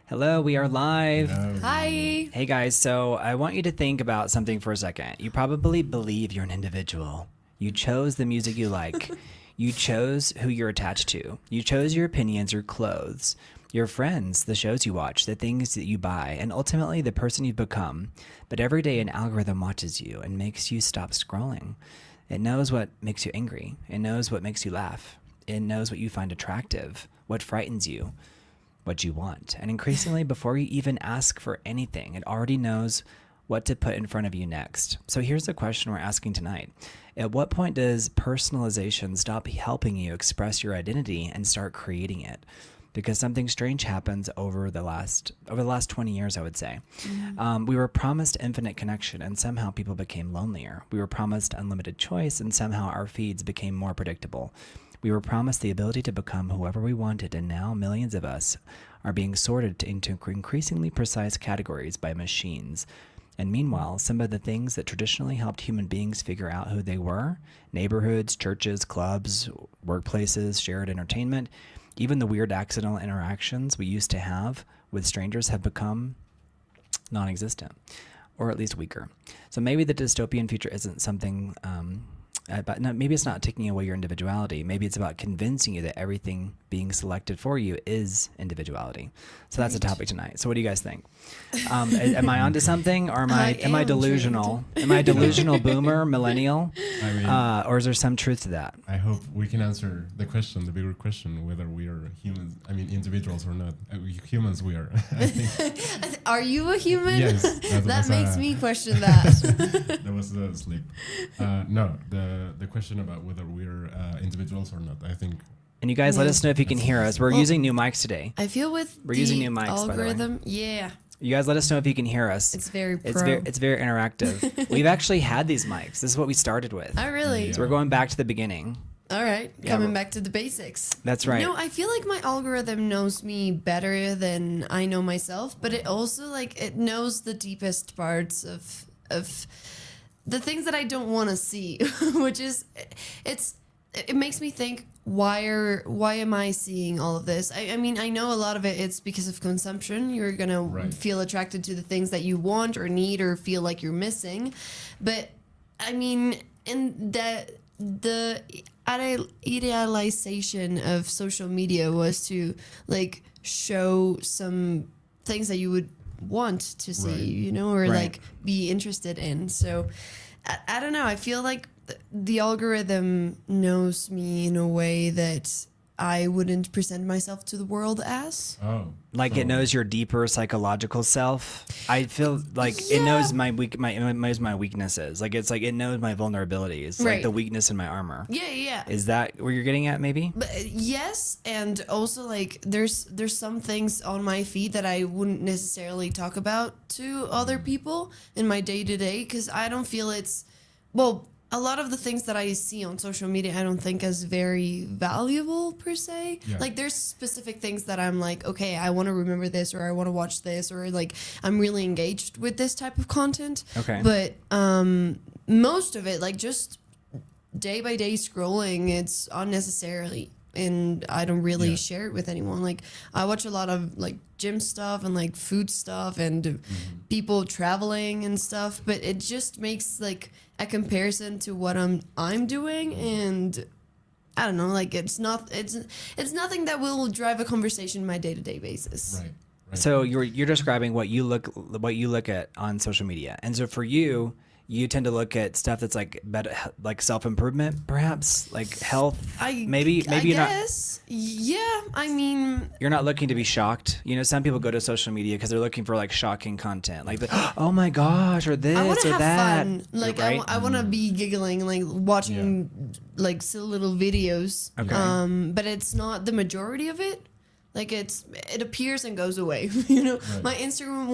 Hello, we are live. Hello. Hi. Hey guys, so I want you to think about something for a second. You probably believe you're an individual. You chose the music you like. You chose who you're attached to. You chose your opinions, your clothes, your friends, the shows you watch, the things that you buy, and ultimately the person you've become. But every day an algorithm watches you and makes you stop scrolling. It knows what makes you angry. It knows what makes you laugh. It knows what you find attractive, what frightens you, what you want. And increasingly, before you even ask for anything, it already knows what to put in front of you next. So here's the question we're asking tonight. At what point does personalization stop helping you express your identity and start creating it? Because something strange happens over the last 20 years, I would say. We were promised infinite connection, and somehow people became lonelier. We were promised unlimited choice, and somehow our feeds became more predictable. We were promised the ability to become whoever we wanted, and now millions of us are being sorted into increasingly precise categories by machines. And meanwhile, some of the things that traditionally helped human beings figure out who they were, neighborhoods, churches, clubs, workplaces, shared entertainment, even the weird accidental interactions we used to have with strangers have become non-existent, or at least weaker. So maybe the dystopian future isn't something... but no, maybe it's not taking away your individuality. Maybe it's about convincing you that everything being selected for you is individuality. So that's the topic tonight. So what do you guys think? Am I onto something, or am I delusional? Am I a delusional boomer, millennial? I mean, Or is there some truth to that? I hope we can answer the question, the bigger question, whether we are humans, I mean, individuals or not. Humans we are, I think. Are you a human? Yes. That makes me question that. That was the sleep. No, the question about whether we're individuals or not, I think. And you guys let us know if you can hear us. We're using new mics today. I feel with We're the using new mics, algorithm, yeah. You guys let us know if you can hear us. It's very pro. It's very interactive. We've actually had these mics. This is what we started with. Oh, really? Yeah. So we're going back to the beginning. All right. Yeah, Coming we're- back to the basics. That's right. No, I feel like my algorithm knows me better than I know myself, but it also it knows the deepest parts of the things that I don't want to see, which is it makes me think, why am I seeing all of this? I mean, I know a lot of it's because of consumption. You're gonna feel attracted to the things that you want or need or feel like you're missing, but I mean, in that the idealization of social media was to show some things that you would want to see, or be interested in. So I don't know. I feel like the algorithm knows me in a way that I wouldn't present myself to the world as. Oh. It knows your deeper psychological self. I feel like it knows my weaknesses. It knows my vulnerabilities, like the weakness in my armor. Yeah. Is that where you're getting at, maybe? But yes, and also there's some things on my feed that I wouldn't necessarily talk about to other people in my day-to-day, because I don't feel a lot of the things that I see on social media, I don't think as very valuable per se. Yeah. There's specific things that I'm like, okay, I want to remember this, or I want to watch this, or I'm really engaged with this type of content. Okay. But most of it, just day by day scrolling, it's unnecessarily, and I don't really share it with anyone. I watch a lot of gym stuff and food stuff and people traveling and stuff, but it just makes a comparison to what I'm doing, and I don't know, it's nothing that will drive a conversation on my day-to-day basis. Right. So you're describing what you look at on social media, and so for you tend to look at stuff that's better, self-improvement, perhaps, health. Maybe I you're guess. Yeah, I mean, you're not looking to be shocked. Some people go to social media because they're looking for shocking content, oh my gosh, or this I want or to have that. fun. Right? I want to be giggling, watching silly little videes. Okay. But it's not the majority of it. It appears and goes away. My Instagram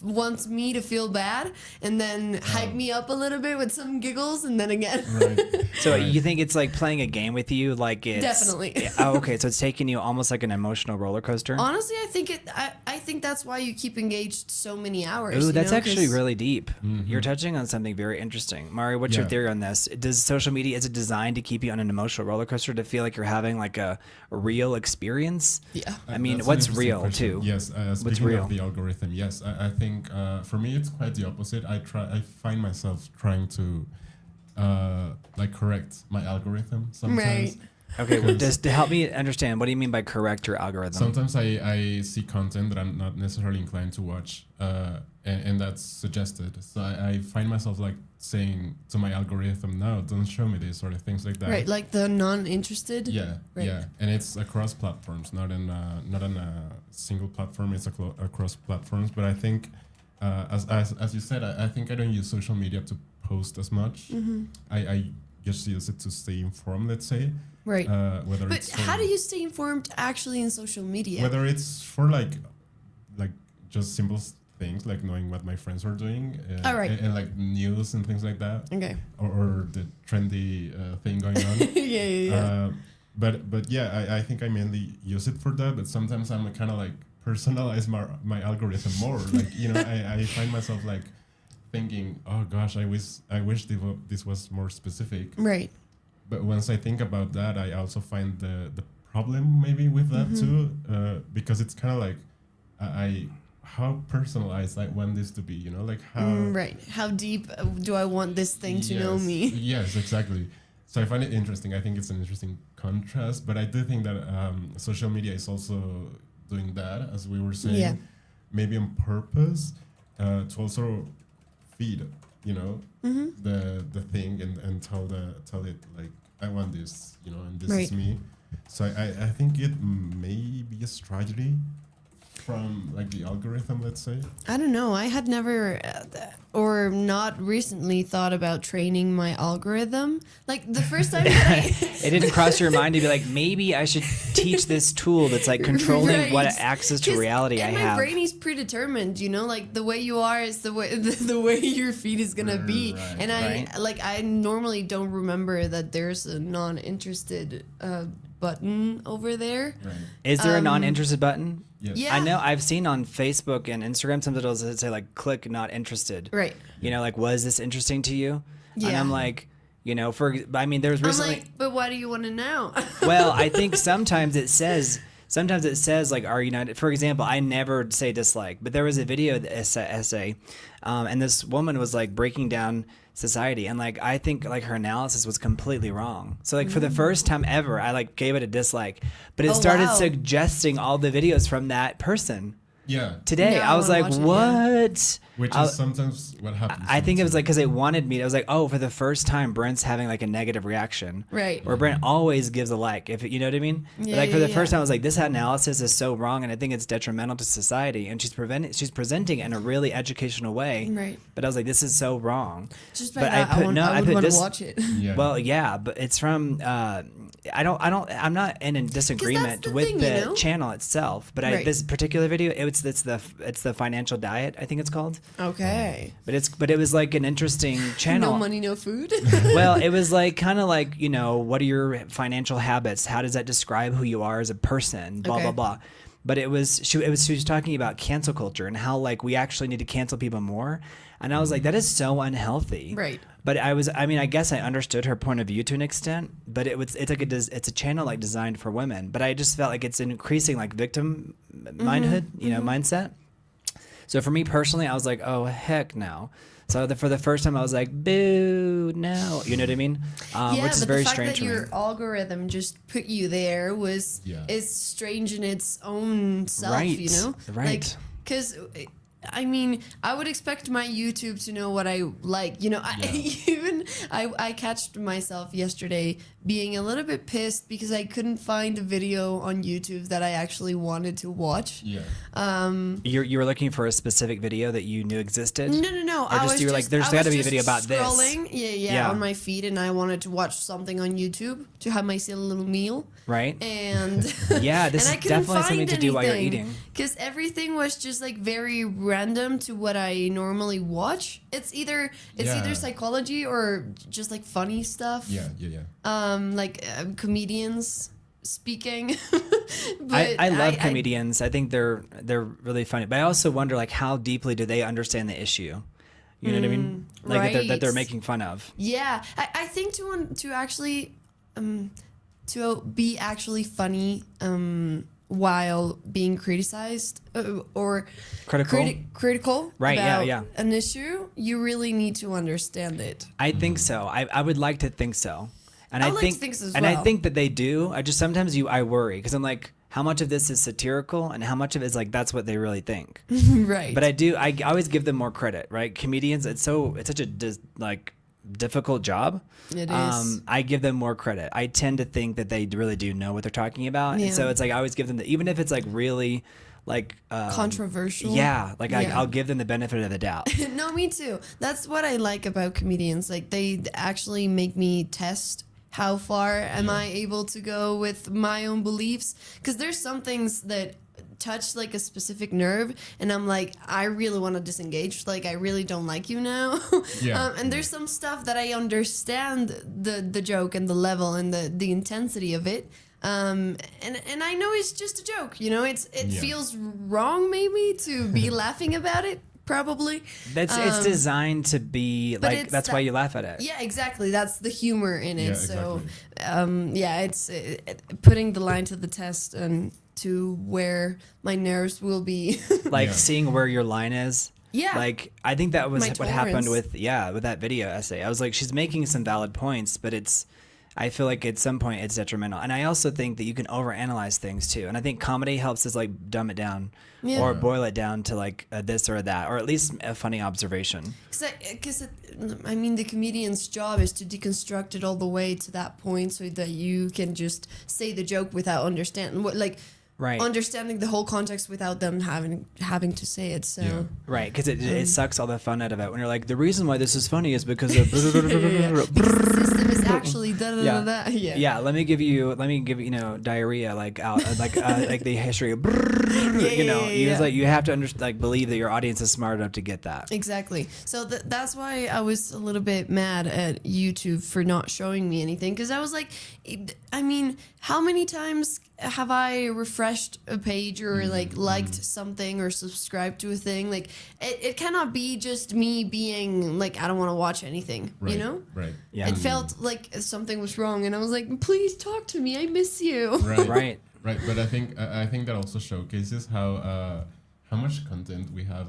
wants me to feel bad, and then hype me up a little bit with some giggles, and then again. Right. So you think it's playing a game with you, it's Definitely. Oh, okay. So it's taking you almost like an emotional roller coaster. Honestly, I think that's why you keep engaged so many hours. Ooh, that's actually 'cause really deep. You're touching on something very interesting. Mari, what's your theory on this? Does social media, is it designed to keep you on an emotional roller coaster, to feel like you're having a real experience? experience? Yeah. I mean, That's an what's interesting real question. too? Yes, speaking real? of the algorithm, yes, I think for me it's quite the opposite. I find myself trying to like correct my algorithm sometimes. Right. Okay, well, Because just to help me understand, what do you mean by correct your algorithm? sometimes I see content that I'm not necessarily inclined to watch, and that's suggested. So I find myself like saying to my algorithm, no, don't show me this, or things like that. Right, like the non-interested. Yeah, Right. yeah, and it's across platforms, not on a single platform. It's across platforms. But I think, as you said, I think I don't use social media to post as much. Mm-hmm. I just use it to stay informed. Let's say, Right. whether But it's how do you stay informed actually in social media? whether it's for like just simple things like knowing what my friends are doing, Oh, right. and like news and things like that, Okay. or the trendy thing going on. yeah. But yeah, I think I mainly use it for that. But sometimes I'm kind of like personalize my algorithm more. Like I find myself like thinking, oh gosh, I wish this was more specific. Right. But once I think about that, I also find the problem maybe with that too, because it's kind of like how personalized I want this to be. Like how Right. How deep do I want this thing to know me? Yes, exactly. So I find it interesting. I think it's an interesting contrast, but I do think that social media is also doing that, as we were saying, Yeah. maybe on purpose, to also feed, the thing and tell it like, I want this, and this is Right. me. So I think it may be a strategy from like the algorithm, let's say. I don't know. I had never or not recently thought about training my algorithm. Like the first time that It didn't cross your mind to be like, maybe I should teach this tool that's like controlling Right. what access to 'Cause- reality I and have. my brain is predetermined, like the way you are is the way the way your feed is gonna be. Right, And right. I normally don't remember that there's a non-interested button over there. Right. Is there a non-interested button? Yes. Yeah. I know I've seen on Facebook and Instagram sometimes it'll say like click not interested. Right. Like was this interesting to you? And Yeah. I'm like, there's I'm recently like, but why do you want to know? well, I think sometimes it says like are you not, for example, I never say dislike, but there was a video essay and this woman was like breaking down society, and like I think like her analysis was completely wrong. So like for the first time ever I like gave it a dislike, but it Oh, started wow. suggesting all the videos from that person Yeah. today. Yeah, I I was wanna like, watch it, what? Which I- is sometimes what happens. I think it was too. like because it wanted me. I was like, oh, for the first time, Brent's having like a negative reaction. Right. Where Brent always gives a like, if you know what I mean. But Yeah, like for yeah, the first yeah. time, I was like, this analysis is so wrong, and I think it's detrimental to society. And she's presenting it in a really educational way. Right. But I was like, this is so wrong. Just by But that, I would want to watch it. Yeah. Well, yeah, but it's from. I'm not in disagreement the with thing, the channel itself, but Right. this particular video, it's the financial diet, I think it's called. Okay. But it was like an interesting channel. No money, no food. Well, it was like kind of like, what are your financial habits? How does that describe who you are as a person? Blah Okay. blah blah. But she was talking about cancel culture and how like we actually need to cancel people more. And I was like, that is so unhealthy. Right. But I guess I understood her point of view to an extent, but it's a channel like designed for women. But I just felt like it's increasing like victim mindhood, mindset. So for me personally, I was like, oh heck no. So for the first time, I was like, boo, no. You know what I mean? Which is but very the fact strange that for me. your algorithm just put you there is strange in its own self, Right, right. Like, because I mean, I would expect my YouTube to know what I like. I catched myself yesterday being a little bit pissed because I couldn't find a video on YouTube that I actually wanted to watch. Yeah. You were looking for a specific video that you knew existed? No. Or just you were like, there's got to be a video about this. Scrolling, yeah, on my feed, and I wanted to watch something on YouTube to have myself a little meal. Right? And Yeah, this and I is couldn't definitely something find to do while you're anything, eating. because everything was just like very random to what I normally watch. It's either psychology or just like funny stuff. Yeah. Comedians speaking. I love comedians. I think they're really funny. But I also wonder like how deeply do they understand the issue? You know what I mean? Like that they're right. making fun of. Yeah, I think to actually to be actually funny, while being criticized or critical Right, about yeah. an issue, you really need to understand it. I think so. I would like to think so. And I would like to think so as and I well. think that they do. I just sometimes I worry because I'm like, how much of this is satirical and how much of it is like that's what they really think. Right. But I always give them more credit, right? Comedians, it's such a difficult job. It is. I give them more credit. I tend to think that they really do know what they're talking about, Yeah. and so it's like I always give them even if it's like really like Controversial. Yeah, like Yeah. I'll give them the benefit of the doubt. No, me too. That's what I like about comedians. Like they actually make me test how far am I able to go with my own beliefs, because there's some things that touch like a specific nerve and I'm like, I really want to disengage, like I really don't like you now. Yeah. And there's some stuff that I understand the joke and the level and the intensity of it, and I know it's just a joke, you know, it Yeah. feels wrong maybe to be laughing about it, probably. It's designed to be but like it's that's why you laugh at it. Yeah, exactly. That's the humor in it. Yeah, So, exactly. it's putting the line to the test and to where my nerves will be. Like Yeah. seeing where your line is. Yeah. Like I think that was My what happened tolerance. with that video essay. I was like, she's making some valid points, but I feel like at some point it's detrimental. And I also think that you can overanalyze things too. And I think comedy helps us like dumb it down Yeah. or boil it down to like this or that, or at least a funny observation. Because I mean, the comedian's job is to deconstruct it all the way to that point, so that you can just say the joke without understanding Right. understanding the whole context without them having to say it. So. Yeah. Right, because it sucks all the fun out of it when you're like, the reason why this is funny is because of Because the system is actually da da da da. Yeah. yeah. Let me give you diarrhea like out like the history of you have to believe that your audience is smart enough to get that. Exactly. So that's why I was a little bit mad at YouTube for not showing me anything, because I was like, I mean, how many times have I refreshed a page or like liked something or subscribed to a thing? Like it cannot be just me being like, I don't want to watch anything, Right. you know? Right. Yeah. It felt like something was wrong, and I was like, please talk to me. I miss you. Right. Right. Right. But I think that also showcases how much content we have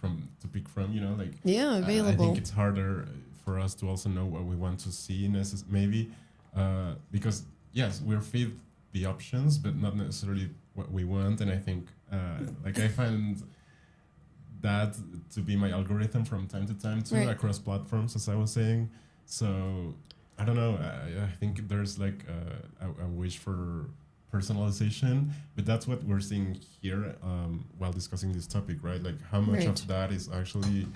from to pick from. You know, like Yeah, I available. think it's harder for us to also know what we want to see maybe because yes, we're fed the options, but not necessarily what we want. And I think I find that to be my algorithm from time to time too, Right. across platforms, as I was saying. So I don't know. I think there's like a wish for personalization, but that's what we're seeing here while discussing this topic, right? Like how much Right. of that is actually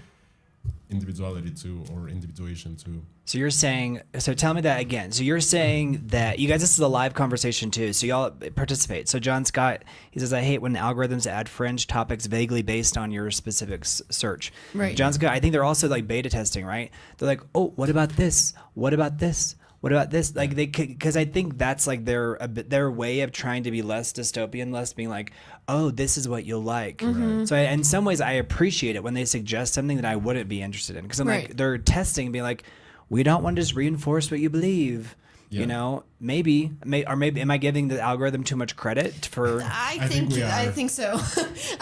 individuality too, or individuation too. So tell me that again. So you're saying that you guys, this is a live conversation too, so y'all participate. So John Scott, he says, I hate when algorithms add fringe topics vaguely based on your specific search. Right. John Scott, I think they're also like beta testing, right? They're like, oh, what about this? What about this? What about this? Like because I think that's like their way of trying to be less dystopian, less being like, oh, this is what you'll like. Mm-hmm. So in some ways, I appreciate it when they suggest something that I wouldn't be interested in, because I'm like, Right. they're testing, being like, we don't want to just reinforce what you believe. Yeah. You know, maybe am I giving the algorithm too much credit for? I think think we I are. think so.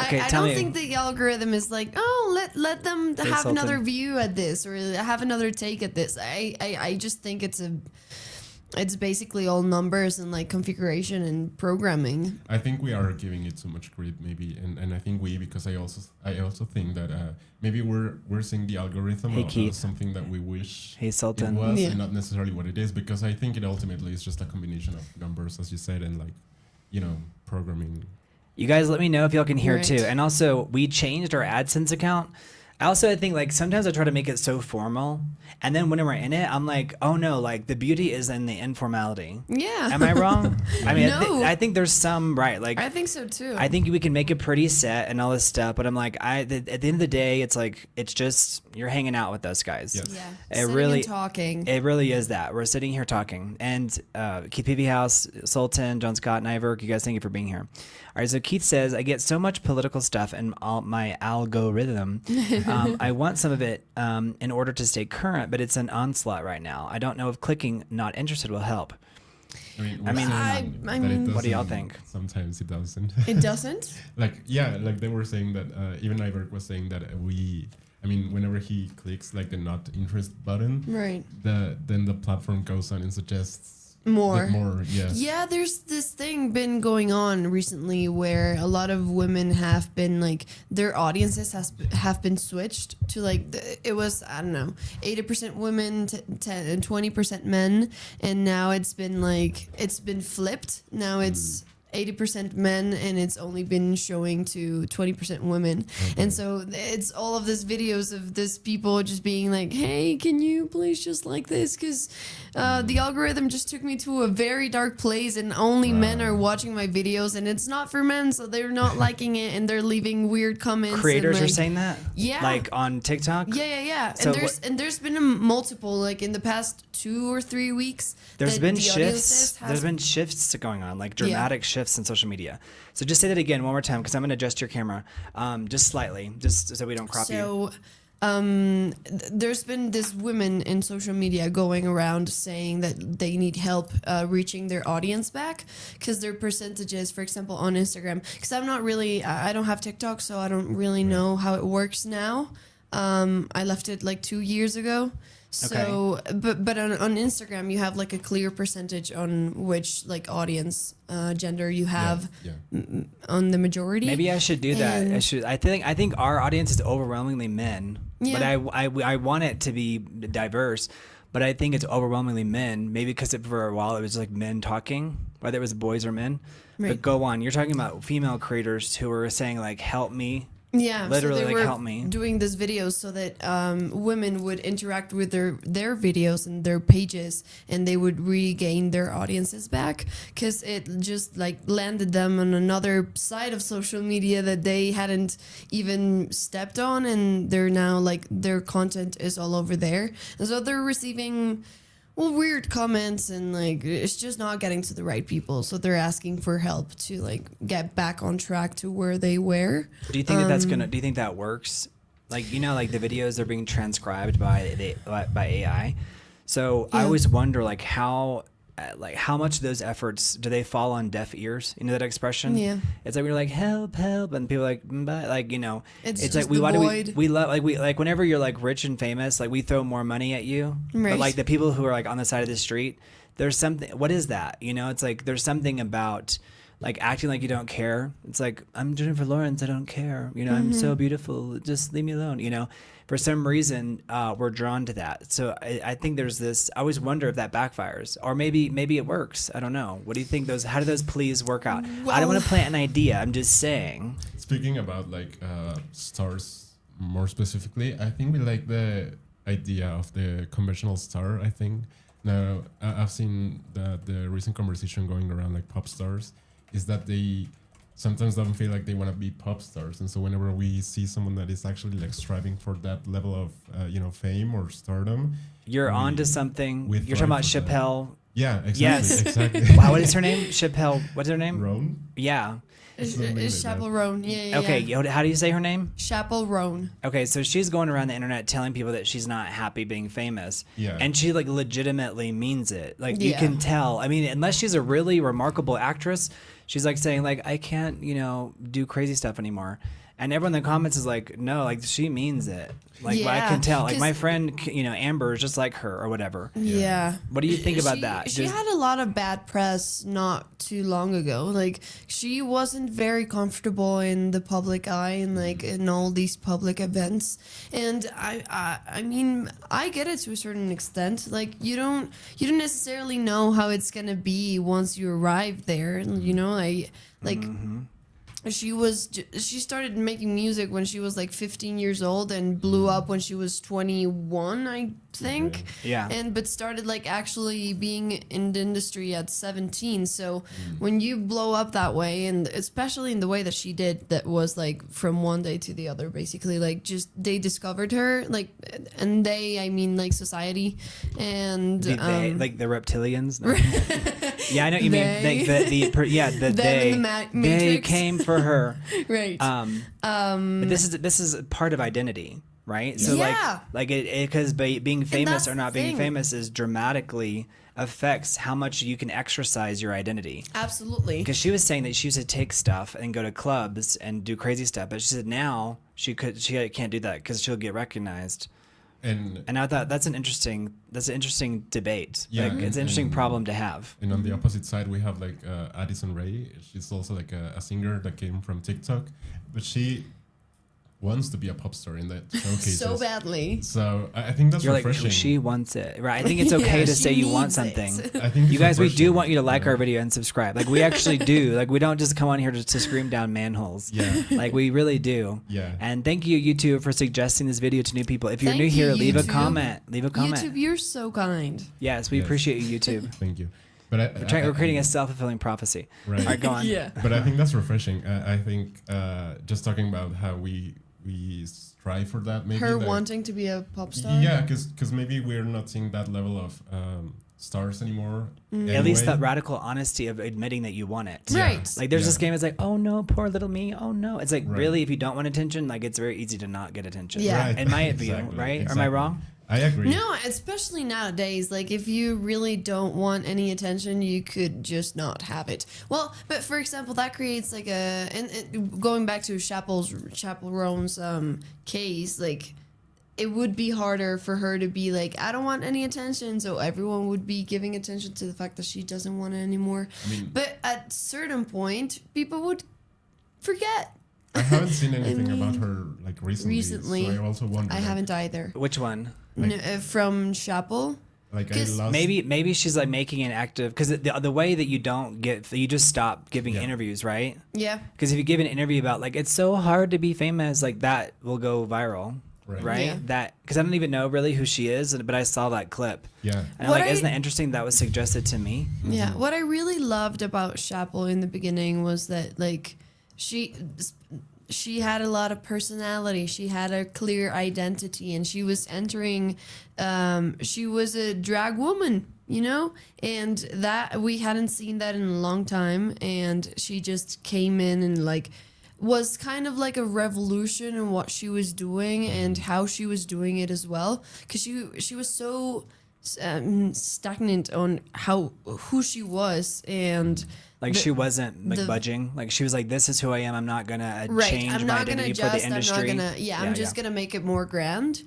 Okay, I tell don't me. think the algorithm is like, oh, let them have Sultan. another view at this or have another take at this. I just think it's basically all numbers and like configuration and programming. I think we are giving it too much credit, maybe, and I think because I also think that maybe we're seeing the algorithm Hey, of Keith. something that we wish Hey, Sultan. it was, Yeah. and not necessarily what it is, because I think it ultimately is just a combination of numbers, as you said, and programming. You guys, let me know if y'all can hear Right. too. And also, we changed our AdSense account. I think like sometimes I try to make it so formal, and then when we're in it, I'm like, oh no, like the beauty is in the informality. Yeah. Am I wrong? I mean, No. I think there's some right. Like I think so too. I think we can make it pretty set and all this stuff, but I'm like, at the end of the day, it's like it's just you're hanging out with us guys. Yes. yeah. It Sitting really- and talking. It really is that we're sitting here talking, and Keith Peavy House, Sultan, John Scott, and Iverk, you guys, thank you for being here. All right, so Keith says, I get so much political stuff in my algorithm. I want some of it in order to stay current, but it's an onslaught right now. I don't know if clicking not interested will help. we're saying I that mean, it what do y'all doesn't. think? Sometimes it doesn't. It doesn't. Like they were saying that even Iberg was saying that whenever he clicks like the not interest button, Right. then the platform goes on and suggests More. Yeah. Yeah, there's this thing been going on recently where a lot of women have been like their audiences have been switched to like it was, I don't know, 80% women and 20% men, and now it's been flipped. Now it's 80% men and it's only been showing to 20% women. And so it's all of these videos of this people just being like, hey, can you please just like this, because the algorithm just took me to a very dark place and only men are watching my videos and it's not for men, so they're not liking it and they're leaving weird comments. Creators and, are like, saying that? Yeah. Like on TikTok? Yeah. So And there's been a multiple, like in the past 2 or 3 weeks. There's that been the shifts. audiences There's been shifts going on, like dramatic shifts in social media. So just say that again one more time, because I'm going to adjust your camera just slightly, just so we don't crop you. So there's been this women in social media going around saying that they need help reaching their audience back, because their percentages, for example, on Instagram, because I don't have TikTok, so I don't really know how it works now. I left it like 2 years ago. So, but on Instagram, you have like a clear percentage on which like audience gender you have on the majority. Maybe I should do that. I think our audience is overwhelmingly men, but I want it to be diverse. But I think it's overwhelmingly men. Maybe because for a while it was like men talking, whether it was boys or men. Right. But go on. You're talking about female creators who are saying like, "Help me." Yeah, literally, so they like, were help me. doing this videos so that women would interact with their videos and their pages, and they would regain their audiences back, because it just like landed them on another side of social media that they hadn't even stepped on, and they're now like their content is all over there, and so they're receiving weird comments, and like it's just not getting to the right people, so they're asking for help to like get back on track to where they were. Do you think do you think that works? Like, like the videos are being transcribed by AI. So I always wonder like how much of those efforts do they fall on deaf ears? You know that expression? Yeah. It's like we're like help, and people are like but like It's it's just like the void. we love like whenever you're like rich and famous, like we throw more money at you. Right. But like the people who are like on the side of the street, there's something. What is that? It's like there's something about like acting like you don't care. It's like, I'm Jennifer Lawrence, I don't care. I'm so beautiful. Just leave me alone. For some reason, we're drawn to that. So I think there's this. I always wonder if that backfires, or maybe it works. I don't know. What do you think? How do those pleas work out? I don't want to plant an idea. I'm just saying. Speaking about like stars more specifically, I think we like the idea of the conventional star. I think now I've seen that the recent conversation going around like pop stars is that they sometimes don't feel like they want to be pop stars, and so whenever we see someone that is actually like striving for that level of fame or stardom, You're onto something. we You're talking about thrive for that. Chappelle. Yeah, exactly. Yes. Exactly. Wow, what is her name? Chappelle. What's her name? Roan? Yeah. It's Chapel Roan. Yeah. Okay. How do you say her name? Chapel Roan. Okay, so she's going around the internet telling people that she's not happy being famous. Yeah. And she like legitimately means it. Like you Yeah. can tell. I mean, unless she's a really remarkable actress, she's like saying like, I can't, do crazy stuff anymore. And everyone in the comments is like, no, like she means it. Like I Yeah, can tell. Like 'cause- my friend, Amber is just like her or whatever. Yeah. What do you think about that? She had a lot of bad press not too long ago. Like she wasn't very comfortable in the public eye and like in all these public events. And I mean, I get it to a certain extent. Like you don't necessarily know how it's gonna be once you arrive there. She started making music when she was like 15 years old and blew up when she was 21, I think. Okay. Yeah. But started like actually being in the industry at 17. So when you blow up that way, and especially in the way that she did, that was like from one day to the other, basically, like just they discovered her, like, and I mean like society and They, like the reptilians. No. Yeah, I know what you mean. They. They Matrix. came for her. Right. But this is part of identity, right? So Yeah. like it because being famous that's or not the being thing. famous is dramatically affects how much you can exercise your identity. Absolutely. Because she was saying that she used to take stuff and go to clubs and do crazy stuff, but she said now she can't do that because she'll get recognized. And I thought that's an interesting debate. Yeah, like, it's an interesting problem to have. And on the opposite side, we have like Addison Rae. She's also like a singer that came from TikTok, but she wants to be a pop star in that showcases. So badly. So I think that's You're refreshing. like, she wants it, right? I think it's okay Yeah, to she say you want needs something. it. I think You guys, we do refreshing, want you to like know? our video and subscribe. Like, we actually do. Like, we don't just come on here to scream down manholes. Yeah. Like, we really do. Yeah. And thank you, YouTube, for suggesting this video to new people. If you're Thank new you, here, leave a YouTube. comment. Leave a comment. YouTube, you're so kind. Yes, we Yes. appreciate you, YouTube. Thank you. But We're creating a self-fulfilling prophecy. Right. All right, go on. Yeah. But I think that's refreshing. I think just talking about how we strive for that. Maybe Her like, wanting to be a pop star. Yeah, because maybe we're not seeing that level of stars anymore. At least anyway. that radical honesty of admitting that you want it. Yeah. Right. Like, there's Yeah. this game. It's like, oh no, poor little me. Oh no. It's like, Right. really, if you don't want attention, like, it's very easy to not get attention. Yeah. Right. In my view, Exactly, right? Am I exactly. wrong? I agree. No, especially nowadays. Like, if you really don't want any attention, you could just not have it. Well, but for example, that creates like and going back to Chappell Roan's case, like, it would be harder for her to be like, I don't want any attention, so everyone would be giving attention to the fact that she doesn't want it anymore. I mean, But at certain point, people would forget. I haven't seen anything mean, about her like recently. So I also wonder. I haven't either. Which one? From Chappell. Like I 'cause lost. Maybe she's like making an active, because the way that you just stop giving Yeah. interviews, right? Yeah. Because if you give an interview about like it's so hard to be famous, like that will go viral, Right. right? Yeah. That because I don't even know really who she is, but I saw that clip. Yeah. And I'm What like, I- isn't that interesting? That was suggested to me. Yeah, what I really loved about Chappell in the beginning was that like she had a lot of personality. She had a clear identity, and she was entering. She was a drag woman, you know, and that we hadn't seen that in a long time. And she just came in and like was kind of like a revolution in what she was doing and how she was doing it as well, because she was so stagnant on who she was, and Like she wasn't like the- budging. Like she was like, "This is who I am. I'm not gonna right, change I'm my not gonna identity for the adjust, industry." I'm not gonna I'm just gonna make it more grand,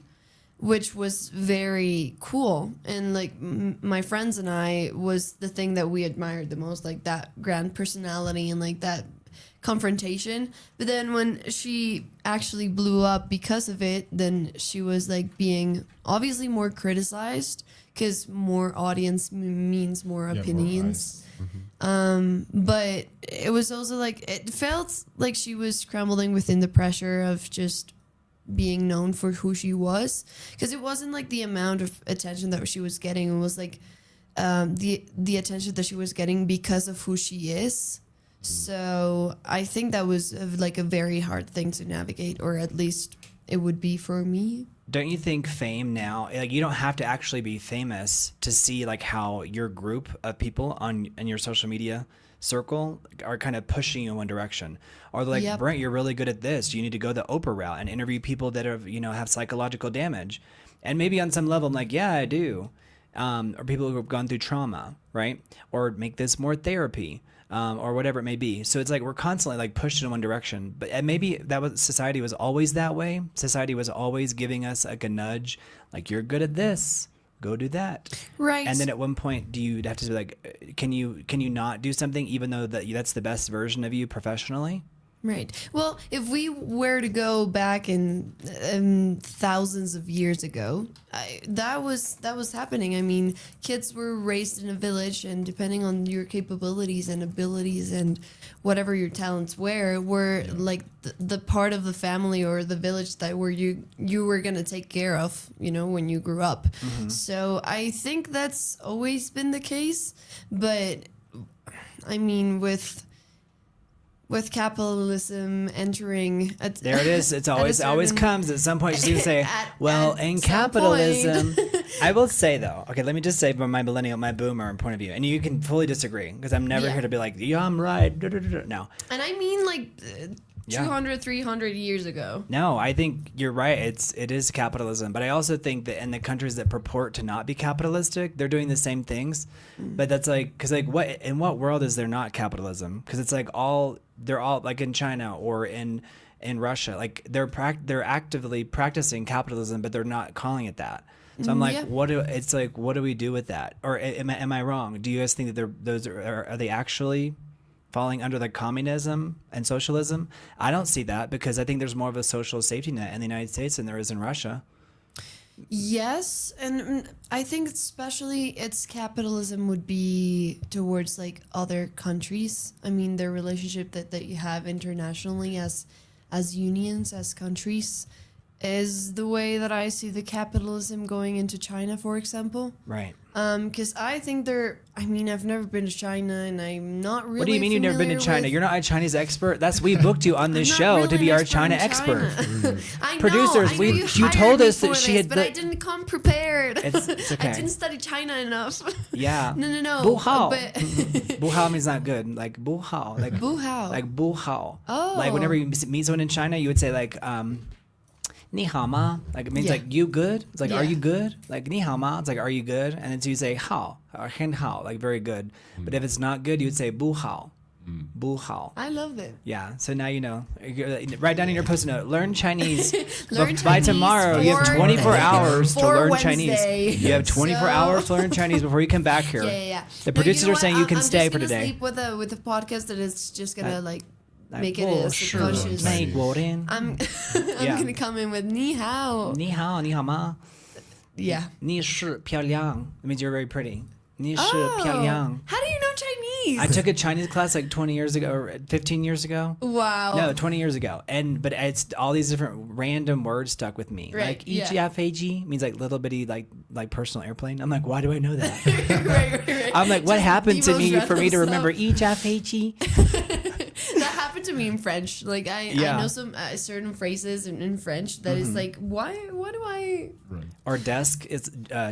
which was very cool. And like my friends and I, was the thing that we admired the most, like that grand personality and like that confrontation. But then when she actually blew up because of it, then she was like being obviously more criticized, because more audience means more Yeah, more opinions. But it was also like, it felt like she was scrambling within the pressure of just being known for who she was, because it wasn't like the amount of attention that she was getting. It was like the attention that she was getting because of who she is. So I think that was like a very hard thing to navigate, or at least it would be for me. Don't you think fame now, like you don't have to actually be famous to see like how your group of people in your social media circle are kind of pushing you in one direction, or they're like, Yep. Brent, you're really good at this. You need to go the Oprah route and interview people that are, have psychological damage. And maybe on some level, I'm like, yeah, I do. Or people who have gone through trauma, right? Or make this more therapy. Or whatever it may be. So it's like we're constantly like pushed in one direction. But maybe society was always that way. Society was always giving us like a nudge, like you're good at this, go do that. Right. And then at one point, do you have to be like, can you not do something even though that's the best version of you professionally? Right. Well, if we were to go back in thousands of years ago, that was happening. I mean, kids were raised in a village, and depending on your capabilities and abilities and whatever your talents were like the part of the family or the village that you were gonna take care of, when you grew up. So I think that's always been the case. But I mean, with capitalism entering There it is. It's always comes at some point. She's gonna say, "Well, in some capitalism." I will say though. Okay, let me just say from my boomer point of view, and you can fully disagree because I'm never Yeah. here to be like, "Yeah, I'm right." No. And I mean, like, Yeah. 200, 300 years ago. No, I think you're right. It is capitalism, but I also think that in the countries that purport to not be capitalistic, they're doing the same things. But that's like, because like what world is there not capitalism? Because it's like they're all like in China or in Russia, like they're actively practicing capitalism, but they're not calling it that. So I'm like, Yeah. what do we do with that? Or am I wrong? Do you guys think that are they actually falling under the communism and socialism? I don't see that, because I think there's more of a social safety net in the United States than there is in Russia. Yes, and I think especially its capitalism would be towards like other countries. I mean, their relationship that you have internationally as unions, as countries, is the way that I see the capitalism going into China, for example. Right. Because I think I've never been to China, and I'm not really. What do you mean you've never been to familiar China? with- You're not a Chinese expert. We booked you on this I'm not show really to be an our expert in China expert. I know, Producers, I know you hired told me us that for she this, had but the- I didn't come prepared. It's okay. I didn't study China enough. Yeah. No. Bu hao. But Bu hao means not good. Like bu hao. Like Bu hao. Like bu hao. Oh. Like whenever you meet someone in China, you would say like ni hao ma. Like it means Yeah. like you good. It's like are Yeah. you good? Like ni hao ma. It's like are you good? And then so you say hao or hen hao, like very good. But if it's not good, you would say bu hao. Bu hao. I love it. Yeah, so now you know. Write down in your post-it note. Learn Chinese. Learn By Chinese tomorrow, you have for- 24 hours to for learn Wednesday. Chinese. You have 24 So- hours to learn Chinese before you come back here. Yeah. The No, producers you know are what? saying you can I'm stay just for gonna today. Sleep with a podcast that is just gonna like Like, make it oh, a sure. subconscious. Nice. 美国人. I'm Yeah. gonna come in with ni hao. 你好,你好吗? Yeah. 你是漂亮. It means you're very pretty. 你是 Oh, 漂亮. how do you know Chinese? I took a Chinese class like 20 years ago or 15 years ago. Wow. No, 20 years ago. But it's all these different random words stuck with me. Right, Like yeah. EGFAG means like little bitty like personal airplane. I'm like, why do I know that? right. I'm like, what Just happened the to me most for me to random remember stuff. EGFAG? That happened to me in French. Like I Yeah. know some certain phrases in French that is like, why do I? Right. Or desk is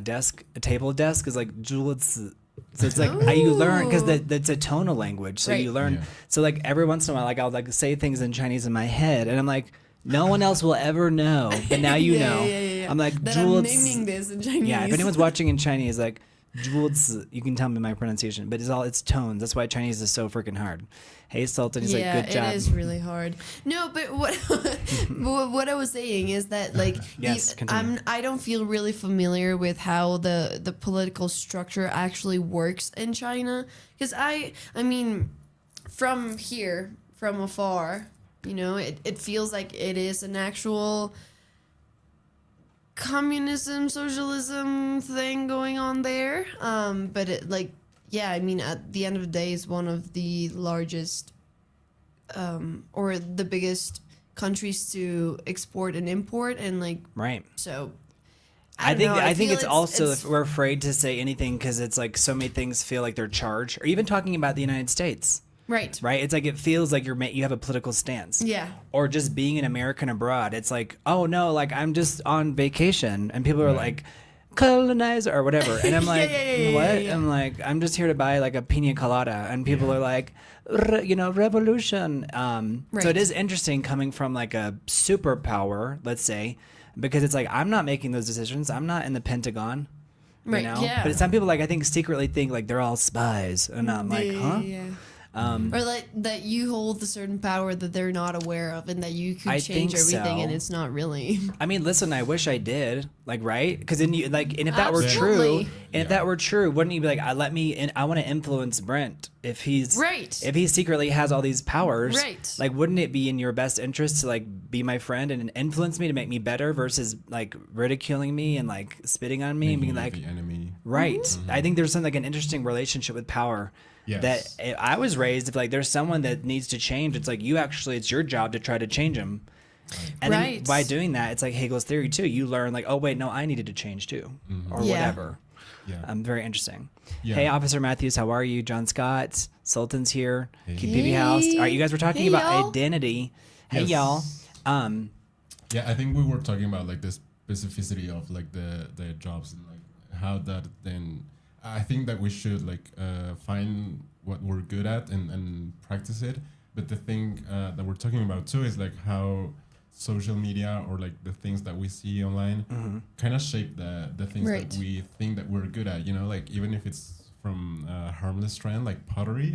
desk. A table desk is like Julits. So it's like how you learn, because that's a tonal language. So Right. you learn. Yeah. So like every once in a while, like I'll like say things in Chinese in my head, and I'm like, no one else will ever know, but now you Yeah, know. yeah. I'm like That I'm Julits. naming this in Chinese. Yeah, if anyone's watching in Chinese, like Julits, you can tell me my pronunciation, but it's tones. That's why Chinese is so freaking hard. Hey, Sultan, he's yeah, like, good job. it is really hard. No, but what what I was saying is that like Yes, continue. I don't feel really familiar with how the political structure actually works in China, because I mean from here, from afar, you know, it feels like it is an actual communism, socialism thing going on there. But it like, yeah, I mean, at the end of the day, is one of the largest or the biggest countries to export and import, and like, Right. so I don't think know, I think feel it's also if we're afraid to say anything because it's like so many things feel like they're charged, or even talking about the United States, right. right? It's like it feels like you have a political stance. Yeah. Or just being an American abroad, it's like, oh no, like I'm just on vacation, and people are like, colonizer or whatever, and I'm like, yeah, what? yeah. I'm like, I'm just here to buy like a pina colada, and people are like, revolution. So Right. it is interesting coming from like a superpower, let's say, because it's like I'm not making those decisions. I'm not in the Pentagon. You Right, know? yeah. But some people like I think secretly think like they're all spies, and I'm like, huh? Yeah. Or like that you hold a certain power that they're not aware of, and that you could I change think everything, so. and it's not really. I mean, listen, I wish I did, like, right? Because then you like, and if that were Absolutely. true, and if that were true, wouldn't you be like, I want to influence Brent if he's Right. if he secretly has all these powers, Right. Like, wouldn't it be in your best interest to like be my friend and influence me to make me better versus like ridiculing me and like spitting on me and being Making like, you the enemy. right? I think there's something like an interesting relationship with power. Yes. That I was raised, if like there's someone that needs to change, it's like it's your job to try to change them. And then Right. by doing that, it's like Hegel's theory too. You learn like, oh wait, no, I needed to change too, or Yeah. whatever. Yeah. Very interesting. Yeah. Hey, Officer Matthews, how are you? John Scott, Sultan's here. Hey. Keep BB House. All right, you guys were talking Hey, about y'all. identity. Hey, Yes. y'all. Yeah, I think we were talking about like the specificity of like the jobs and like how that then. I think that we should like find what we're good at and practice it. But the thing that we're talking about too is like how social media or like the things that we see online kind of shape the things Right. that we think that we're good at, you know, like even if it's from a harmless trend like pottery.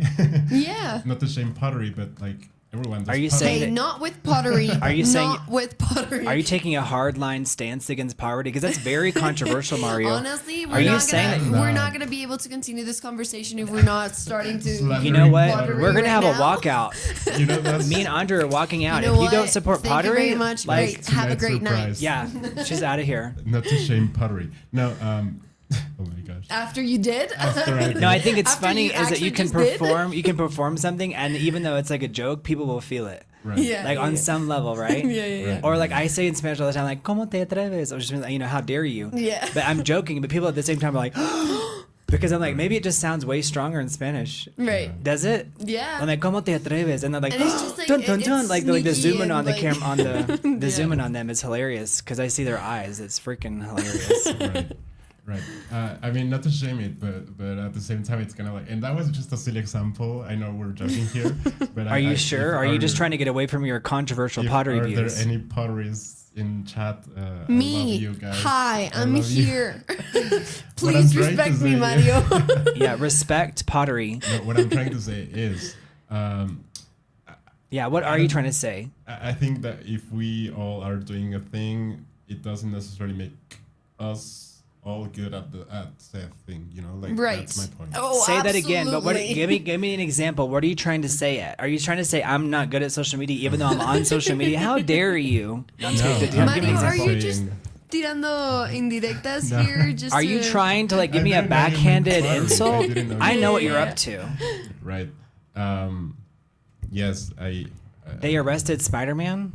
Yeah. Not to shame pottery, but like everyone does Are you pottery. saying Hey, that- not with pottery. Are you saying- not with pottery? Are you taking a hard line stance against poverty? Because that's very controversial, Mario. Honestly, Are you saying that- we're not gonna be able to continue this conversation if we're not starting to. Slandering You know what? pottery We're gonna right have a now. walkout. You know, that's Me and Andre are walking out. You know if you what? don't support Thank pottery, you very much. like, Great. Have a tonight's great night. surprise. yeah, she's out of here. not to shame pottery. No, oh my gosh. After you did. After I No, I think it's After funny you is that you actually can just did? perform. You can perform something, and even though it's like a joke, people will feel it. Right. Yeah. Like on some level, right? Right. Or like I say in Spanish all the time, like "Cómo te atreves?" Or just means, you know, how dare you? Yeah. But I'm joking. But people at the same time are like, because I'm like, maybe it just sounds way stronger in Spanish. Right. Does it? Yeah. I'm like, "Cómo te atreves?" And they're like, And it's just like, dun, dun, it's dun. Like the sneaky zoom in and on the like- camera on the Yeah. zoom in on them is hilarious because I see their eyes. It's freaking hilarious. Right. I mean, not to shame it, but at the same time, it's kind of like, and that was just a silly example. I know we're joking here, but Are you sure? Are you just trying to get away from your controversial pottery Are views? there any potteries in chat? I Me. love you guys. Hi, I I'm love you. here. I'm Please trying to respect me, say- Mario. Yeah, respect pottery. No, what I'm trying to say is, Yeah, what are you trying to say? I think that if we all are doing a thing, it doesn't necessarily make us all good at said thing. You know, like Right. that's my point. Oh, Say that again, but what? absolutely. Give me an example. What are you trying to say? Are you trying to say I'm not good at social media, even though I'm on social media? How dare you? I'm No, kidding. Give me an I'm Mario, are example. you just tirando indirectas No. here? Just Are you to- trying to like give I me a didn't know you meant backhanded pottery. insult? I didn't know I you- know what you're Yeah. up to. Right. Yes, They arrested Spider-Man.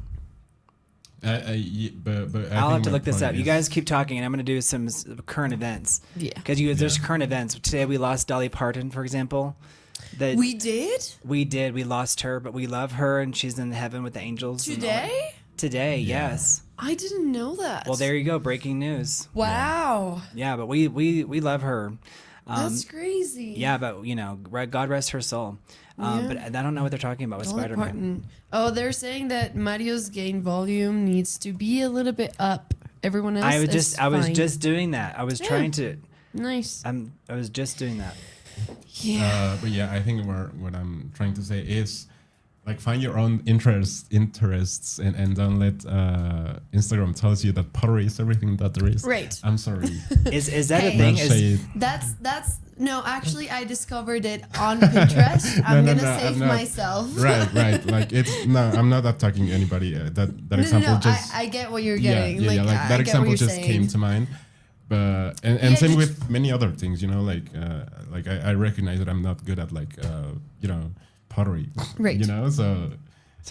but I'll have to look this up. You guys keep talking, and I'm going to do some current events. Yeah. Because there's Yeah. current events. Today we lost Dolly Parton, for example. That We did we did. We lost her, but we love her, and she's in heaven with the angels. and all that. today. Today, Yeah. yes. I didn't know that. Well, there you go. Breaking news. Wow, Yeah, but we love her. that's crazy. Yeah, but God rest her soul. Yeah. But I don't know what they're talking about with Dolly Spider-Man. Parton. Oh, they're saying that Mario's gain volume needs to be a little bit up. Everyone else. I was is just fine. doing that. I was Yeah. trying to. nice. I was just doing that. Yeah. But yeah, I think what I'm trying to say is, like, find your own interests, and don't let Instagram tells you that pottery is everything that there is. Right. I'm sorry. Is that a Hey. thing? Not Is, shade. That's no. Actually, I discovered it on Pinterest. I'm No, gonna no, save I'm not. myself. Right. Like it's no, I'm not attacking anybody. That No, example no. just I get what you're yeah, getting. yeah, like, yeah. Like I that get example what you're just saying. came to mind. But and Yeah, same just- with many other things, you know, like I recognize that I'm not good at like pottery, Right. You know, so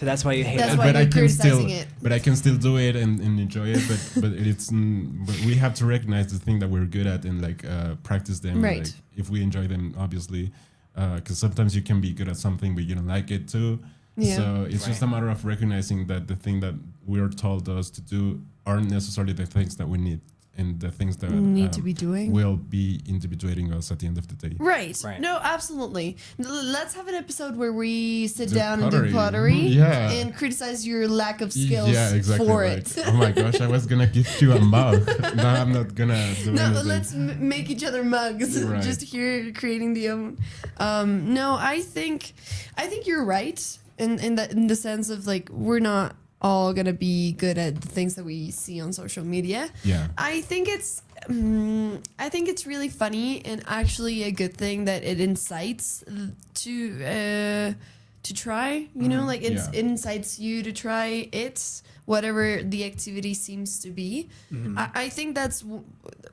that's why you hate That's it. why but you're I can still, criticizing it. but I can still do it and enjoy it. But it's but we have to recognize the thing that we're good at and like practice them. Right. Like, if we enjoy them, obviously, because sometimes you can be good at something but you don't like it too. Yeah. So it's just a matter of recognizing that the thing that we're told us to do aren't necessarily the things that we need, and the things that Need to be doing. will be individuating us at the end of the day. Right. Right. No, absolutely. Let's have an episode where we sit Do down and pottery. do pottery Yeah. and criticize your lack of skills Yeah, exactly. for like, it. oh my gosh, I was gonna give you a mug. No, I'm not gonna do No, anything. let's make each other mugs. Right. Just here creating the own. No, I think you're right in the sense of like we're not all gonna be good at the things that we see on social media. Yeah. I think it's really funny and actually a good thing that it incites to try. You know, like it Yeah. incites you to try it, whatever the activity seems to be. I think that's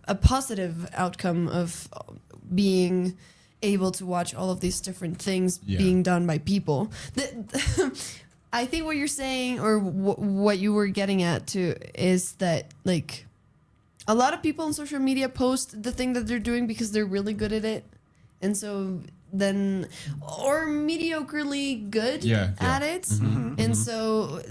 a positive outcome of being able to watch all of these different things Yeah. being done by people. I think what you're saying or what you were getting at too is that like a lot of people on social media post the thing that they're doing because they're really good at it, and so then or mediocrely good Yeah, yeah. at it, and so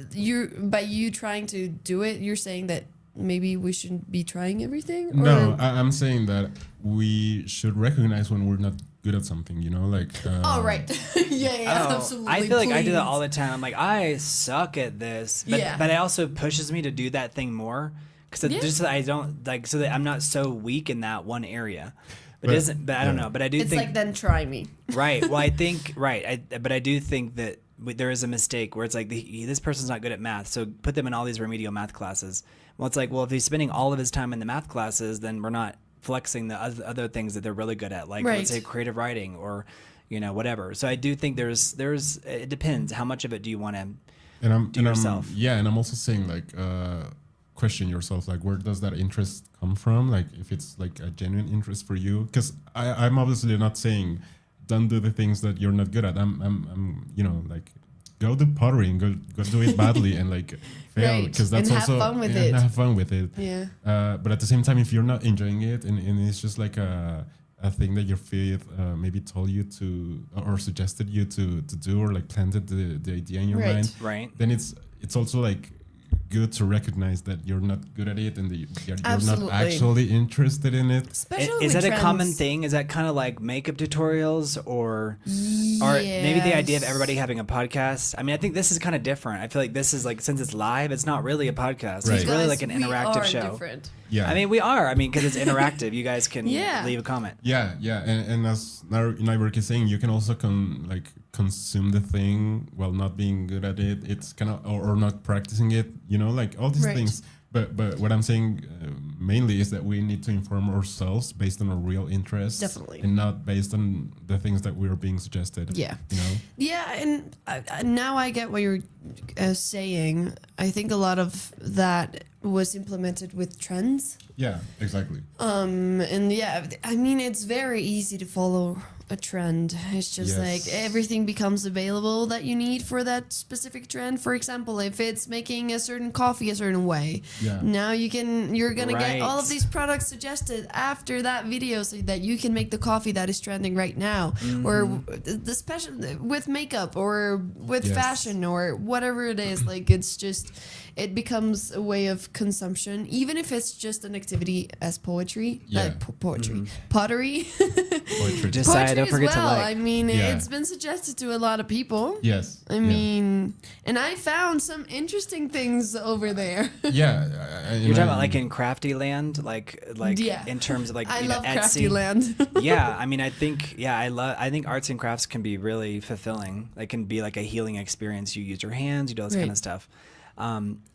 by you trying to do it, you're saying that maybe we shouldn't be trying everything. No, I'm saying that we should recognize when we're not good at something, you know, like. Oh right. Yeah, Oh, absolutely. I feel like I do that please. all the time. I'm like, I suck at this, but Yeah. but it also pushes me to do that thing more because Yeah. just so that I don't like so that I'm not so weak in that one area. But But- it isn't. But I don't yeah. know. But I do It's think like then try me. right. Well, I think right. But I do think that there is a mistake where it's like this person's not good at math, so put them in all these remedial math classes. Well, it's like, well, if he's spending all of his time in the math classes, then we're not flexing the other things that they're really good at, like Right. let's say creative writing or whatever. So I do think there's it depends. How much of it do you want to do yourself? Yeah, and I'm also saying like question yourself, like where does that interest come from? Like if it's like a genuine interest for you, because I'm obviously not saying don't do the things that you're not good at. I'm like go do pottery and go do it badly and like fail, Right. because that's And have also fun with and it. have fun with it. Yeah. But at the same time, if you're not enjoying it and it's just like a thing that your faith maybe told you to or suggested you to do or like planted the idea in your Right. mind, Right. then it's also like good to recognize that you're not good at it and that you're not Absolutely. actually interested in it. Especially Is with that a common trends. thing? Is that kind of like makeup tutorials or maybe the idea of Yes. everybody having a podcast? I mean, I think this is kind of different. I feel like this is like, since it's live, it's not really a podcast. Right. It's really Guys, like an interactive we are show. Different. Yeah. I mean, we are. I mean, because it's interactive. You guys can Yeah. leave a comment. Yeah, and as Nyberg is saying, you can also consume the thing while not being good at it. It's kind of or not practicing it. You know, like all these Right. things. But what I'm saying mainly is that we need to inform ourselves based on our real interests, Definitely. and not based on the things that we're being suggested. Yeah. you know. Yeah, and now I get what you're saying. I think a lot of that was implemented with trends. Yeah, exactly. And yeah, I mean, it's very easy to follow a trend. It's just Yes. like everything becomes available that you need for that specific trend. For example, if it's making a certain coffee a certain way, Yeah. now you're gonna get all of Right. these products suggested after that video so that you can make the coffee that is trending right now. Or the special with makeup or with Yes. fashion or whatever it is. Like it's just it becomes a way of consumption, even if it's just an activity as poetry, Yeah. like poetry, pottery. Poetry. Just Poetry don't as forget to well. like. I mean, Yeah. it's been suggested to a lot of people. Yes. I mean, and I found some interesting things over there. Yeah. You're talking about like in crafty land, like Yeah. in terms of like I you know, love Etsy. Crafty Land. Yeah, I mean, I think I think arts and crafts can be really fulfilling. It can be like a healing experience. You use your hands, you do all this kind Right. of stuff.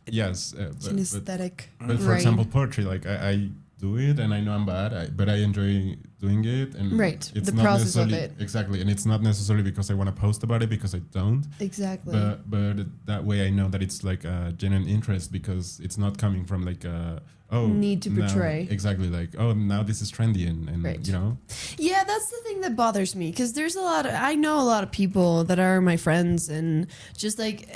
Yes. It's an aesthetic. But for right. example, poetry, like I do it and I know I'm bad, but I enjoy doing it. And Right, it's the not process of necessarily- it. Exactly. And it's not necessarily because I want to post about it, because I don't. Exactly. But that way I know that it's like a genuine interest, because it's not coming from like Need to now- portray. exactly, like, oh, now this is trendy and Right. you know. Yeah, that's the thing that bothers me, because there's I know a lot of people that are my friends, and just like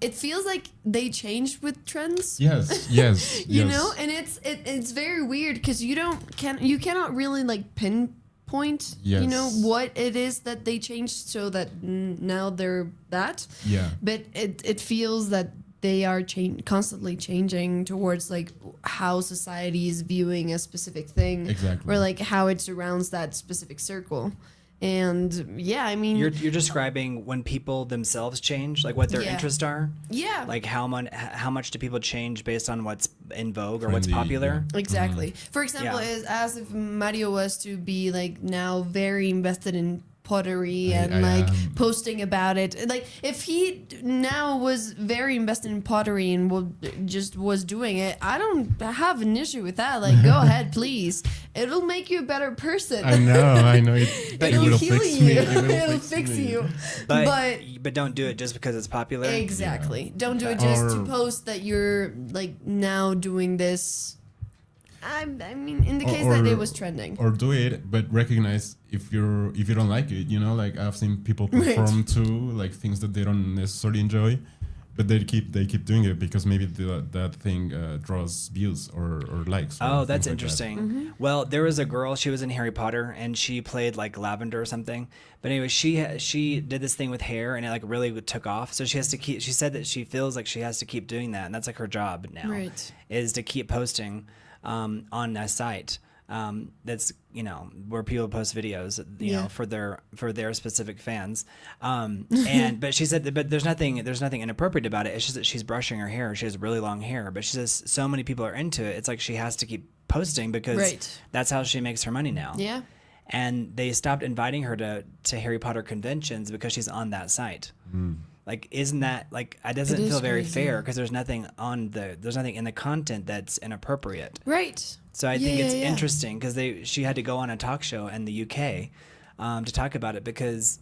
it feels like they changed with trends. Yes, yes. You yes. know, and it's very weird because you cannot really like pinpoint you know Yes. what it is that they changed so that now they're that. Yeah. But it feels that they are constantly changing towards like how society is viewing a specific thing, Exactly. or like how it surrounds that specific circle. And yeah, I mean, You're describing when people themselves change, like what their Yeah. interests are. yeah, Like how much do people change based on what's in vogue or what's Trendy, popular? exactly. For example, Yeah. as if Mario was to be like now very invested in pottery I and like am. posting about it. Like if he now was very invested in pottery and just was doing it, I don't have an issue with that. Like go ahead, please. It'll make you a better person. I know it. But It'll you- heal fix you. me. It'll fix me. you. But don't do it just because it's popular. Exactly. Don't do it just to Or- post that you're like now doing this. I mean, in the case Or- that it was trending. Or do it, but recognize if you don't like it. You know, like I've seen people Right. perform too, like things that they don't necessarily enjoy, but they keep doing it because maybe that thing draws views or likes. Or Oh, things that's like interesting. Mm-hmm. Well, there was a girl. She was in Harry Potter, and she played like Lavender or something. But anyway, she did this thing with hair, and it like really took off. So she has to keep. She said that she feels like she has to keep doing that, and that's like her job now. Right. Is to keep posting on a site. that's, you know, where people post videos, you know, for their specific fans. But she said, but there's nothing inappropriate about it. It's just that she's brushing her hair. She has really long hair, but she says so many people are into it. It's like she has to keep posting because that's how she makes her money now. Yeah. And they stopped inviting her to Harry Potter conventions because she's on that site. Like, isn't that like, it doesn't feel very fair because there's nothing in the content that's inappropriate. Right. So I think it's interesting because she had to go on a talk show in the UK to talk about it because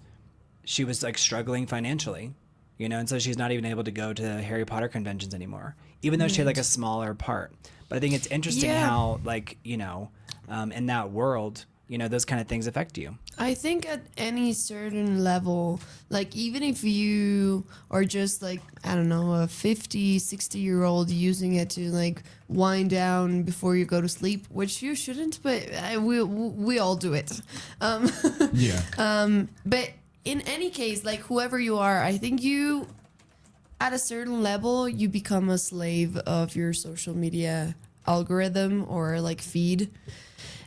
she was like struggling financially, you know, and so she's not even able to go to Harry Potter conventions anymore, even though she had like a smaller part. But I think it's interesting how, like, you know, in that world, you know, those kind of things affect you. I think at any certain level, like even if you are just like, I don't know, a 50, 60-year-old using it to like wind down before you go to sleep, which you shouldn't, but we all do it. But in any case, like whoever you are, I think you, at a certain level, you become a slave of your social media algorithm or like feed.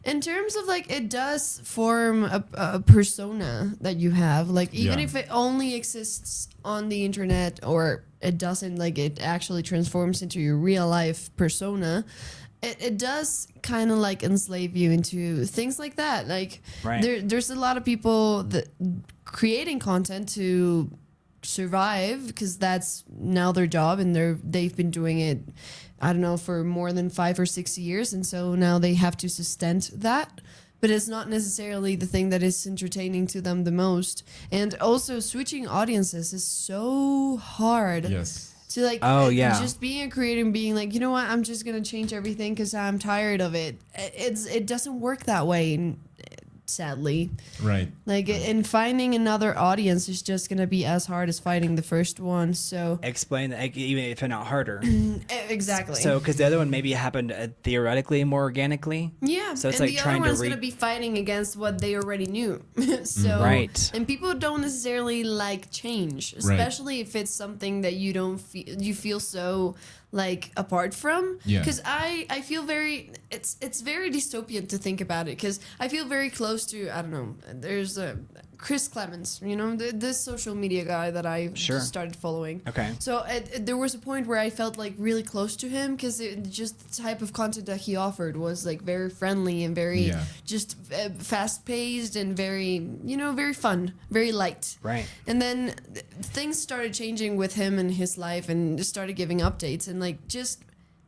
In terms of like, it does form a persona that you have, like even if it only exists on the internet or it doesn't, like it actually transforms into your real life persona, it does kind of like enslave you into things like that. Like there's a lot of people that creating content to survive because that's now their job and they've been doing it, I don't know, for more than 5 or 6 years, and so now they have to sustain that. But it's not necessarily the thing that is entertaining to them the most. And also, switching audiences is so hard. Yes. To like, just being a creator and being like, you know what, I'm just gonna change everything because I'm tired of it. It doesn't work that way. Sadly, right? Like, and finding another audience is just gonna be as hard as finding the first one. So explain that, even if not harder. Exactly. So, because the other one maybe happened theoretically more organically. Yeah. So it's and like the trying other to one's gonna be fighting against what they already knew. So right. And people don't necessarily like change, especially if it's something that you feel so like apart from. Because I feel it's very dystopian to think about it, because I feel very close to, I don't know, there's Chris Clemens, you know, this social media guy that I just started following. Okay. So there was a point where I felt like really close to him, because just the type of content that he offered was like very friendly and very just fast paced and very, you know, very fun, very light. Right. And then things started changing with him and his life, and just started giving updates, and like just,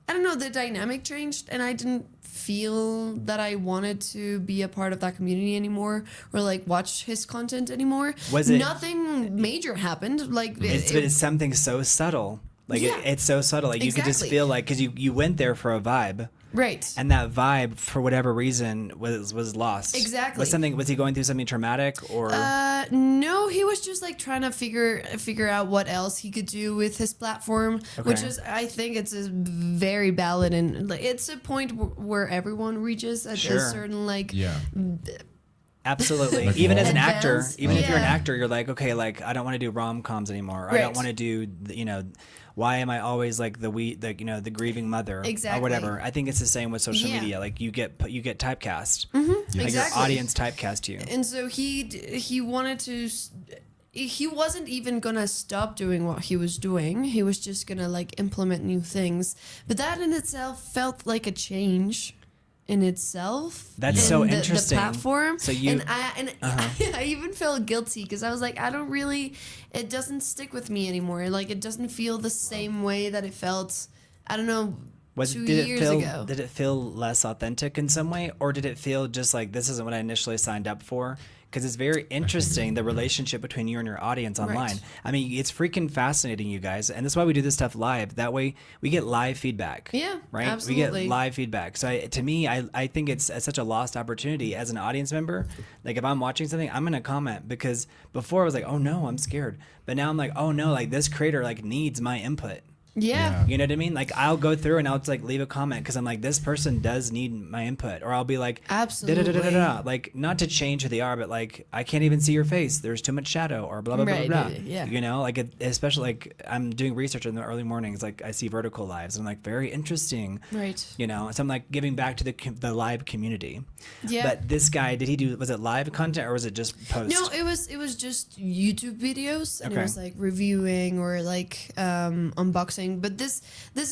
I don't know, the dynamic changed, and I didn't feel that I wanted to be a part of that community anymore, or like watch his content anymore. Nothing major happened. Like it's something so subtle. Like it's so subtle. Like you could just feel like, because you went there for a vibe. Right. And that vibe, for whatever reason, was lost. Exactly. Was he going through something traumatic, or? No, he was just like trying to figure out what else he could do with his platform, which is, I think it's a very valid, and like, it's a point where everyone reaches at a certain like. Yeah. Absolutely. Like even as an actor, if you're an actor, you're like, okay, like I don't want to do rom-coms anymore. I don't want to do, you know, why am I always like the grieving mother or whatever? I think it's the same with social media. Like you get typecast. Mm-hmm. Like your audience typecast you. And so he wanted to. He wasn't even gonna stop doing what he was doing. He was just gonna like implement new things. But that in itself felt like a change in itself. That's so interesting. The platform. So you I even felt guilty, because I was like, it doesn't stick with me anymore. Like it doesn't feel the same way that it felt, I don't know, 2 years ago. Did it feel less authentic in some way, or did it feel just like, this isn't what I initially signed up for? Because it's very interesting, the relationship between you and your audience online. Right. I mean, it's freaking fascinating, you guys. And that's why we do this stuff live. That way we get live feedback. Yeah, right? absolutely. We get live feedback. So to me, I think it's such a lost opportunity as an audience member. Like if I'm watching something, I'm going to comment, because before I was like, oh no, I'm scared. But now I'm like, oh no, like this creator like needs my input. Yeah. You know what I mean? Like I'll go through and I'll just like leave a comment because I'm like, this person does need my input, or I'll be like, Absolutely. da-da-da-da-da. Like not to change who they are, but like I can't even see your face. There's too much shadow, or blah blah Right, blah blah. Blah. yeah. You know, like especially like I'm doing research in the early mornings. Like I see vertical lives, and I'm like very interesting. Right. You know, so I'm like giving back to the live community. Yeah. But this guy, did he do? Was it live content or was it just post? No, it was just YouTube videos, and Okay. it was like reviewing or like unboxing. But this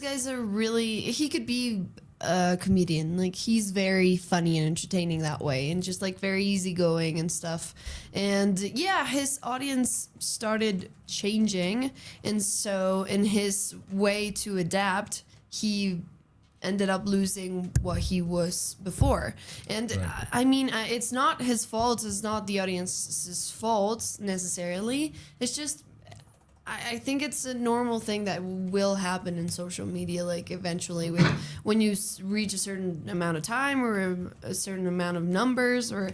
guy's he could be a comedian. Like he's very funny and entertaining that way, and just like very easygoing and stuff. And yeah, his audience started changing, and so in his way to adapt, he ended up losing what he was before. And Right. I mean, it's not his fault. It's not the audience's fault necessarily. It's just, I think it's a normal thing that will happen in social media. Like eventually, when you reach a certain amount of time or a certain amount of numbers, or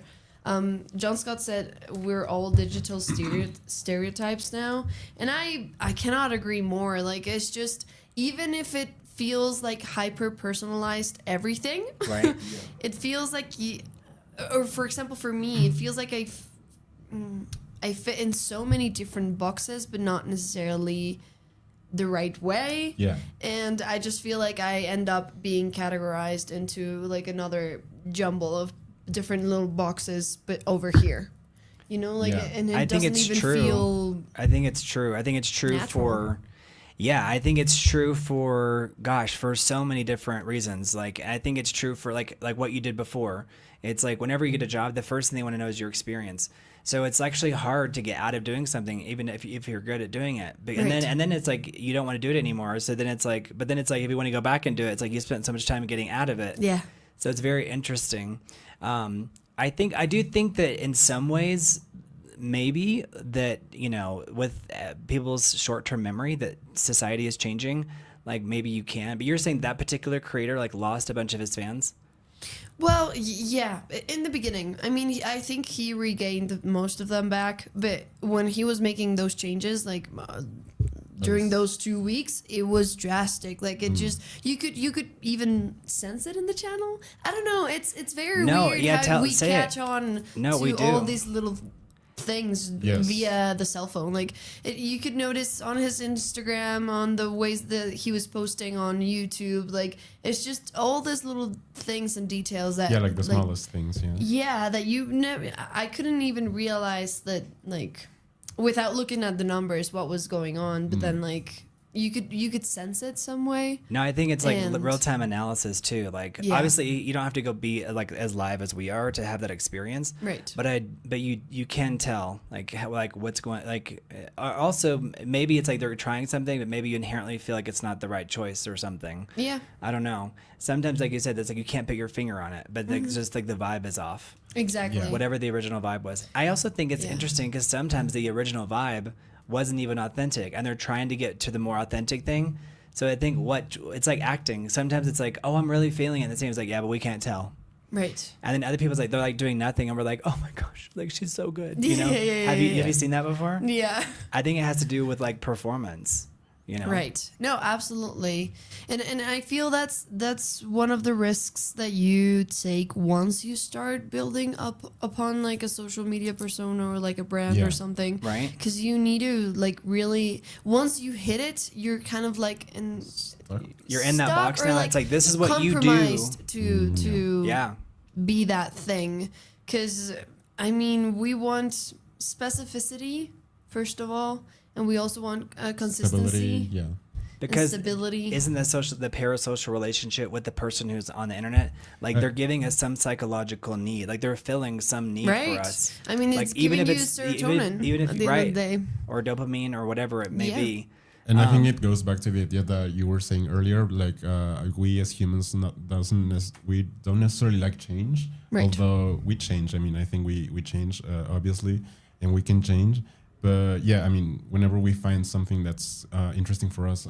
John Scott said we're all digital stereotypes now, and I cannot agree more. Like it's just, even if it feels like hyper personalized everything, Right. it feels like or for example for me, it feels like I fit in so many different boxes, but not necessarily the right way. Yeah. And I just feel like I end up being categorized into like another jumble of different little boxes, but over here, you know, like, Yeah. and it I think doesn't it's even true. feel I think it's true. I think it's true natural. for, yeah, I think it's true for, gosh, for so many different reasons. Like, I think it's true for like what you did before. It's like whenever you get a job, the first thing they want to know is your experience. So it's actually hard to get out of doing something, even if you're good at doing it. And Right. then it's like you don't want to do it anymore. So then it's like, but then it's like if you want to go back and do it, it's like you spent so much time getting out of it. yeah. So it's very interesting. I do think that in some ways, maybe that, you know, with people's short-term memory, that society is changing. Like maybe you can, but you're saying that particular creator like lost a bunch of his fans. Well, yeah, in the beginning. I mean, I think he regained most of them back, but when he was making those changes, like during those 2 weeks, it was drastic. Like it just, you could even sense it in the channel. I don't know. It's very weird how we catch on No, to we do. all these little things Yes. via the cell phone. Like you could notice on his Instagram, on the ways that he was posting on YouTube, like it's just all these little things and details that Yeah, like the smallest things. Yeah. yeah, that you never, I couldn't even realize that, like, without looking at the numbers, what was going on. But then, like, you could sense it some way. No, I think it's like And- real-time analysis too. Like Yeah. obviously you don't have to go be like as live as we are to have that experience. Right. But you can tell like how, like what's going, like also maybe it's like they're trying something, but maybe you inherently feel like it's not the right choice or something. Yeah, I don't know. Sometimes, like you said, it's like you can't put your finger on it, but like, it's just like the vibe is off. exactly. Yeah. Whatever the original vibe was. I also think it's Yeah. interesting because sometimes the original vibe wasn't even authentic, and they're trying to get to the more authentic thing. So I think it's like acting. Sometimes it's like, oh, I'm really feeling it. And the same is like, yeah, but we can't tell. Right. And then other people's like, they're like doing nothing, and we're like, oh my gosh, like she's so good. You know? Yeah, Have you yeah. have you seen that before? Yeah. I think it has to do with like performance. You know? Right. No, absolutely. And I feel that's one of the risks that you take once you start building up upon like a social media persona or like a brand Yeah. or something. Right. Because you need to like really, once you hit it, you're kind of like in You're in that stuck box or, now. like, It's like this is what you do. compromised to Yeah. be that thing. Because I mean, we want specificity first of all, and we also want consistency. Stability. Yeah. Because stability. isn't the parasocial relationship with the person who's on the internet, like they're giving us some psychological need, like they're filling some need Right. for us. I mean, Like, it's even giving if you it's- serotonin even if- at the right. end of the day. Or dopamine or whatever it may Yeah. be. And I think it goes back to the idea that you were saying earlier, like we as humans we don't necessarily like change, Right. although we change. I mean, I think we change obviously, and we can change. But yeah, I mean, whenever we find something that's interesting for us,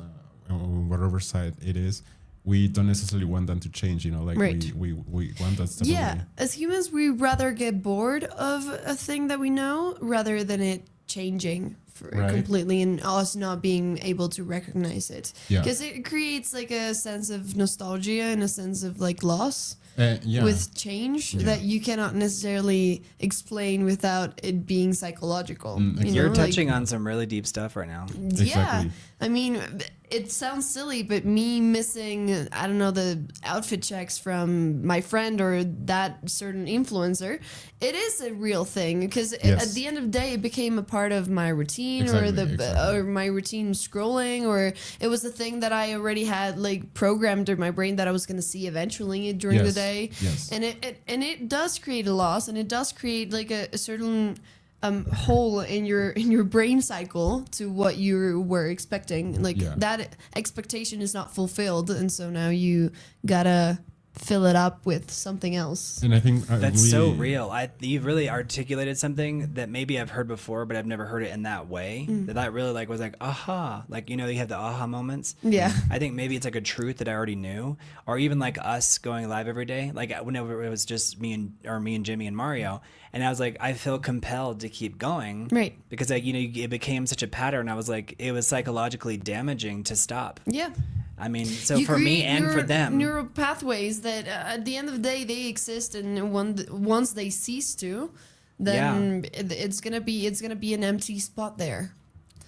on whatever side it is, we don't necessarily want them to change. You know, like Right. we want that stability. Yeah, as humans, we rather get bored of a thing that we know rather than it changing Right. completely, and us not being able to recognize it, Yeah. because it creates like a sense of nostalgia and a sense of like loss Yeah. with change Yeah. that you cannot necessarily explain without it being psychological. Exactly. You're like- touching on some really deep stuff right now. Yeah, Exactly. I mean, it sounds silly, but me missing, I don't know, the outfit checks from my friend or that certain influencer, it is a real thing, because Yes. at the end of the day, it became a part of my routine, Exactly. or my routine scrolling, or it was a thing that I already had like programmed in my brain that I was going to see eventually during the Yes. day. Yes. And it does create a loss, and it does create like a certain hole in your brain cycle to what you were expecting. Like Yeah. that expectation is not fulfilled, and so now you gotta fill it up with something else. And I think That's so real. You've really articulated something that maybe I've heard before, but I've never heard it in that way. That really like was like aha, like you have the aha moments. Yeah. I think maybe it's like a truth that I already knew, or even like us going live every day. Like whenever it was just me and Jimmy and Mario, and I was like, I feel compelled to keep going, Right. Because like it became such a pattern. I was like, it was psychologically damaging to stop. Yeah. I mean, so You for me create and for them, neural pathways that at the end of the day they exist, and once they cease to, then it's gonna be an empty spot there.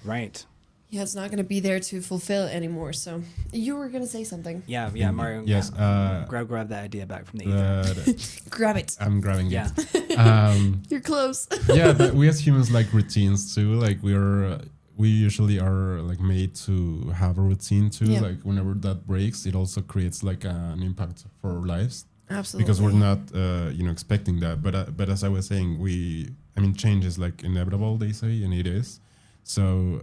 right? Yeah, it's not gonna be there to fulfill anymore. So you were gonna say something. Yeah, Mario. Yes. Grab that idea back from the ether. Grab it. I'm grabbing Yeah. it. You're close. Yeah, but we as humans like routines too. Like we usually are like made to have a routine too. Yeah. Like whenever that breaks, it also creates like an impact for our lives. Absolutely. Because we're not expecting that. But as I was saying, change is like inevitable, they say, and it is. So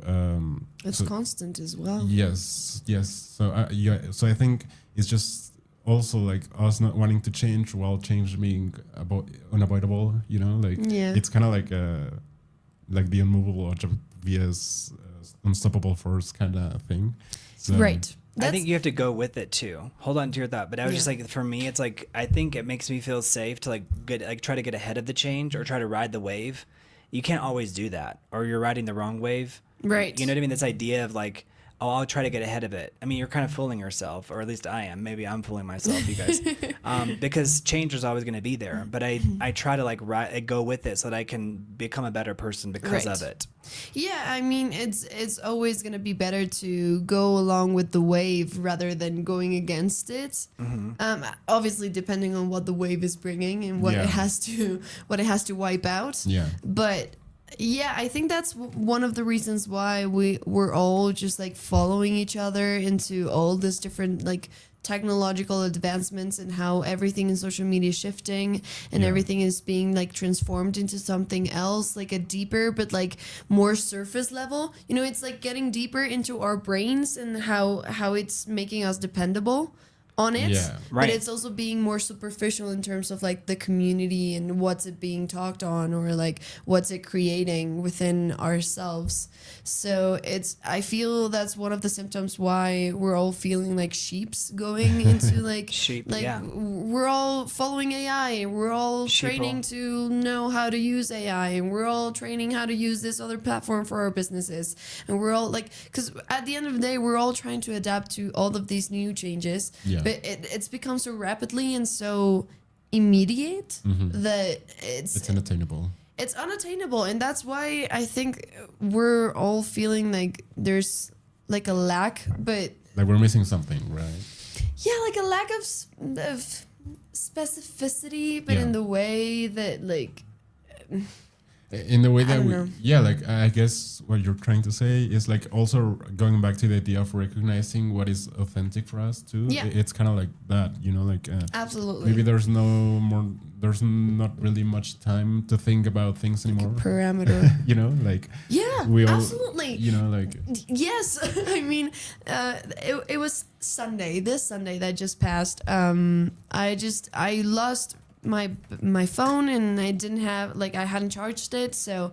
It's constant as well. yes. So I think it's just also like us not wanting to change while change being unavoidable. Like Yeah. it's kind of like the unmovable obvious, unstoppable force kind of thing. So, Right. I think you have to go with it too. Hold on to your thought, but I was just like, for me, it's like I think it makes me feel safe to try to get ahead of the change or try to ride the wave. You can't always do that, or you're riding the wrong wave. Right. You know what I mean? This idea of like, oh, I'll try to get ahead of it. I mean, you're kind of fooling yourself, or at least I am. Maybe I'm fooling myself, you guys, because change is always going to be there. But I try to go with it so that I can become a better person because Right. of it. Yeah, I mean, it's always gonna be better to go along with the wave rather than going against it. Obviously, depending on what the wave is bringing and what Yeah. it has to wipe out. Yeah. But yeah, I think that's one of the reasons why we're all just like following each other into all this different like technological advancements, and how everything in social media is shifting, and Yeah. everything is being like transformed into something else, like a deeper but like more surface level. It's like getting deeper into our brains, and how it's making us dependable on it. Yeah. But Right. it's also being more superficial in terms of like the community and what's it being talked on, or like what's it creating within ourselves. So I feel that's one of the symptoms why we're all feeling like sheeps going into like Sheep, like yeah. we're all following AI, we're all Sheeple. training to know how to use AI, and we're all training how to use this other platform for our businesses, and we're all like, because at the end of the day we're all trying to adapt to all of these new changes. Yeah. But it's become so rapidly and so immediate that It's unattainable. it's unattainable, and that's why I think we're all feeling like there's like a lack, but Like we're missing something, right? yeah, like a lack of specificity, but Yeah. in the way that like In the way that don't we, know. yeah, like I guess what you're trying to say is like also going back to the idea of recognizing what is authentic for us too. Yeah. It's kind of like that, like absolutely maybe there's not really much time to think about things anymore. parameter. Like Yeah, we all, absolutely. like Yes, I mean, it was Sunday. This Sunday that just passed. I lost my phone, and I didn't have I hadn't charged it, so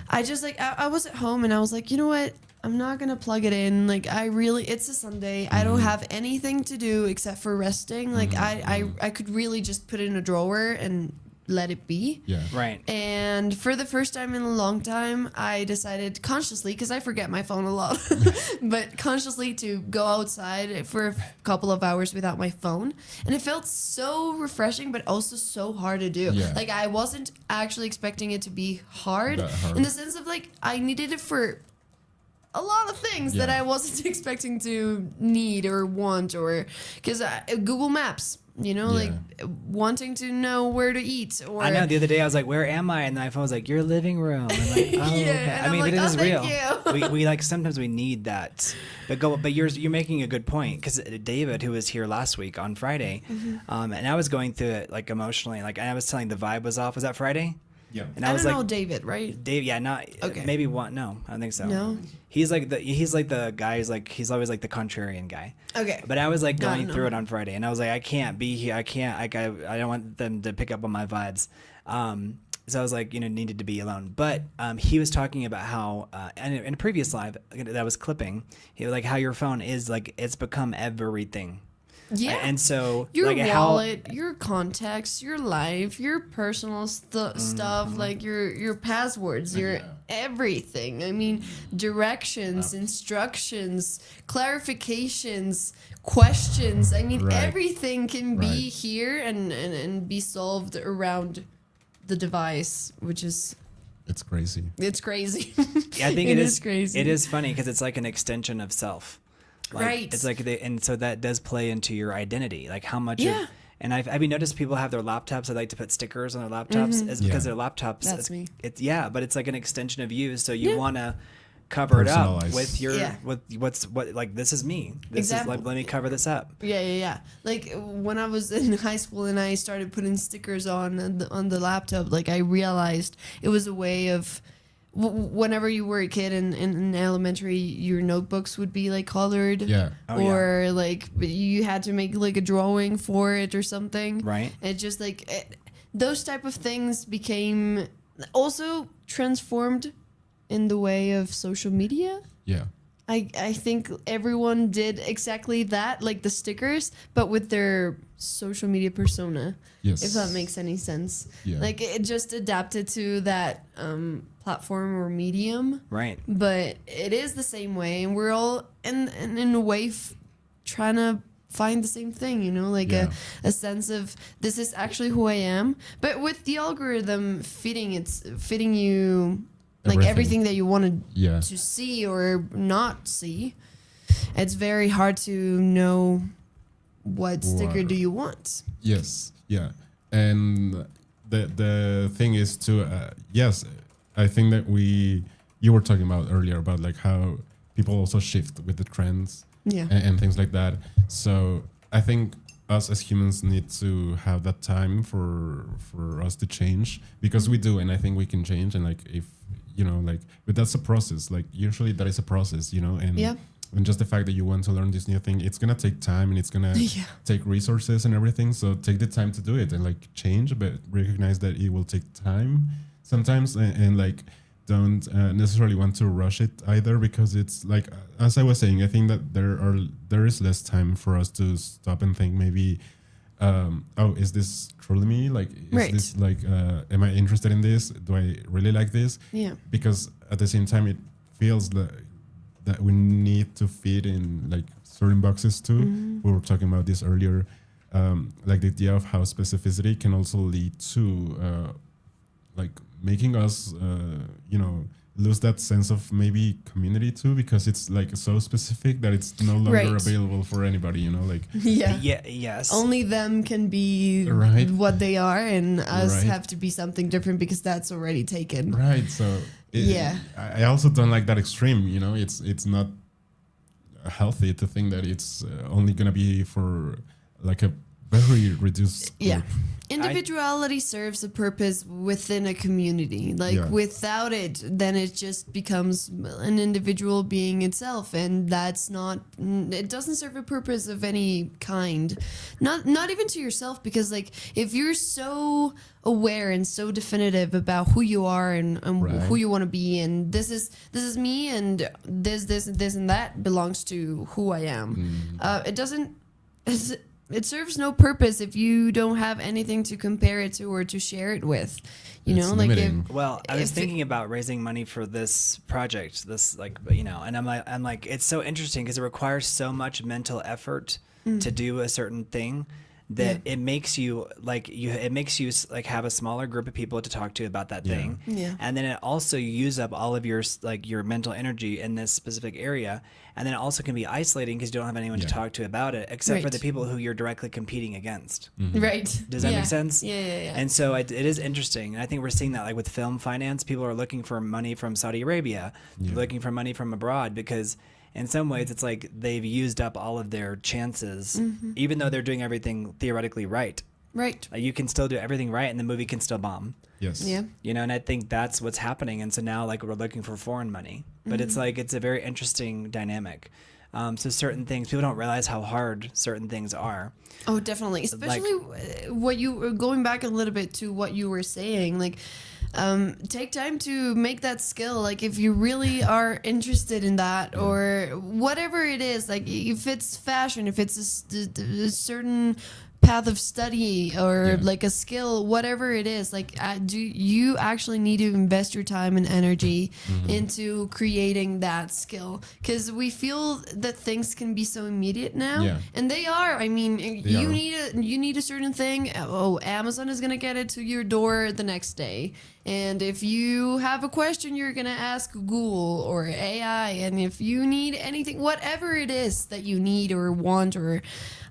I just I was at home, and I was like, you know what? I'm not gonna plug it in. It's a Sunday. I don't have anything to do except for resting. I could really just put it in a drawer and let it be. Yeah. Right. And for the first time in a long time, I decided consciously, because I forget my phone a lot, but consciously to go outside for a couple of hours without my phone. And it felt so refreshing, but also so hard to do. Yeah. Like, I wasn't actually expecting it to be hard, That hard. in the sense of, like, I needed it for a lot of things that Yeah. I wasn't expecting to need or want, or because Google Maps, you know, Yeah. like wanting to know where to eat, or I know. The other day I was like, "Where am I?" And my phone was like, "Your living room." I'm like, "Oh, Yeah, okay." and I I'm mean, like, but it "Oh, is thank real. you." we like sometimes we need that. But you're making a good point, because David, who was here last week on Friday, Mm-hmm. and I was going through it like emotionally, like, and I was telling the vibe was off. Was that Friday? Yeah. And I was don't like, know David, right? Dave, yeah, not Okay. maybe one. No, I don't think so. No? he's like the guy. He's always like the contrarian guy. Okay. But I was like No, going no. through it on Friday, and I was like, I can't be here. I can't. I don't want them to pick up on my vibes. So I was like, needed to be alone. But he was talking about how, in a previous live that I was clipping, he was like, how your phone is like, it's become everything. Yeah. And so Your like wallet, your contacts, your life, your personal Mm-hmm. stuff, like your passwords, your everything. I mean, directions, instructions, clarifications, questions. I mean, Right. everything can be Right. here and be solved around the device, which is It's crazy. it's crazy. Yeah, I think It it is is crazy. It is funny because it's like an extension of self. Like, Right. It's like and so that does play into your identity, like how much. Yeah. And have you noticed people have their laptops? They like to put stickers on their laptops. It's because Yeah. their laptops. Mm-hmm. That's me. It's but it's like an extension of you. So you Yeah. want to cover it up Personalize. with your Yeah. with what like this is me. This Exactly. is like let me cover this up. Yeah. Like when I was in high school and I started putting stickers on the laptop, like I realized it was a way of whenever you were a kid in elementary, your notebooks would be like colored. Yeah. Oh, yeah. Or like you had to make like a drawing for it or something. Right. It just like those type of things became also transformed in the way of social media. Yeah. I think everyone did exactly that, like the stickers, but with their social media persona. Yes. If that makes any sense. Yeah. Like it just adapted to that platform or medium, Right. but it is the same way, and we're all in a way trying to find the same thing, like Yeah. a sense of this is actually who I am, but with the algorithm fitting you like Everything. everything that you wanted Yeah. to see or not see. It's very hard to know what sticker Wow. do you want. Yes. Yeah. And the thing is to yes, I think that you were talking about earlier about like how people also shift with the trends Yeah. and things like that. So I think us as humans need to have that time for us to change, because we do, and I think we can change. And like if like, but that's a process. Like usually that is a process, and Yeah. and just the fact that you want to learn this new thing, it's gonna take time and it's gonna Yeah. take resources and everything. So take the time to do it and like change, but recognize that it will take time sometimes, and like don't necessarily want to rush it either, because it's like, as I was saying, I think that there is less time for us to stop and think maybe, oh, is this truly me? Like, is Right. this like, am I interested in this? Do I really like this? Yeah. Because at the same time, it feels that we need to fit in like certain boxes too. Mm-hmm. We were talking about this earlier, like the idea of how specificity can also lead to like making us, lose that sense of maybe community too, because it's like so specific that it's no longer Right. available for anybody, like Yeah. Yeah. Yes. Only them can be Right. what they are, and us Right. have to be something different because that's already taken. right. So Yeah. I also don't like that extreme. It's not healthy to think that it's only gonna be for like a very reduced Yeah. group. Individuality serves a purpose within a community. Like Yeah. without it, then it just becomes an individual being itself, and that's not. It doesn't serve a purpose of any kind. Not even to yourself, because like if you're so aware and so definitive about who you are and Right. who you want to be, and this is me, and this and that belongs to who I am. It doesn't. it serves no purpose if you don't have anything to compare it to or to share it with. You It's know, like if, limiting. Well, I was if thinking about raising money for this project, this like, you know, and I'm like, it's so interesting because it requires so much mental effort to do a certain thing that it makes you like it makes you like have a smaller group of people to talk to about that thing. Yeah. And then it also you use up all of your like your mental energy in this specific area. And then it also can be isolating because you don't have anyone to talk to about it, except for Right. the people who you're directly competing against. right. Does that make sense? Yeah. And so it is interesting. And I think we're seeing that like with film finance, people are looking for money from Saudi Arabia, they're looking for money from abroad because in some ways it's like they've used up all of their chances, even though they're doing everything theoretically right. Right. Like you can still do everything right and the movie can still bomb. Yes. Yeah. You know, and I think that's what's happening. And so now like we're looking for foreign money, but it's like, it's a very interesting dynamic. So certain things, people don't realize how hard certain things are. Oh, definitely. Especially what you were going back a little bit to what you were saying, like take time to make that skill. Like if you really are interested in that or whatever it is, like if it's fashion, if it's a certain path of study or like a skill, whatever it is, like do you actually need to invest your time and energy into creating that skill? Because we feel that things can be so immediate now, and they are. I mean, you need a certain thing. Oh, Amazon is gonna get it to your door the next day. And if you have a question, you're gonna ask Google or AI. And if you need anything, whatever it is that you need or want, or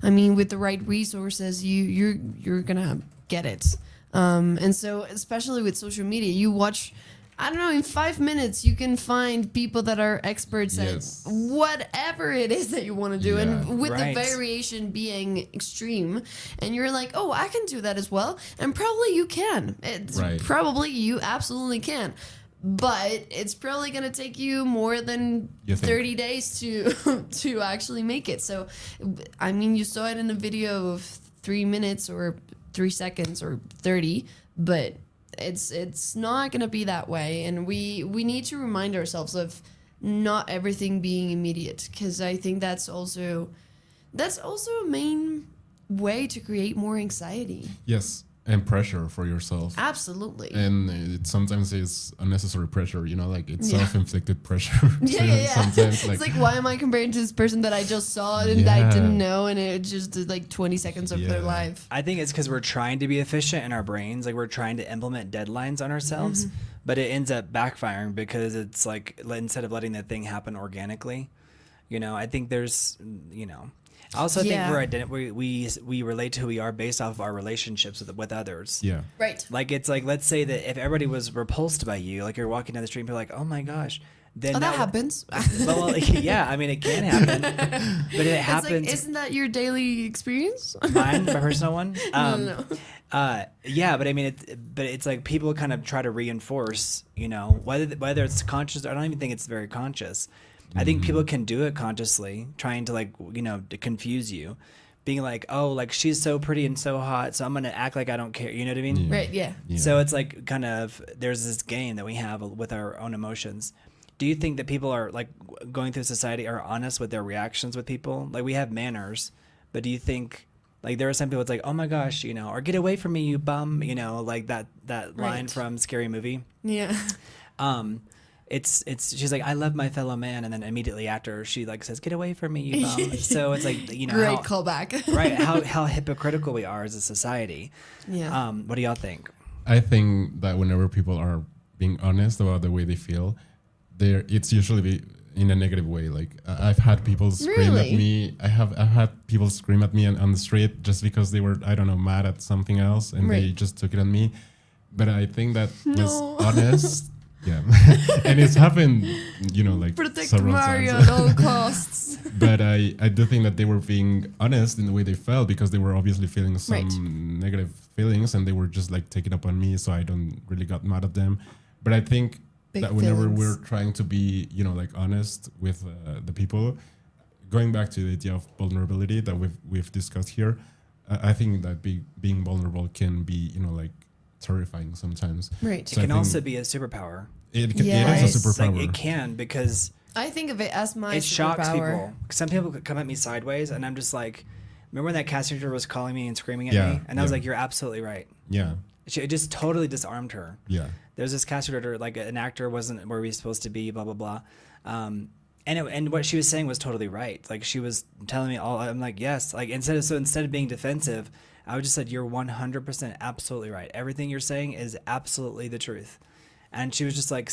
I mean, with the right resources, you're gonna get it. And so, especially with social media, you watch. I don't know, in 5 minutes, you can find people that are experts at whatever it is that you want to do. And with the variation being extreme, and you're like, oh, I can do that as well. And probably you can. Probably you absolutely can. But it's probably going to take you more than 30 days to actually make it. So, I mean, you saw it in a video of 3 minutes or 3 seconds or 30, but it's not going to be that way, and we need to remind ourselves of not everything being immediate, because I think that's also a main way to create more anxiety. Yes, and pressure for yourself. Absolutely. And it sometimes is unnecessary pressure, you know, like it's self-inflicted pressure. Sometimes it's like, why am I comparing to this person that I just saw and I didn't know, and it just did like 20 seconds of their life? I think it's because we're trying to be efficient in our brains. Like we're trying to implement deadlines on ourselves, but it ends up backfiring because it's like, instead of letting that thing happen organically, you know, I think there's, you know, I also think we relate to who we are based off of our relationships with others. Yeah. Right. Like it's like, let's say that if everybody was repulsed by you, like you're walking down the street and people are like, oh my gosh, then that happens. Well, yeah, I mean it can happen, but it happens. Like, isn't that your daily experience? Mine, my personal one. No. Yeah, but I mean, it's like people kind of try to reinforce, you know, whether it's conscious. I don't even think it's very conscious. I think people can do it consciously, trying to like, you know, to confuse you, being like, oh, like she's so pretty and so hot, so I'm gonna act like I don't care. You know what I mean? Right. Yeah. So it's like kind of there's this game that we have with our own emotions. Do you think that people are like going through society are honest with their reactions with people? Like we have manners, but do you think like there are some people it's like, oh my gosh, you know, or get away from me, you bum, you know, like that line from Scary Movie. Yeah. It's she's like, I love my fellow man, and then immediately after she like says, get away from me, you bum. So it's like, you know, great callback. Right, how hypocritical we are as a society. Yeah. What do y'all think? I think that whenever people are being honest about the way they feel, it's usually in a negative way. Like I've had people scream at me. I've had people scream at me on the street just because they were, I don't know, mad at something else, and they just took it on me. But I think that was honest. Yeah, and it's happened, you know, like protect several Mario times. at all costs. But I do think that they were being honest in the way they felt, because they were obviously feeling some negative feelings, and they were just like taking up on me, so I don't really got mad at them. But I think that whenever we're trying to be, you know, like honest with the people, going back to the idea of vulnerability that we've discussed here, I think that being vulnerable can be, you know, like terrifying sometimes. Right. So it can also be a superpower. It is a superpower. Like it can, because I think of it as my it superpower. shocks people. Some people could come at me sideways, and I'm just like Remember when that casting director was calling me and screaming at Yeah, me? And I was yeah. like, you're absolutely right. Yeah. It just totally disarmed her. Yeah. There's this casting director, like an actor wasn't where he was supposed to be, blah, blah, blah. And what she was saying was totally right. Like she was telling me all, I'm like, yes. Like instead of being defensive, I would just said, you're 100% absolutely right. Everything you're saying is absolutely the truth. And she was just like,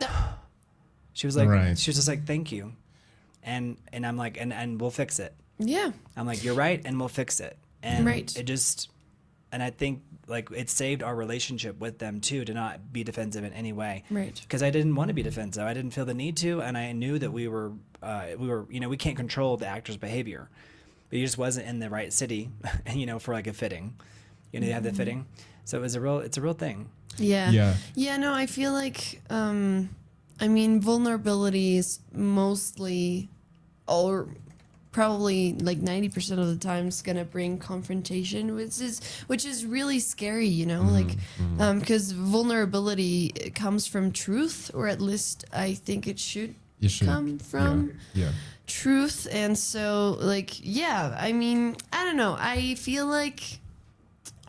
right. She was just like, thank you. And I'm like, and we'll fix it. Yeah. I'm like, you're right. And we'll fix it. And Right. and I think like it saved our relationship with them too, to not be defensive in any way. Right. Because I didn't want to be defensive. I didn't feel the need to. And I knew that we were, we can't control the actor's behavior, but he just wasn't in the right city, for like a fitting, they have the fitting. So it's a real thing. Yeah. Yeah. Yeah, no, I feel like, vulnerability is mostly, or probably like 90% of the time is gonna bring confrontation, which is really scary, because vulnerability comes from truth, or at least I think it should come from truth. And so I don't know, I feel like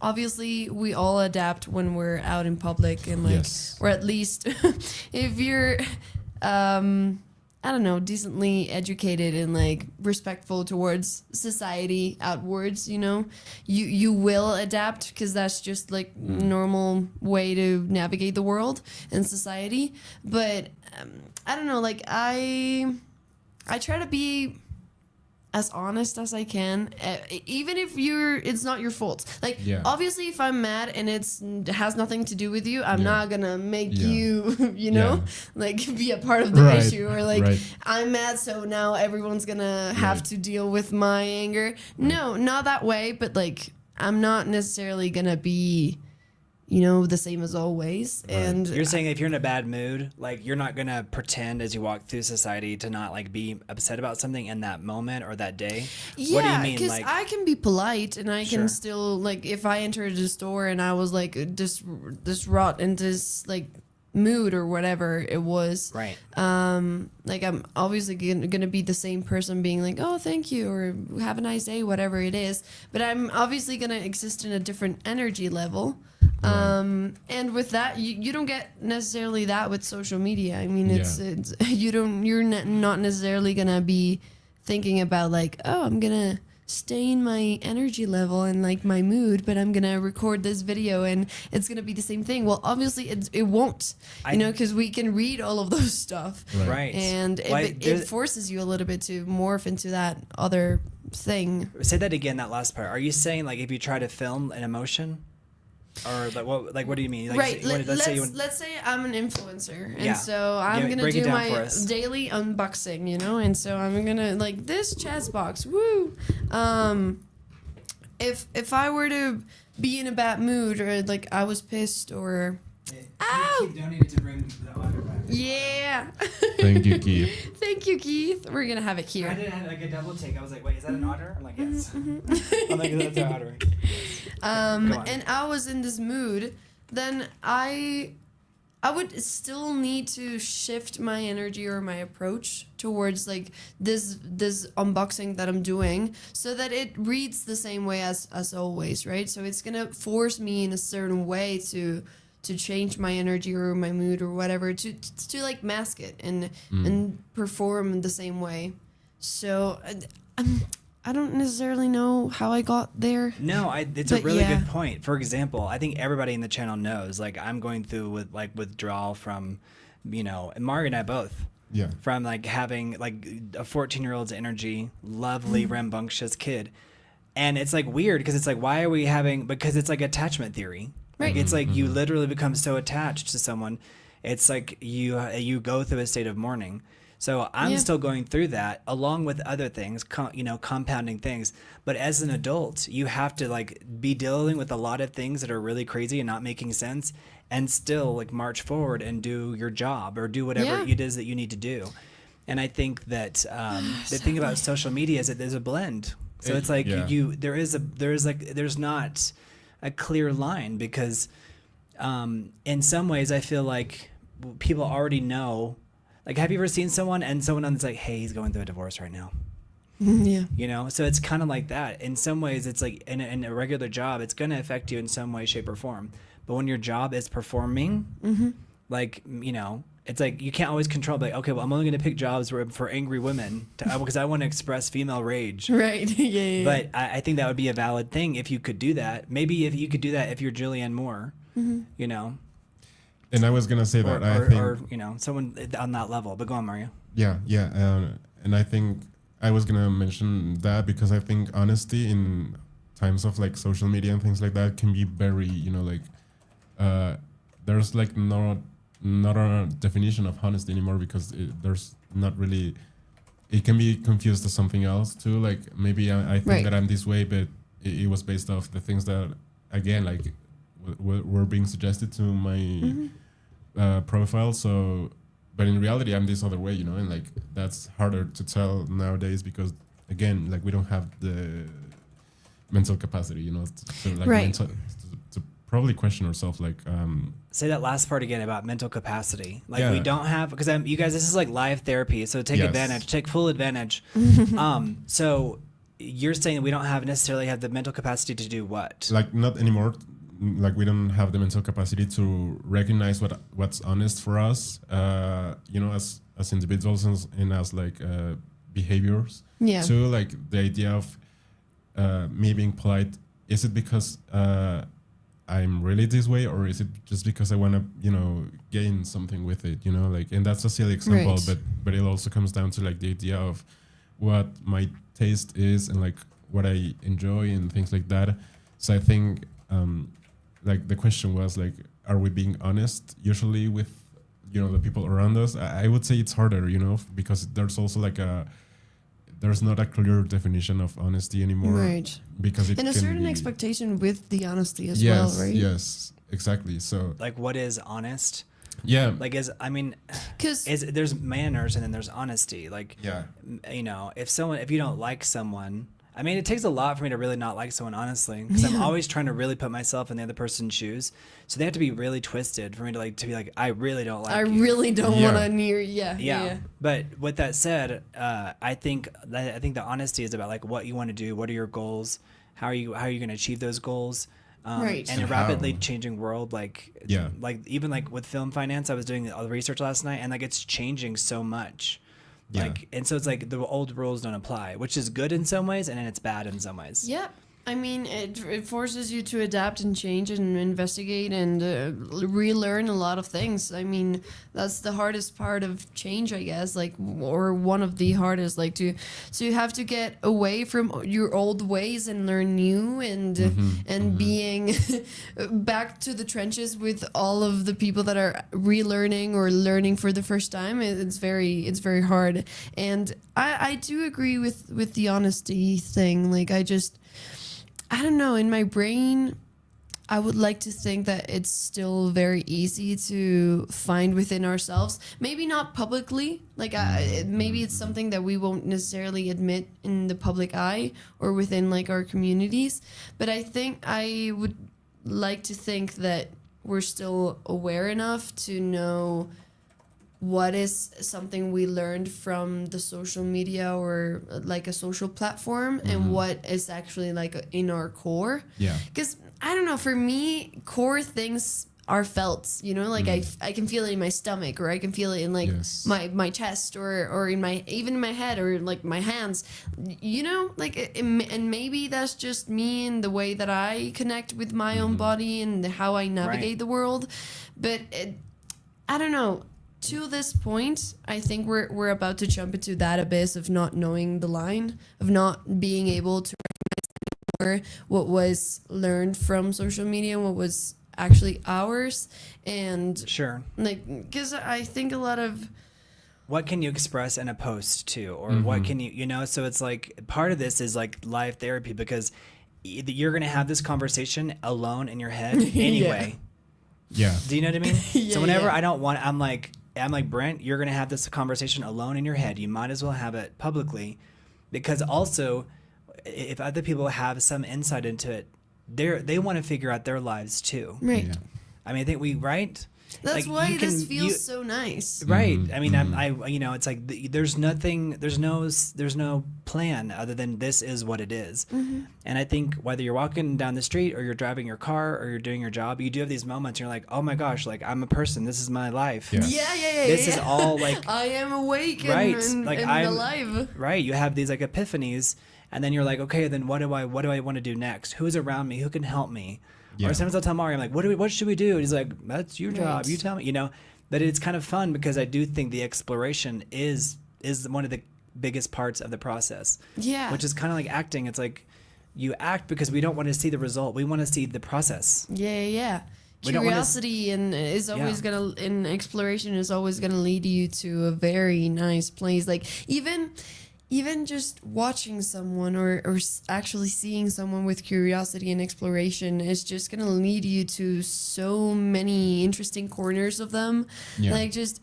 obviously we all adapt when we're out in public, and Yes. or at least if you're I don't know, decently educated and respectful towards society outwards, you will adapt, because that's just normal way to navigate the world and society. But I don't know, I try to be as honest as I can, even if it's not your fault. Obviously, if I'm mad and it has nothing to do with you, I'm not gonna make you, be a part of the issue, or I'm mad, so now everyone's gonna have to deal with my anger. No, not that way. But I'm not necessarily gonna be, the same as always. Right. And You're saying if you're in a bad mood, you're not going to pretend as you walk through society to not be upset about something in that moment or that day. Yeah, what do you mean? because I can be polite, and I Sure. can still if I entered a store and I was distraught in this mood or whatever it was. Right. I'm obviously gonna be the same person being oh, thank you, or have a nice day, whatever it is. But I'm obviously gonna exist in a different energy level. And with that, you don't get necessarily that with social media. I mean, it's you're not necessarily gonna be thinking about oh, I'm gonna stay in my energy level and my mood, but I'm gonna record this video and it's gonna be the same thing. Well, obviously it won't, because we can read all of those stuff, Right. and it forces you a little bit to morph into that other thing. Say that again, that last part. Are you saying if you try to film an emotion? Or what do you mean? Right. Let's say I'm an influencer, and so I'm gonna break it do down my for us. daily unboxing, and so I'm gonna this chest box. Woo! If I were to be in a bad mood, or I was pissed, or ow, You donated to bring the audio back. yeah. Thank you, Keith. Thank you, Keith. We're gonna have it I here. did have a double take. I was like, wait, is that an otter? I'm like, yes. I'm like, that's an otter. Go on. And I was in this mood, then I would still need to shift my energy or my approach towards this unboxing that I'm doing, so that it reads the same way as always, right? So it's gonna force me in a certain way to change my energy or my mood or whatever, to mask it and perform the same way. So I don't necessarily know how I got there. No, it's a really good point. For example, I think everybody in the channel knows, I'm going through with withdrawal from, and Mario and I both. Yeah. From having a 14-year-old's energy, lovely, rambunctious kid. And it's weird, because it's why are we having, because it's attachment theory. Right. It's you literally become so attached to someone. It's you go through a state of mourning. So I'm still going through that, along with other things, compounding things. But as an adult, you have to be dealing with a lot of things that are really crazy and not making sense, and still march forward and do your job or do whatever it is that you need to do. And I think that the thing about social media is that there's a blend. So it's there's not a clear line, because in some ways I feel like people already know. Have you ever seen someone and someone that's hey, he's going through a divorce right now? Yeah. You know, so it's kind of like that. In some ways, it's like in a regular job, it's going to affect you in some way, shape, or form. But when your job is performing, like, you know, it's like you can't always control, like, okay, well, I'm only going to pick jobs for angry women because I want to express female rage. Right. Yeah. But I think that would be a valid thing if you could do that. Maybe if you could do that if you're Julianne Moore, you know. And I was gonna say that I think, or you know, someone on that level. But go on, Mario. yeah, and I think I was gonna mention that because I think honesty in times of like social media and things like that can be very, you know, like there's like not a definition of honesty anymore because there's not really. It can be confused as something else too. Like maybe I think that I'm this way, but it was based off the things that again like were being suggested to my profile. So, but in reality, I'm this other way, you know, and like that's harder to tell nowadays because again, like we don't have the mental capacity, you know, to like to probably question ourselves, like. Say that last part again about mental capacity. Like Yeah. we don't have because you guys, this is like live therapy, so take full advantage. So you're saying we don't necessarily have the mental capacity to do what? Like not anymore. Like we don't have the mental capacity to recognize what's honest for us, you know, as individuals and as like behaviors. Yeah. So like the idea of me being polite, is it because I'm really this way, or is it just because I want to, you know, gain something with it, you know, like, and that's a silly example, Right. but it also comes down to like the idea of what my taste is and like what I enjoy and things like that. So I think like the question was like, are we being honest usually with, you know, the people around us? I would say it's harder, you know, because there's also like there's not a clear definition of honesty anymore. Right. Because it And a can certain be, expectation with the honesty as yes, well, right? Yes, exactly. So Like what is honest? yeah, Like Because there's manners and then there's honesty. Like yeah, you know, if you don't like someone, I mean, it takes a lot for me to really not like someone, honestly, because I'm always trying to really put myself in the other person's shoes. So they have to be really twisted for me to be like, I really don't like I you. really don't Yeah. want to near. Yeah. Yeah. But with that said, I think the honesty is about like what you want to do, what are your goals, how are you going to achieve those goals. Right. In a And rapidly how. changing world, like Yeah. like even like with film finance, I was doing all the research last night, and like it's changing so much. Yeah. Like, and so it's like the old rules don't apply, which is good in some ways, and then it's bad in some ways. Yeah. I mean, it forces you to adapt and change and investigate and relearn a lot of things. I mean, that's the hardest part of change, I guess, like, or one of the hardest, like so you have to get away from your old ways and learn new and being back to the trenches with all of the people that are relearning or learning for the first time. It's very hard. And I do agree with the honesty thing. Like, I don't know, in my brain, I would like to think that it's still very easy to find within ourselves. Maybe not publicly, like maybe it's something that we won't necessarily admit in the public eye or within like our communities. But I think I would like to think that we're still aware enough to know what is something we learned from the social media or like a social platform and what is actually like in our core. Yeah. Because I don't know, for me, core things are felt, you know, like I can feel it in my stomach, or I can feel it in like Yes. my chest or in even in my head or like my hands, you know, like and maybe that's just me and the way that I connect with my own body and how I navigate Right. the world. But I don't know. To this point, I think we're about to jump into that abyss of not knowing the line, of not being able to recognize anymore what was learned from social media and what was actually ours. And Sure. like, because I think a lot of What can you express in a post too, or what can you know? So it's like part of this is like live therapy because you're gonna have this conversation alone in your head anyway. Yeah. Do you know what I mean? Yeah, So whenever yeah. I don't want, I'm like Brent, you're gonna have this conversation alone in your head. You might as well have it publicly, because also, if other people have some insight into it, they want to figure out their lives too. right. Yeah. I mean, I think right. That's like, why you this can- feels you- so nice. Right. I mean, it's like there's no plan other than this is what it is. And I think whether you're walking down the street or you're driving your car or you're doing your job, you do have these moments. You're like, oh my gosh, like I'm a person. This is my life. Yeah. Yeah. This is all like I am awake Right, and, like, and I'm- alive. right. You have these like epiphanies, and then you're like, okay, then what do I want to do next? Who's around me? Who can help me? Yeah. Or sometimes I'll tell Mario, I'm like, what should we do? And he's like, that's your job. Right. You tell me. You know. But it's kind of fun because I do think the exploration is one of the biggest parts of the process. Yeah. Which is kind of like acting. It's like you act because we don't want to see the result. We want to see the process. Yeah. We don't wanna Curiosity and is always gonna in exploration is always gonna lead you to a very nice place. Like even just watching someone or actually seeing someone with curiosity and exploration is just gonna lead you to so many interesting corners of them. Yeah. Like just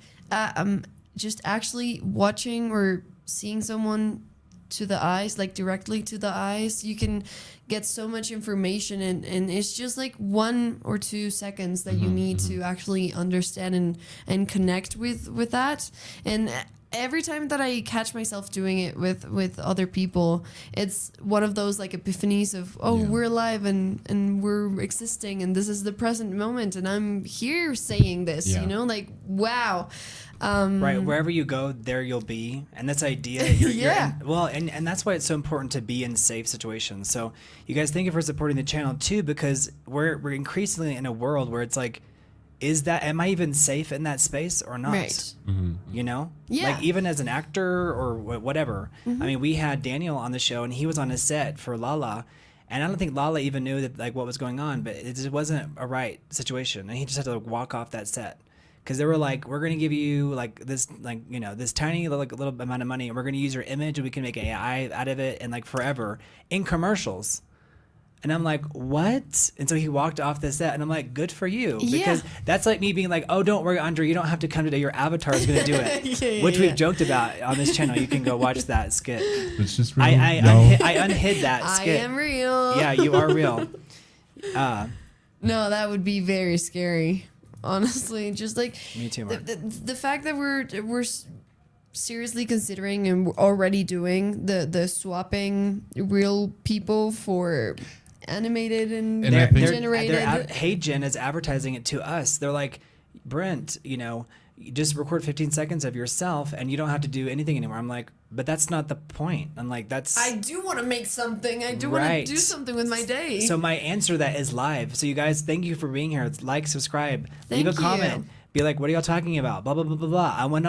actually watching or seeing someone to the eyes, like directly to the eyes, you can get so much information and it's just like 1 or 2 seconds that you need to actually understand and connect with that. And every time that I catch myself doing it with other people, it's one of those like epiphanies of, we're alive and we're existing and this is the present moment and I'm here saying this, Yeah. you know, like, wow. Right, wherever you go, there you'll be, and this idea. You're Yeah. and that's why it's so important to be in safe situations. So, you guys, thank you for supporting the channel too, because we're increasingly in a world where it's like, am I even safe in that space or not? Right. You know, Yeah. like even as an actor or whatever. I mean, we had Daniel on the show, and he was on a set for Lala. And I don't think Lala even knew that like what was going on, but it just wasn't a right situation, and he just had to like, walk off that set. Because they were like, we're gonna give you like this, like this tiny little amount of money, and we're gonna use your image, and we can make AI out of it, and like forever in commercials. And I'm like, what? And so he walked off the set, and I'm like, good for you, because that's like me being like, oh, don't worry, Andre, you don't have to come today. Your avatar is gonna do it, which we've joked about on this channel. You can go watch that skit. It's just real. I unhid that I skit. am real. Yeah, you are real. No, that would be very scary. Honestly, just like Me too, Mark. the fact that we're seriously considering and we're already doing the swapping real people for animated and, And I think- generated. HeyGen is advertising it to us. They're like, Brent, you just record 15 seconds of yourself and you don't have to do anything anymore. I'm like, but that's not the point. I'm like, I do want to make something. I do want Right. to do something with my day. So my answer to that is live. So you guys, thank you for being here. Like, subscribe, leave a Thank comment. you. Be like, what are y'all talking about? Blah blah blah blah blah. I want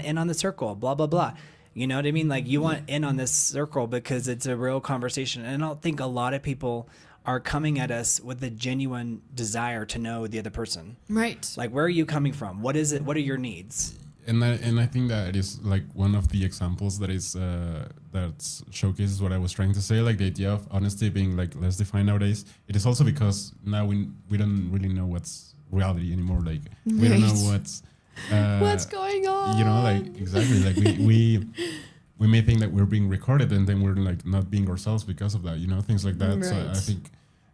in on the circle. Blah blah blah. You know what I mean? Like you want in on this circle because it's a real conversation. And I don't think a lot of people are coming at us with a genuine desire to know the other person. right. Like, where are you coming from? What is it? What are your needs? And I think that is like one of the examples that is that showcases what I was trying to say, like the idea of honesty being like less defined nowadays. It is also because now we don't really know what's reality anymore. Like we don't know Right. what's going on? you know, like exactly, like we may think that we're being recorded and then we're like not being ourselves because of that, you know, things like that. So Right.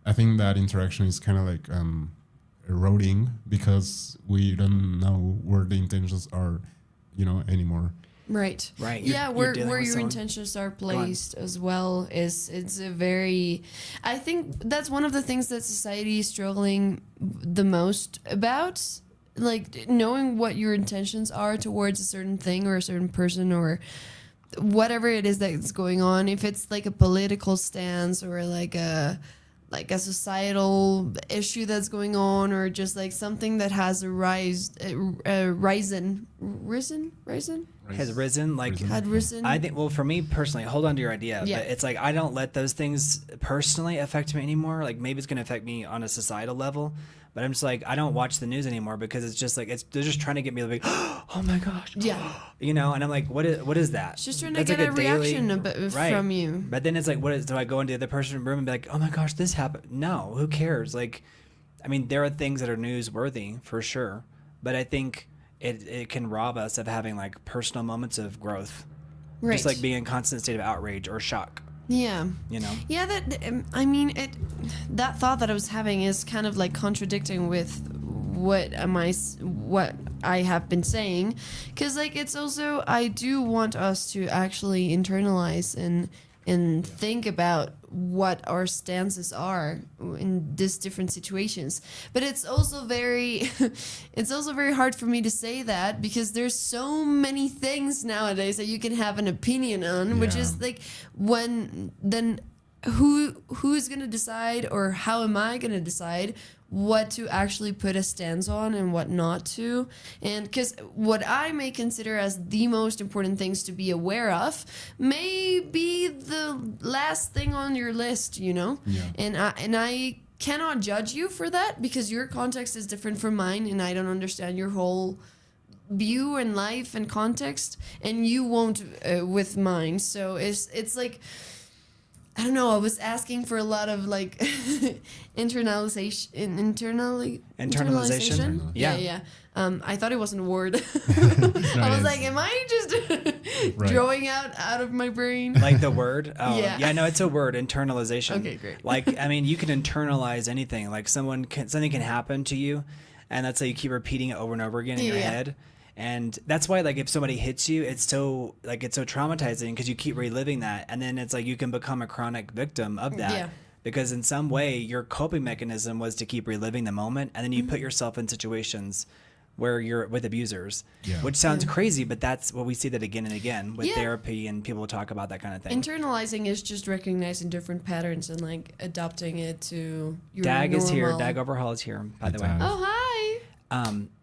I think that interaction is kind of like eroding because we don't know where the intentions are, you know, anymore. Right. Right. Yeah, You're dealing where with your someone. intentions are placed as well is it's a very I think that's one of the things that society is struggling the most about, like knowing what your intentions are towards a certain thing or a certain person or whatever it is that's going on, if it's like a political stance or like a societal issue that's going on, or just like something that has risen. Has risen. Like, Had risen. I think, well, for me personally, hold on to your idea, Yeah. but it's like I don't let those things personally affect me anymore. Like maybe it's going to affect me on a societal level, but I'm just like, I don't watch the news anymore because it's just like, they're just trying to get me like, oh my gosh. Yeah. You know, and I'm like, what is that? It's just trying to That's get like a daily- reaction from you. But then it's like, do I go into the other person's room and be like, oh my gosh, this happened? No, who cares? Like, I mean, there are things that are newsworthy for sure, but I think it can rob us of having like personal moments of growth. Right. Just like being in constant state of outrage or shock, Yeah. you know? Yeah, I mean, that thought that I was having is kind of like contradicting with what I have been saying, because like it's also, I do want us to actually internalize and think about what our stances are in these different situations. But it's also very it's also very hard for me to say that, because there's so many things nowadays that you can have an opinion on, which is like, when then who's going to decide, or how am I going to decide what to actually put a stance on and what not to? And because what I may consider as the most important things to be aware of may be the last thing on your list, you know? Yeah. And I cannot judge you for that, because your context is different from mine, and I don't understand your whole view and life and context, and you won't with mine. So it's like, I don't know. I was asking for a lot of like internalization. Yeah. I thought it wasn't a word. I was like, am I just drawing out of my brain? Like the word? Oh, Yeah. no, it's a word, internalization. Okay, great. Like, I mean, you can internalize anything. Like something can happen to you, and that's how you keep repeating it over and over again in your head. And that's why, like, if somebody hits you, it's so traumatizing, because you keep reliving that, and then it's like you can become a chronic victim of that. Yeah. Because in some way, your coping mechanism was to keep reliving the moment, and then you put yourself in situations where you're with abusers, which sounds crazy, but that's what we see that again and again with therapy, and people talk about that kind of thing. Internalizing is just recognizing different patterns and like adopting it to your Dag normal. is here. Dag Overhaul is here, by the way. Dag. Oh, hi.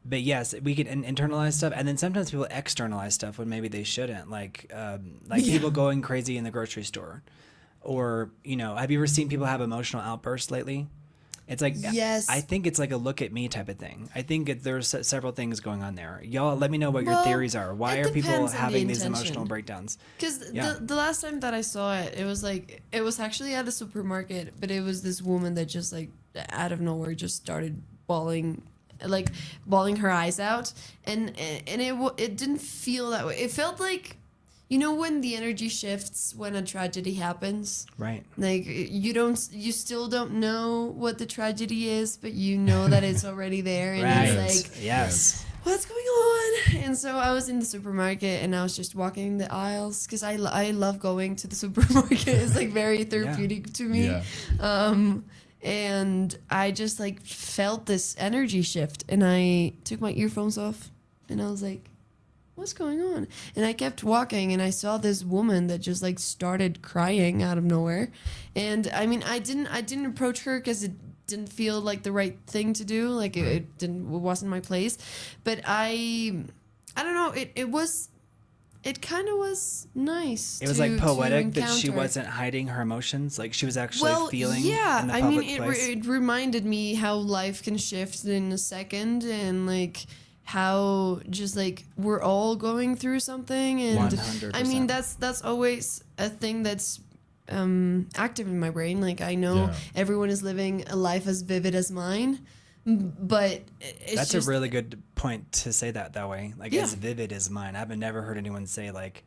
But yes, we can internalize stuff, and then sometimes people externalize stuff when maybe they shouldn't. Like people going crazy in the grocery store, or have you ever seen people have emotional outbursts lately? It's like, Yes. I think it's like a look at me type of thing. I think there's several things going on there. Y'all, let me know what your theories are. Why it are people depends on the having these intention. emotional breakdowns? Because the last time that I saw it, it was actually at a supermarket, but it was this woman that just like out of nowhere just started bawling her eyes out, and it didn't feel that way. It felt like, when the energy shifts when a tragedy happens, Right. like you still don't know what the tragedy is, but you know that it's already there, and Right. it's like, Yes. what's going on? And so I was in the supermarket, and I was just walking the aisles, because I love going to the supermarket. It's like very therapeutic to me. Yeah. And I just like felt this energy shift, and I took my earphones off, and I was like, what's going on? And I kept walking, and I saw this woman that just like started crying out of nowhere. And I mean, I didn't approach her, because it didn't feel like the right thing to do. Like it wasn't my place. But I don't know. It kind of was nice. It was like poetic to that she encounter. wasn't hiding her emotions. Like she was actually feeling yeah. in the I public mean, place. it reminded me how life can shift in a second, and like how just like we're all going through something. And 100%. I mean, that's always a thing that's active in my brain. Like I know everyone is living a life as vivid as mine, but it's That's just, a really good point to say that way. Like as vivid as mine. I've never heard anyone say like,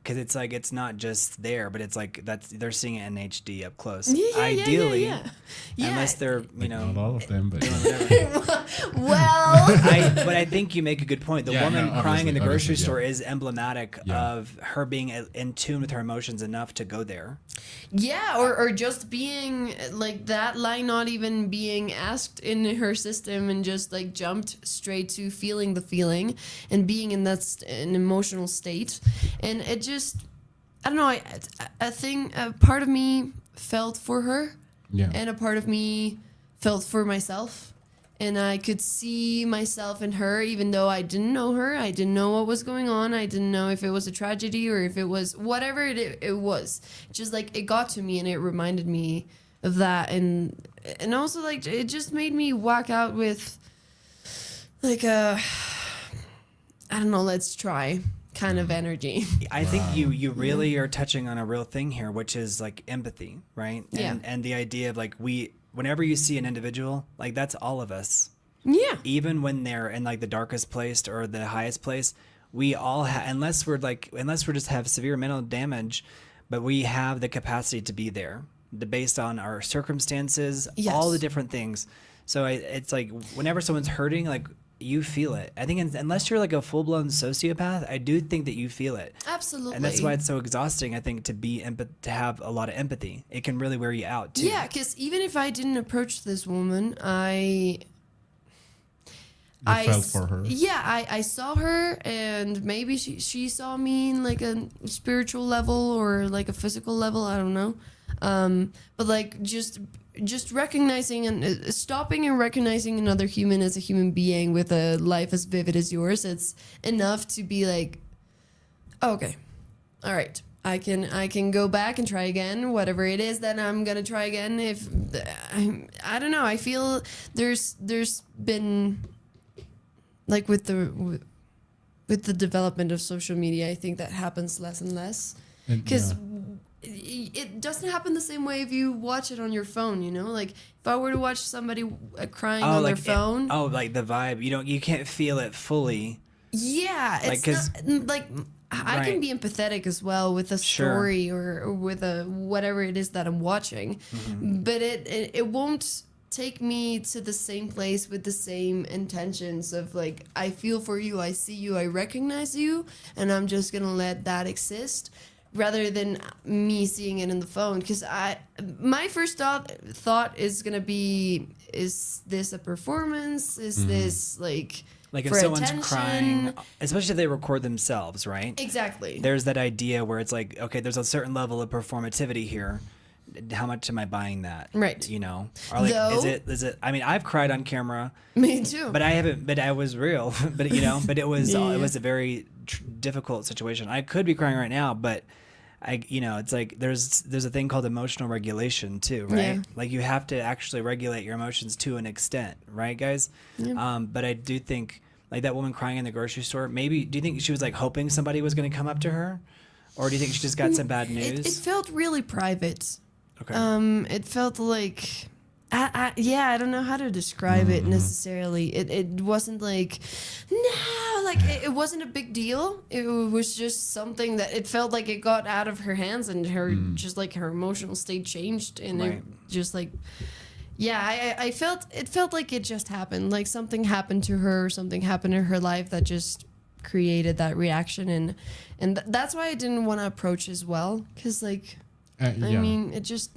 because it's like it's not just there, but it's like they're seeing it in HD up close. Ideally, yeah. unless they're Not all of them, but Well, but I think you make a good point. The woman crying in the grocery store is emblematic of her being in tune with her emotions enough to go there. yeah, or just being like that line not even being asked in her system, and just like jumped straight to feeling the feeling and being in an emotional state. And it just, I don't know, a part of me felt for her, and a part of me felt for myself. And I could see myself in her, even though I didn't know her. I didn't know what was going on. I didn't know if it was a tragedy or if it was whatever it was. Just like it got to me, and it reminded me of that. And also like it just made me walk out with like I don't know, let's try kind of energy. I think you really are touching on a real thing here, which is like empathy, right? And the idea of like whenever you see an individual, like that's all of us. Yeah. Even when they're in like the darkest place or the highest place, we all unless we just have severe mental damage, but we have the capacity to be there based on our circumstances, all the different things. So it's like whenever someone's hurting, like you feel it. I think unless you're like a full blown sociopath, I do think that you feel it. Absolutely. And that's why it's so exhausting. I think to have a lot of empathy, it can really wear you out too. Yeah, because even if I didn't approach this woman, I felt for her. Yeah, I saw her, and maybe she saw me in like a spiritual level or like a physical level. I don't know. But like just recognizing and stopping and recognizing another human as a human being with a life as vivid as yours, it's enough to be like, okay, all right, I can go back and try again, whatever it is that I'm gonna try again. If I don't know, I feel there's been like with the development of social media, I think that happens less and less because. It doesn't happen the same way if you watch it on your phone, you know? Like, if I were to watch somebody crying on their phone... like the vibe. You can't feel it fully. Yeah, like, it's not... Like, I can be empathetic as well with a story or with a whatever it is that I'm watching. Mm-hmm. But it won't take me to the same place with the same intentions of, like, I feel for you, I see you, I recognize you, and I'm just gonna let that exist. Rather than me seeing it in the phone, because my first thought is gonna be, is this a performance? Is this like if for someone's attention? crying, especially if they record themselves, right? Exactly. There's that idea where it's like, okay, there's a certain level of performativity here. How much am I buying that? Right. You know, or like, is it? I mean, I've cried on camera. Me too. But I haven't. But I was real. But but it was it was a very difficult situation. I could be crying right now, but. It's like there's a thing called emotional regulation too, right? Yeah. Like you have to actually regulate your emotions to an extent, right, guys? Yeah. But I do think like that woman crying in the grocery store, maybe, do you think she was like hoping somebody was going to come up to her? Or do you think she just got some bad news? It felt really private. Okay. It felt like... I don't know how to describe it necessarily. It wasn't like, no, like it wasn't a big deal. It was just something that it felt like it got out of her hands and her just like her emotional state changed and it just like, yeah, I felt it felt like it just happened. Like something happened to her, something happened in her life that just created that reaction and that's why I didn't want to approach as well because like, I mean, it just.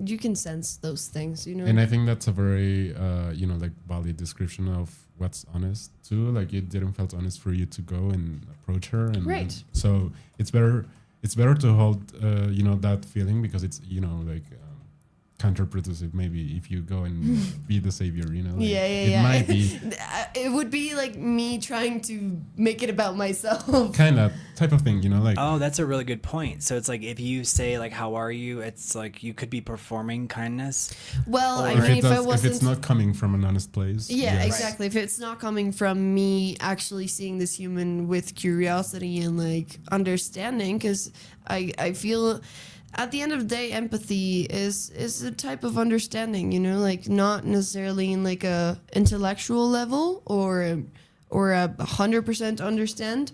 You can sense those things, you know. And I think that's a very, like valid description of what's honest too. Like it didn't felt honest for you to go and approach her, and right. So it's better to hold, that feeling because it's, like counterproductive. Maybe if you go and be the savior, like, it might be. It would be like me trying to make it about myself. Kind of type of thing, like. Oh, that's a really good point. So it's like if you say like, "How are you?" It's like you could be performing kindness. Well, Or I mean, if it's not coming from an honest place. Yeah, exactly. If it's not coming from me actually seeing this human with curiosity and like understanding, because I feel. At the end of the day, empathy is a type of understanding, like not necessarily in like a intellectual level or a 100% understand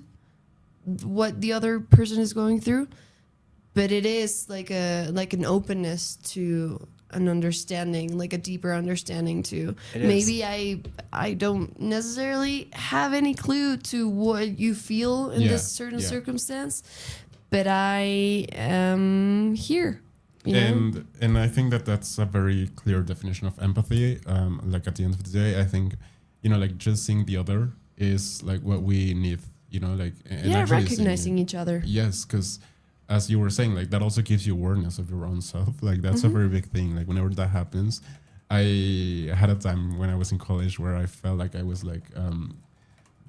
what the other person is going through, but it is like an openness to an understanding, like a deeper understanding too. Maybe I don't necessarily have any clue to what you feel in this certain circumstance. But I am here. And I think that's a very clear definition of empathy. Like at the end of the day, I think, like just seeing the other is like what we need, like. And recognizing each other. Yes, because as you were saying, like that also gives you awareness of your own self. Like that's a very big thing. Like whenever that happens, I had a time when I was in college where I felt like I was like,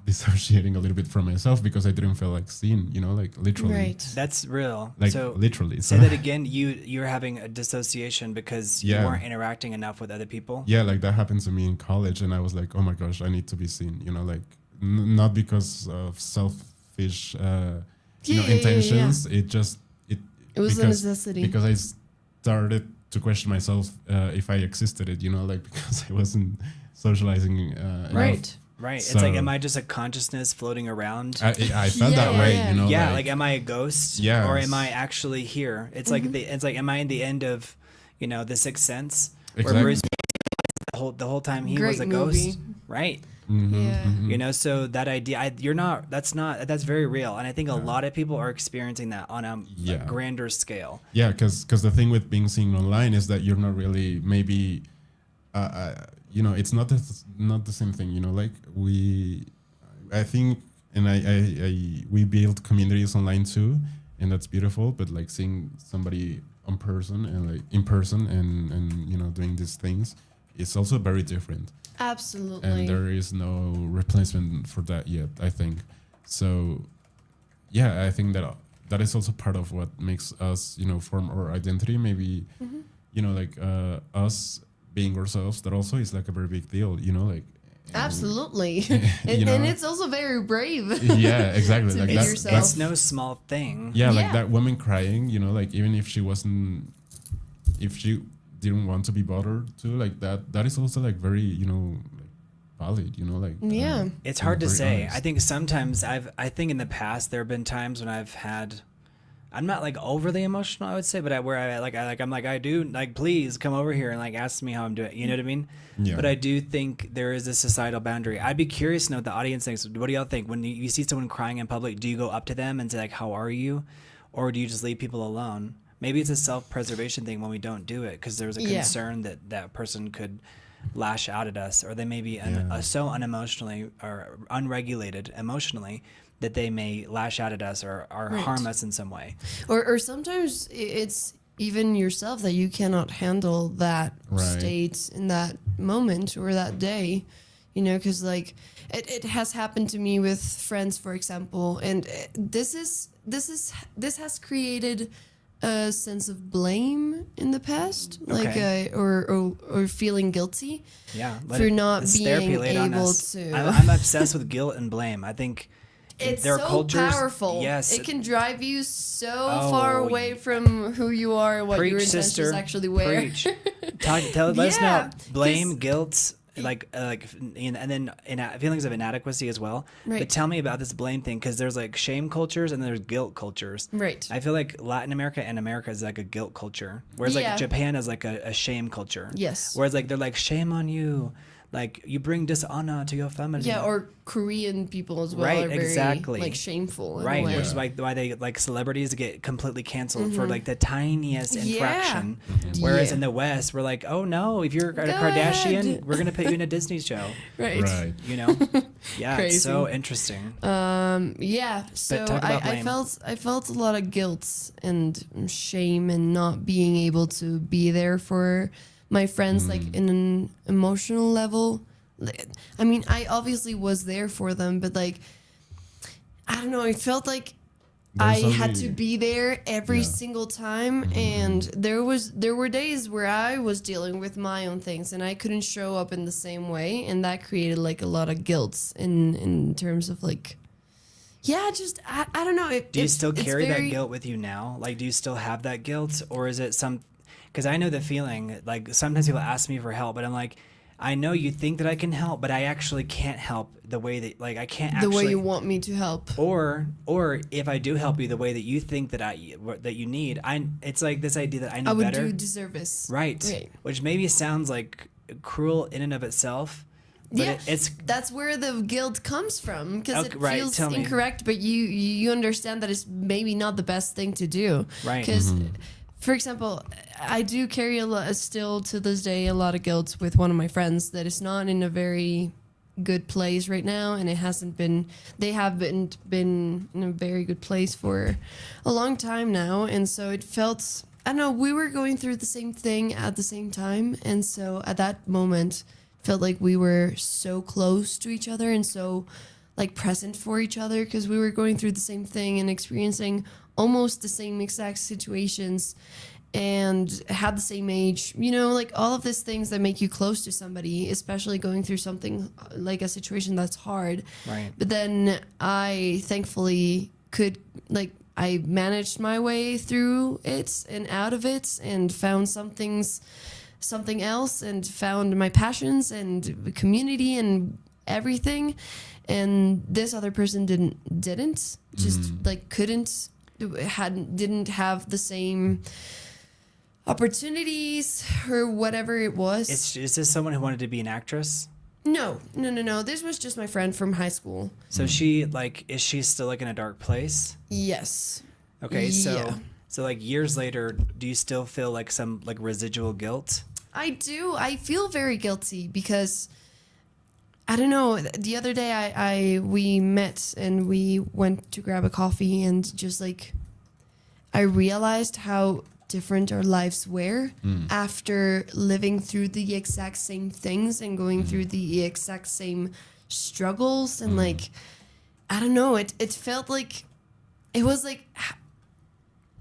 dissociating a little bit from myself because I didn't feel like seen, like literally. Right. That's real. Like so literally. Say that again. You're having a dissociation because you weren't interacting enough with other people. Yeah, like that happened to me in college, and I was like, oh my gosh, I need to be seen. Like not because of selfish, intentions. Yeah. It was a necessity because I started to question myself if I existed. Like because I wasn't socializing. Right. Right. So, it's like, am I just a consciousness floating around? I felt that way, Yeah, like am I a ghost? Yes. Or am I actually here? It's like am I in the end of, The Sixth Sense? Exactly. Where Bruce the whole time he Great was a movie. ghost, right? Yeah. You know, so that idea, that's very real, and I think a lot of people are experiencing that on a grander scale. Yeah, because the thing with being seen online is that you're not really maybe, you know, it's not the same thing. You know, like I think, and we build communities online too, and that's beautiful. But like seeing somebody in person and you know doing these things, it's also very different. Absolutely. And there is no replacement for that yet, I think. So, yeah, I think that is also part of what makes us, you know, form our identity. Maybe, you know, like us being ourselves. That also is like a very big deal, you know, like. Absolutely. You know? And it's also very brave. Yeah, exactly. To Like be that's, yourself. It's no small thing. yeah, like Yeah. that woman crying, you know, like even if she didn't want to be bothered to, like that is also like very, you know, like valid, you know, like Yeah. It's hard to very say. honest. I think sometimes I think in the past there have been times when I'm not like overly emotional, I would say, but I'm like, I do, like, please come over here and like ask me how I'm doing. You know what I mean? Yeah. But I do think there is a societal boundary. I'd be curious to know what the audience thinks. What do y'all think when you see someone crying in public? Do you go up to them and say like, how are you? Or do you just leave people alone? Maybe it's a self-preservation thing when we don't do it because there's a concern that that person could lash out at us, or they may be so unemotionally or unregulated emotionally that they may lash out at us or harm us in some way. Or sometimes it's even yourself that you cannot handle that Right. state in that moment or that day, you know, because like it has happened to me with friends, for example, and this has created a sense of blame in the past, like Okay. or feeling guilty Yeah, for not it's being therapy laid on able us. to. I'm obsessed with guilt and blame. I think It's there are so cultures. powerful. Yes, It can drive you so Oh, far away from who you are and what your preach, intentions sister. actually were. Preach. Let us know. Yeah, Blame, 'cause- guilt, and then feelings of inadequacy as well. Right. But tell me about this blame thing, because there's like shame cultures and there's guilt cultures. Right. I feel like Latin America and America is like a guilt culture, whereas Yeah. like Japan is like a shame culture. Yes. Whereas like they're like, shame on you, like you bring dishonor to your family. Yeah, or Korean people as well Right, are very exactly. like shameful. In Right, a way. which is like why they like celebrities get completely canceled for like the tiniest Yeah. infraction. Whereas Yeah. in the West, we're like, oh no, if you're a Go Kardashian, ahead. we're gonna put you in a Disney show. Right. Right. You know? Yeah, Crazy. it's so interesting. Yeah. So talk about I blame. I felt a lot of guilt and shame and not being able to be there for my friends like in an emotional level. Like, I mean, I obviously was there for them, but like I don't know, it felt like There's I had only- to be there every Yeah. single time, and there were days where I was dealing with my own things and I couldn't show up in the same way, and that created like a lot of guilt in terms of like just I don't know. Do you still it's carry very- that guilt with you now? Like, do you still have that guilt, or is it some? Because I know the feeling. Like sometimes people ask me for help, but I'm like, I know you think that I can help, but I actually can't help the way that like I can't the actually. way you want me to help. Or if I do help you the way that you think that you need, it's like this idea that I know I would better. do disservice. Right. Right. Which maybe sounds like cruel in and of itself. But Yeah, it's that's where the guilt comes from, because Okay, it right, feels tell me. incorrect, but you understand that it's maybe not the best thing to do. Right. Because, for example, I do carry still to this day a lot of guilt with one of my friends that is not in a very good place right now, and it hasn't been. They haven't been in a very good place for a long time now, and so it felt. I don't know. We were going through the same thing at the same time, and so at that moment, felt like we were so close to each other and so like present for each other, because we were going through the same thing and experiencing almost the same exact situations and had the same age, you know, like all of these things that make you close to somebody, especially going through something like a situation that's hard. Right. But then I thankfully could like I managed my way through it and out of it and found something else and found my passions and community and everything, and this other person didn't just like didn't have the same opportunities or whatever it was. Is this someone who wanted to be an actress? No. This was just my friend from high school. So is she still like in a dark place? Yes. Okay, Yeah. so like years later, do you still feel like some like residual guilt? I do. I feel very guilty because I don't know. The other day, we met and we went to grab a coffee, and just like I realized how different our lives were after living through the exact same things and going through the exact same struggles, and like I don't know. It felt like it was like.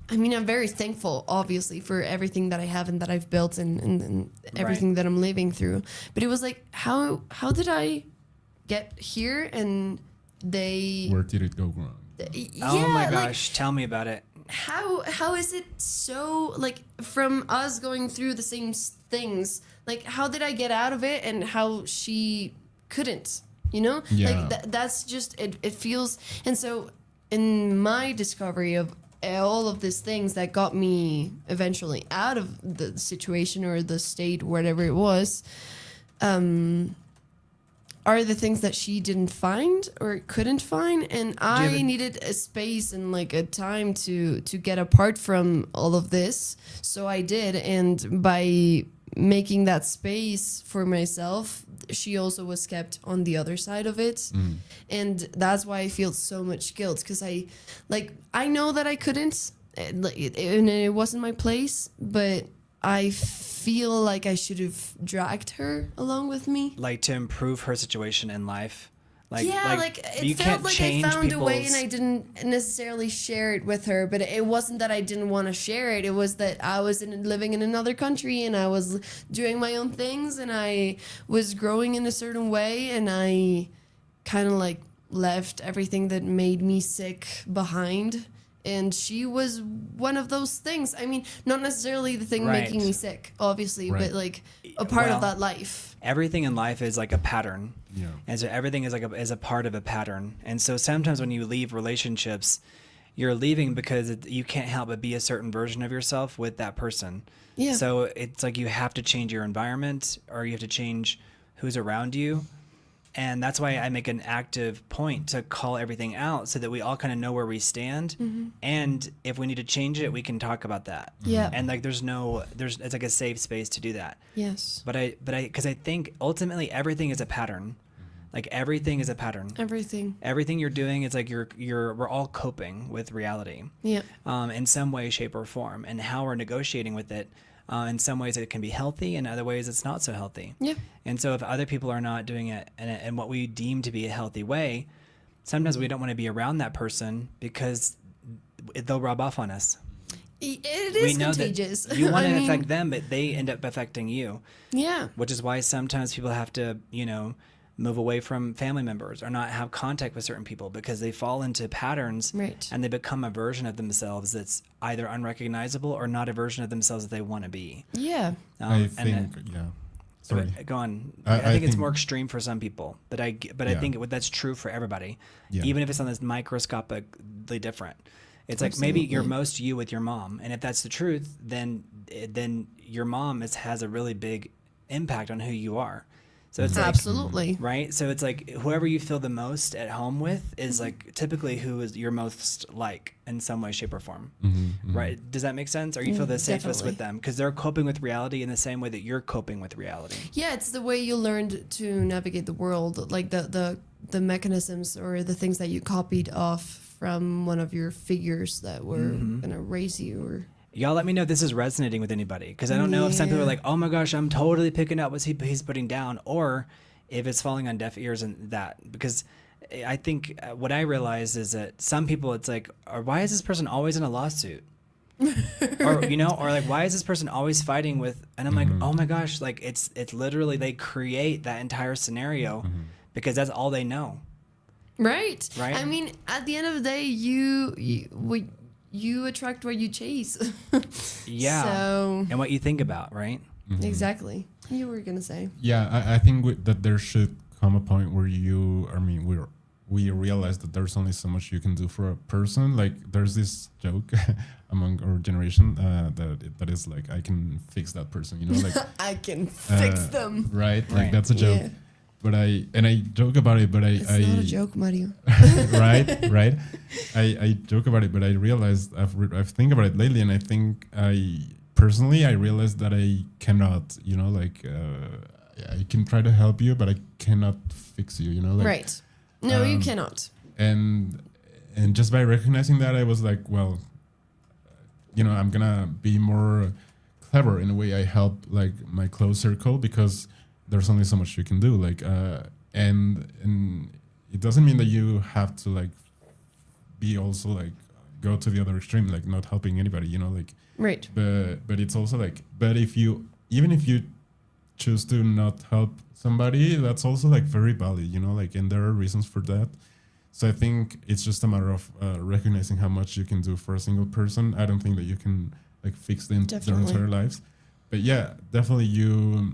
I mean, I'm very thankful, obviously, for everything that I have and that I've built and everything that I'm living through. But it was like, how did I get here? And Where did it go wrong? Oh my like, gosh, tell me about it. how is it so, like, from us going through the same things, like, how did I get out of it and how she couldn't, you know? Yeah. Like, that's just, it feels, and so in my discovery of all of these things that got me eventually out of the situation or the state, whatever it was, are the things that she didn't find or couldn't find, and I needed a space and like a time to get apart from all of this. So I did, and by making that space for myself, she also was kept on the other side of it. And that's why I feel so much guilt, because I know that I couldn't, and it wasn't my place, but I feel like I should have dragged her along with me. Like to improve her situation in life. Like it you felt can't like I change found a way people's- and I didn't necessarily share it with her, but it wasn't that I didn't want to share it. It was that I was living in another country and I was doing my own things and I was growing in a certain way, and I kind of like left everything that made me sick behind. And she was one of those things. I mean, not necessarily the thing Right. making me sick, obviously, Right. but like a part Well, of that life. Everything in life is like a pattern. Yeah. And so everything is is a part of a pattern. And so sometimes when you leave relationships, you're leaving because you can't help but be a certain version of yourself with that person. Yeah. So it's like you have to change your environment, or you have to change who's around you. And that's why I make an active point to call everything out so that we all kind of know where we stand. And if we need to change it, we can talk about that. Yeah. And like it's like a safe space to do that. Yes. Because I think ultimately everything is a pattern. Like everything is a pattern. Everything. Everything you're doing is like we're all coping with reality. Yeah. In some way, shape, or form, and how we're negotiating with it. In some ways it can be healthy, in other ways it's not so healthy. Yeah. And so if other people are not doing it in what we deem to be a healthy way, sometimes we don't want to be around that person because they'll rub off on us. It is contagious. That you want I to mean, affect them, but they end up affecting you. Yeah. Which is why sometimes people have to, move away from family members or not have contact with certain people because they fall into patterns, Right. and they become a version of themselves that's either unrecognizable or not a version of themselves that they want to be. Yeah. I think, yeah. Sorry. Go on. I I think it's think- more extreme for some people, but I Yeah. think that's true for everybody, Yeah. even if it's on this microscopically different. It's like maybe you're Absolutely. most you with your mom, and if that's the truth, then your mom has a really big impact on who you are. So it's like, Absolutely. right? So it's like whoever you feel the most at home with is like typically who is you're most like in some way, shape, or form, right? Does that make sense? Or you feel the safest Definitely. with them because they're coping with reality in the same way that you're coping with reality. Yeah, it's the way you learned to navigate the world, like the mechanisms or the things that you copied off from one of your figures that were gonna raise you. Or Y'all let me know if this is resonating with anybody, because I don't know if some people are Yeah. like, oh my gosh, I'm totally picking up what he's putting down, or if it's falling on deaf ears and that. Because I think what I realized is that some people, it's like, or why is this person always in a lawsuit? or like, why is this person always fighting with? And I'm like, oh my gosh, like it's literally they create that entire scenario because that's all they know. right. Right. I mean, at the end of the day, you attract what you chase. Yeah. So And what you think about, right? exactly. You were gonna say. Yeah, I think that there should come a point where we're we realize that there's only so much you can do for a person. Like there's this joke among our generation that is like, I can fix that person, you know, like I can fix them. right? Like Right. that's a joke. Yeah. But I joke about it, but It's not a joke, Mario. right. I joke about it, but I realized I've think about it lately, and I think I realized that I cannot, you know, like I can try to help you, but I cannot fix you, you know, like Right. No, you cannot. and just by recognizing that, I was like, well, you know, I'm gonna be more clever in the way I help like my close circle, because there's only so much you can do, like and it doesn't mean that you have to like be also like go to the other extreme, like not helping anybody, you know, like Right. but it's also like, but if you choose to not help somebody, that's also like very valid, you know, like, and there are reasons for that. So I think it's just a matter of recognizing how much you can do for a single person. I don't think that you can like fix their Definitely. entire lives, but yeah, definitely you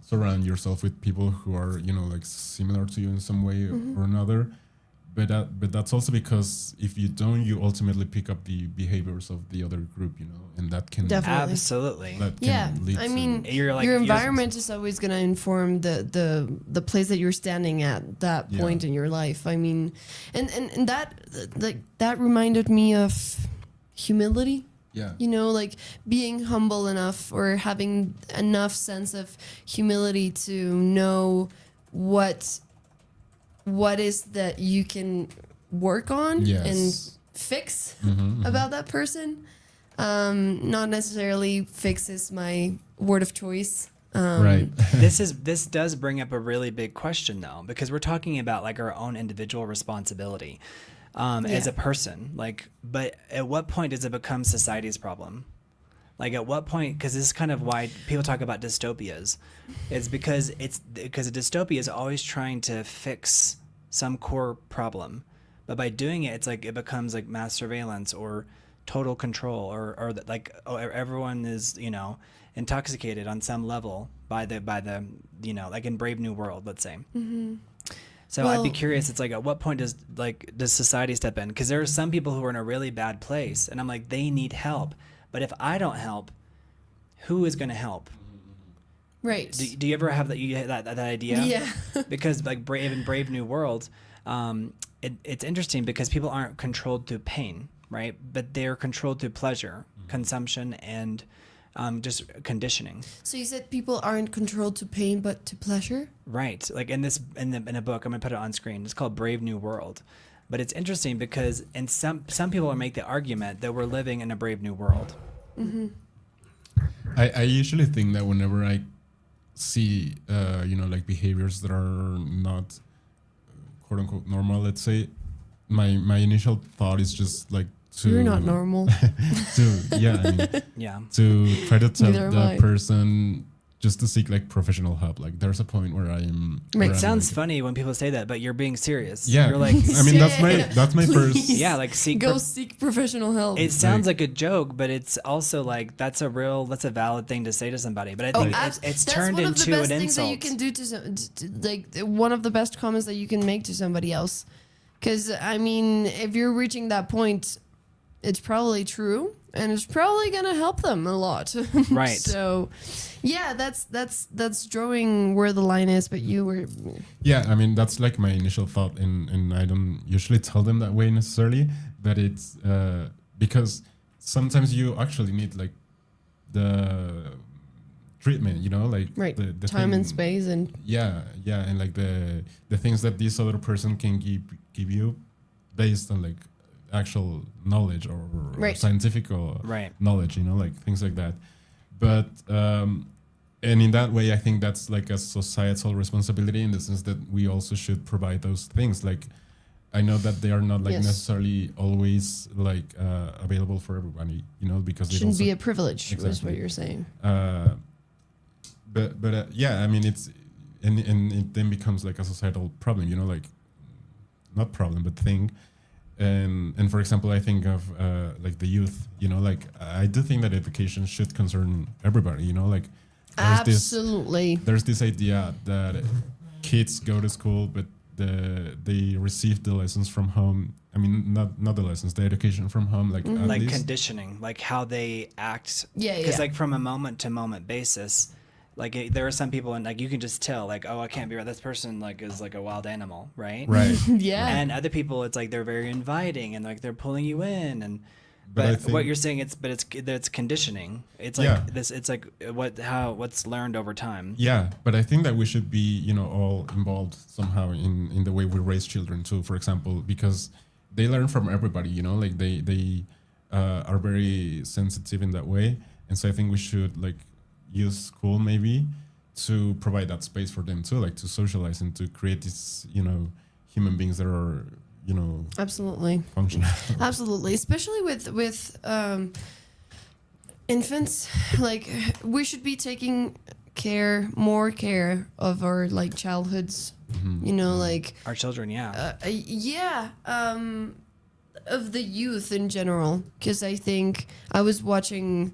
surround yourself with people who are, you know, like similar to you in some way or another. But that's also because if you don't, you ultimately pick up the behaviors of the other group, you know, and that can Definitely. Absolutely. that can Yeah, lead I to- mean, You're like- your you're- environment is always going to inform the place that you're standing at that Yeah. point in your life. I mean, and that like that reminded me of humility. yeah, You know, like being humble enough or having enough sense of humility to know what is that you can work on Yes. and fix Mhm, mhm. about that person. Not necessarily fixes my word of choice. Right. This does bring up a really big question though, because we're talking about like our own individual responsibility as Yeah. a person. Like, but at what point does it become society's problem? Like at what point? Because this is kind of why people talk about dystopias. It's because a dystopia is always trying to fix some core problem, but by doing it, it's like it becomes like mass surveillance or total control, or that like everyone is, you know, intoxicated on some level by the you know, like in Brave New World, let's say. So I'd be Well- curious. It's like at what point does society step in? Because there are some people who are in a really bad place, and I'm like, they need help. But if I don't help, who is going to help? Right. Do you ever have that idea? Yeah. Because like Brave New World, it's interesting because people aren't controlled through pain, right? But they're controlled through pleasure, consumption, and just conditioning. So you said people aren't controlled to pain but to pleasure? Right. Like in a book, I'm gonna put it on screen. It's called Brave New World. But it's interesting because some people will make the argument that we're living in a brave new world. I usually think that whenever I see, you know, like behaviors that are not quote unquote normal, let's say, my initial thought is just like to You're not normal. yeah, I mean, Yeah. to try to tell Neither am the I. person just to seek like professional help. Like there's a point where I'm. Right. where I'm Sounds like, funny when people say that, but you're being serious. Yeah, You're like, I mean that's my first. Please. yeah, like seek. Go seek professional help. It sounds like a joke, but it's also like that's a valid thing to say to somebody. But I think it's that's turned one of the into best an things that you insult. can do to one of the best comments that you can make to somebody else. Because I mean, if you're reaching that point, it's probably true, and it's probably gonna help them a lot. Right. So, yeah, that's drawing where the line is. But you were, Yeah, I mean that's like my initial thought, and I don't usually tell them that way necessarily, but it's because sometimes you actually need like the treatment, you know, like right, the time and thing- space, and Yeah, and like the things that this other person can give you based on like actual knowledge or Right. scientific or Right. knowledge, you know, like things like that. But and in that way, I think that's like a societal responsibility in the sense that we also should provide those things. Like I know that they are not like Yes. necessarily always like available for everybody, you know, because it shouldn't also, be a privilege. Is Exactly. what you're saying. but yeah, I mean it's and it then becomes like a societal problem, you know, like not problem but thing. And for example, I think of like the youth, you know, like I do think that education should concern everybody, you know, like Absolutely. there's this idea that kids go to school but they receive the lessons from home. I mean, not the lessons, the education from home, like at Like least. conditioning, like how they act. Yeah, Because yeah. like from a moment to moment basis, like there are some people and like you can just tell like, oh, I can't be right. This person like is like a wild animal, right? Right. Yeah. And other people, it's like they're very inviting and like they're pulling you in, and But I but think- what you're saying, it's conditioning. It's like Yeah. this. It's like what's learned over time. Yeah, but I think that we should be, all involved somehow in the way we raise children too. For example, because they learn from everybody, like they are very sensitive in that way, and so I think we should like use school maybe to provide that space for them too, like to socialize and to create these, human beings that are, Absolutely. functional. Absolutely, especially with infants. Like we should be taking more care of our like childhoods. Like Our children, yeah. of the youth in general. Because I think I was watching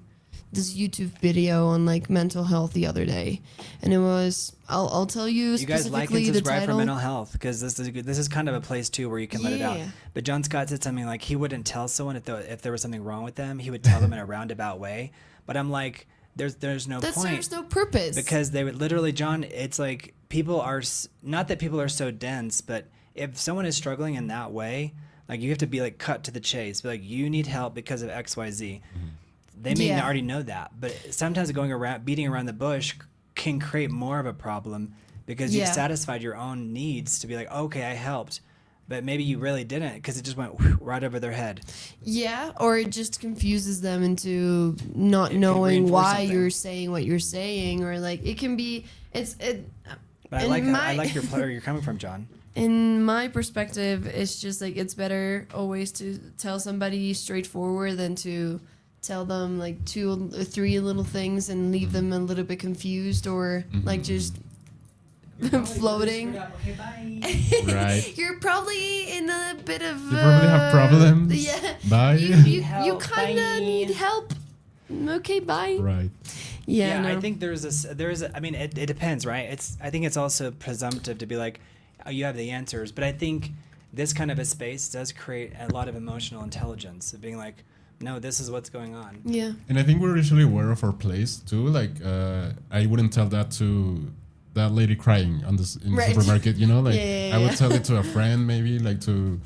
this YouTube video on like mental health the other day, and it was I'll tell you You guys like specifically and the subscribe for title. mental health because this is kind of a place too where you can let it out. Yeah. But John Scott said something like he wouldn't tell someone if there was something wrong with them. He would tell them in a roundabout way. But I'm like, there's no That point serves no purpose. because they would literally, John. It's like people are not that people are so dense, but if someone is struggling in that way, like you have to be like cut to the chase. Be like, you need help because of X, Y, Z. They may Yeah. already know that, but sometimes going around beating around the bush can create more of a problem because you've Yeah. satisfied your own needs to be like, okay, I helped, but maybe you really didn't because it just went right over their head. Yeah, or it just confuses them into not It can knowing reinforce why something. you're saying what you're saying, or like it can be. But I like where you're coming from, John. In my perspective, it's just like it's better always to tell somebody straightforward than to tell them like 2 or 3 little things and leave them a little bit confused or like just floating. Okay, bye. Right. You're probably in a bit of. You probably have problems. Yeah. Bye. You Help, kind bye. of need help. Okay, bye. Right. Yeah, no. I think I mean, it depends, right? I think it's also presumptive to be like, oh, you have the answers, but I think this kind of a space does create a lot of emotional intelligence of being like, no, this is what's going on. Yeah. And I think we're usually aware of our place too. Like, I wouldn't tell that to that lady crying in the Right. supermarket. Like Yeah, I would yeah. tell it to a friend, maybe like to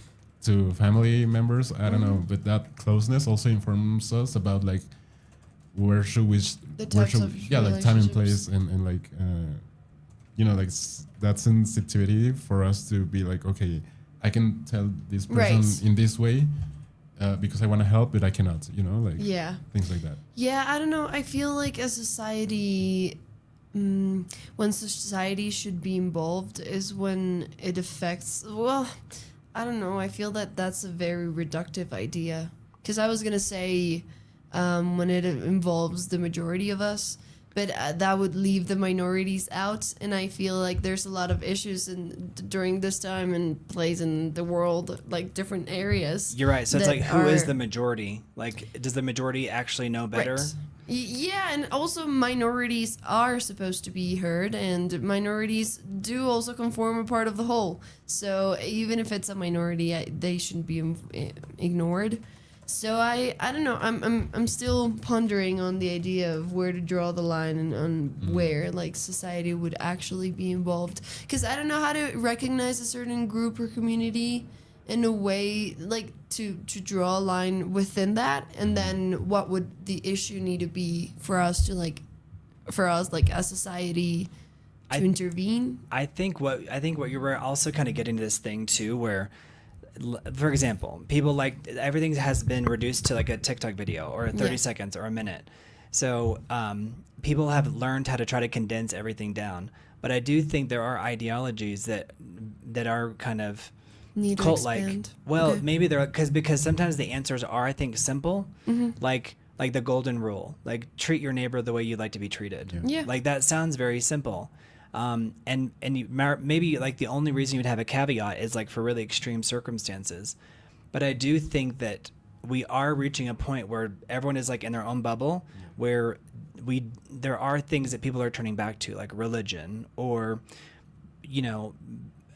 family members. I don't know, but that closeness also informs us about like where should we, The where types should, of like time and place relationships. and like like that sensitivity for us to be like, okay, I can tell this person Right. in this way. Because I want to help, but I cannot, like Yeah. things like that. Yeah, I don't know. I feel like a society, when society should be involved is when it affects, well, I don't know. I feel that that's a very reductive idea. Because I was going to say when it involves the majority of us, but that would leave the minorities out. And I feel like there's a lot of issues during this time and place in the world, like different areas. You're right. So it's that like, who is are- the majority? Like, does the majority actually know better? Right. Yeah, and also minorities are supposed to be heard, and minorities do also conform a part of the whole. So even if it's a minority, they shouldn't be ignored. So I don't know. I'm still pondering on the idea of where to draw the line and on where like society would actually be involved. Because I don't know how to recognize a certain group or community in a way like to draw a line within that, and then what would the issue need to be for us like as society to intervene. I think what you were also kind of getting to this thing too, where, for example, people like everything has been reduced to like a TikTok video or 30 Yeah. seconds or a minute. So people have learned how to try to condense everything down. But I do think there are ideologies that are kind of Need to cult-like. expand. Well, Okay. maybe they're because sometimes the answers are, I think, simple, Mm-hmm. like the golden rule, like treat your neighbor the way you'd like to be treated. Yeah. Like that sounds very simple. And maybe like the only reason you'd have a caveat is like for really extreme circumstances. But I do think that we are reaching a point where everyone is like in their own bubble, where there are things that people are turning back to, like religion or,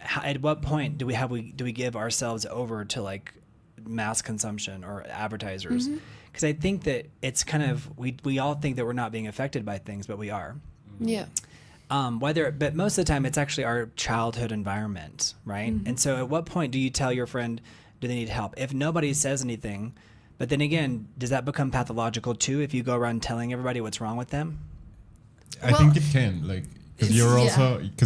at what point do we give ourselves over to like mass consumption or advertisers? Because I think that it's kind of we all think that we're not being affected by things, but we are. Yeah. But most of the time it's actually our childhood environment, right? And so at what point do you tell your friend, do they need help? If nobody says anything, but then again, does that become pathological too if you go around telling everybody what's wrong with them? I think it can, like, because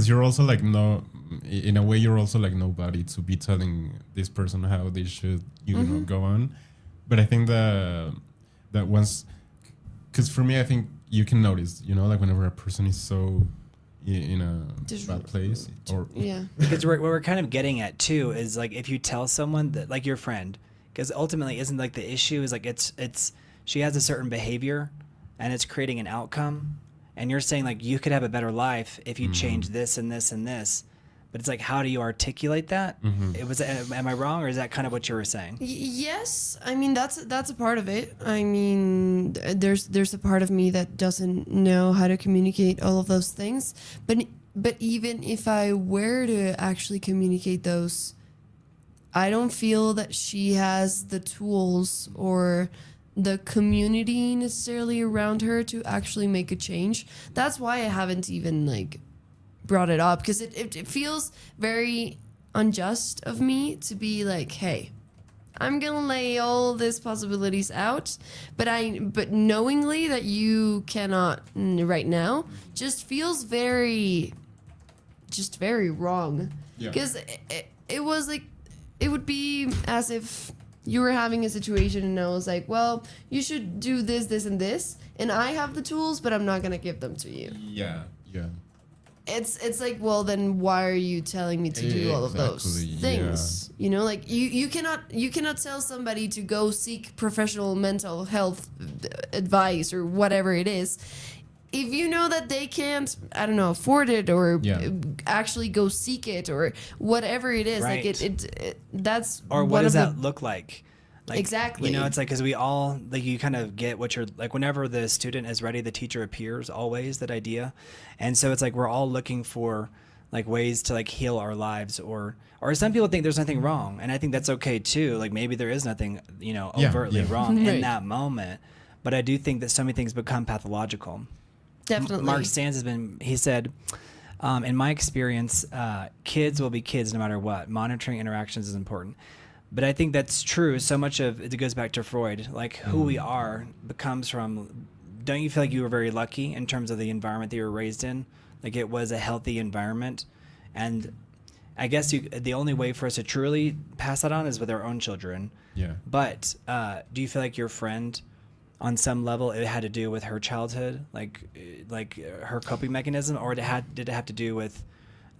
you're also like no, in a way you're also like nobody to be telling this person how they should know go on. But I think that once, because for me I think you can notice, like whenever a person is so in a bad place, or because what we're kind of getting at too is like if you tell someone that, like your friend, because ultimately isn't like the issue is like it's she has a certain behavior and it's creating an outcome, and you're saying like you could have a better life if you change this and this and this, but it's like how do you articulate that? Am I wrong, or is that kind of what you were saying? Yes, I mean that's a part of it. I mean there's a part of me that doesn't know how to communicate all of those things, but even if I were to actually communicate those, I don't feel that she has the tools or the community necessarily around her to actually make a change. That's why I haven't even like brought it up, because it feels very unjust of me to be like, hey, I'm gonna lay all these possibilities out, but knowingly that you cannot right now just feels very wrong. Because it was like, it would be as if you were having a situation and I was like, well, you should do this and this, and I have the tools, but I'm not gonna give them to you. Yeah. It's like, well, then why are you telling me to do all of those things? Like you cannot tell somebody to go seek professional mental health advice or whatever it is if you know that they can't, I don't know, afford it or actually go seek it or whatever it is. Right. Like that's or what does that look like? Like, exactly. It's like, because we all, like, you kind of get what you're, like, whenever the student is ready, the teacher appears, always, that idea. And so it's like we're all looking for, like, ways to, like, heal our lives, or some people think there's nothing wrong. And I think that's okay, too. Like, maybe there is nothing, overtly wrong in that moment. But I do think that so many things become pathological. Definitely. Mark Sands he said, in my experience, kids will be kids no matter what. Monitoring interactions is important. But I think that's true. So much of it goes back to Freud. Like, who we are comes from. Don't you feel like you were very lucky in terms of the environment that you were raised in? Like, it was a healthy environment. And I guess the only way for us to truly pass that on is with our own children. Yeah. But do you feel like your friend, on some level, it had to do with her childhood, like her coping mechanism, or did it have to do with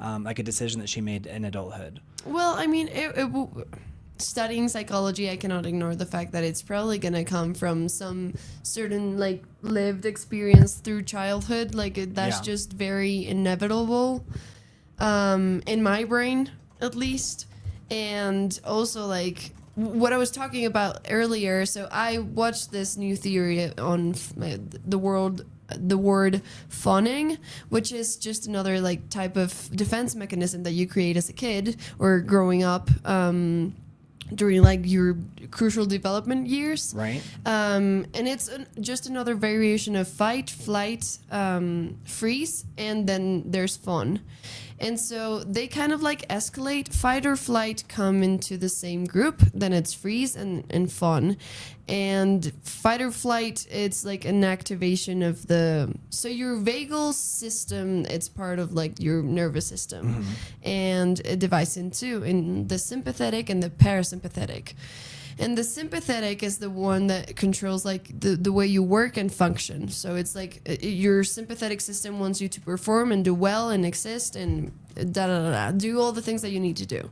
like a decision that she made in adulthood? Well, I mean, studying psychology, I cannot ignore the fact that it's probably going to come from some certain like lived experience through childhood. Like that's just very inevitable in my brain, at least. And also, like, what I was talking about earlier, so I watched this new theory on the word fawning, which is just another like type of defense mechanism that you create as a kid or growing up during like your crucial development years. Right. And it's just another variation of fight, flight, freeze, and then there's fawn. And so they kind of like escalate. Fight or flight come into the same group. Then it's freeze and fawn. And fight or flight, it's like an activation of so your vagal system, it's part of like your nervous system. Mm-hmm. And it divides in the sympathetic and the parasympathetic. And the sympathetic is the one that controls like the way you work and function. So it's like your sympathetic system wants you to perform and do well and exist and do all the things that you need to do.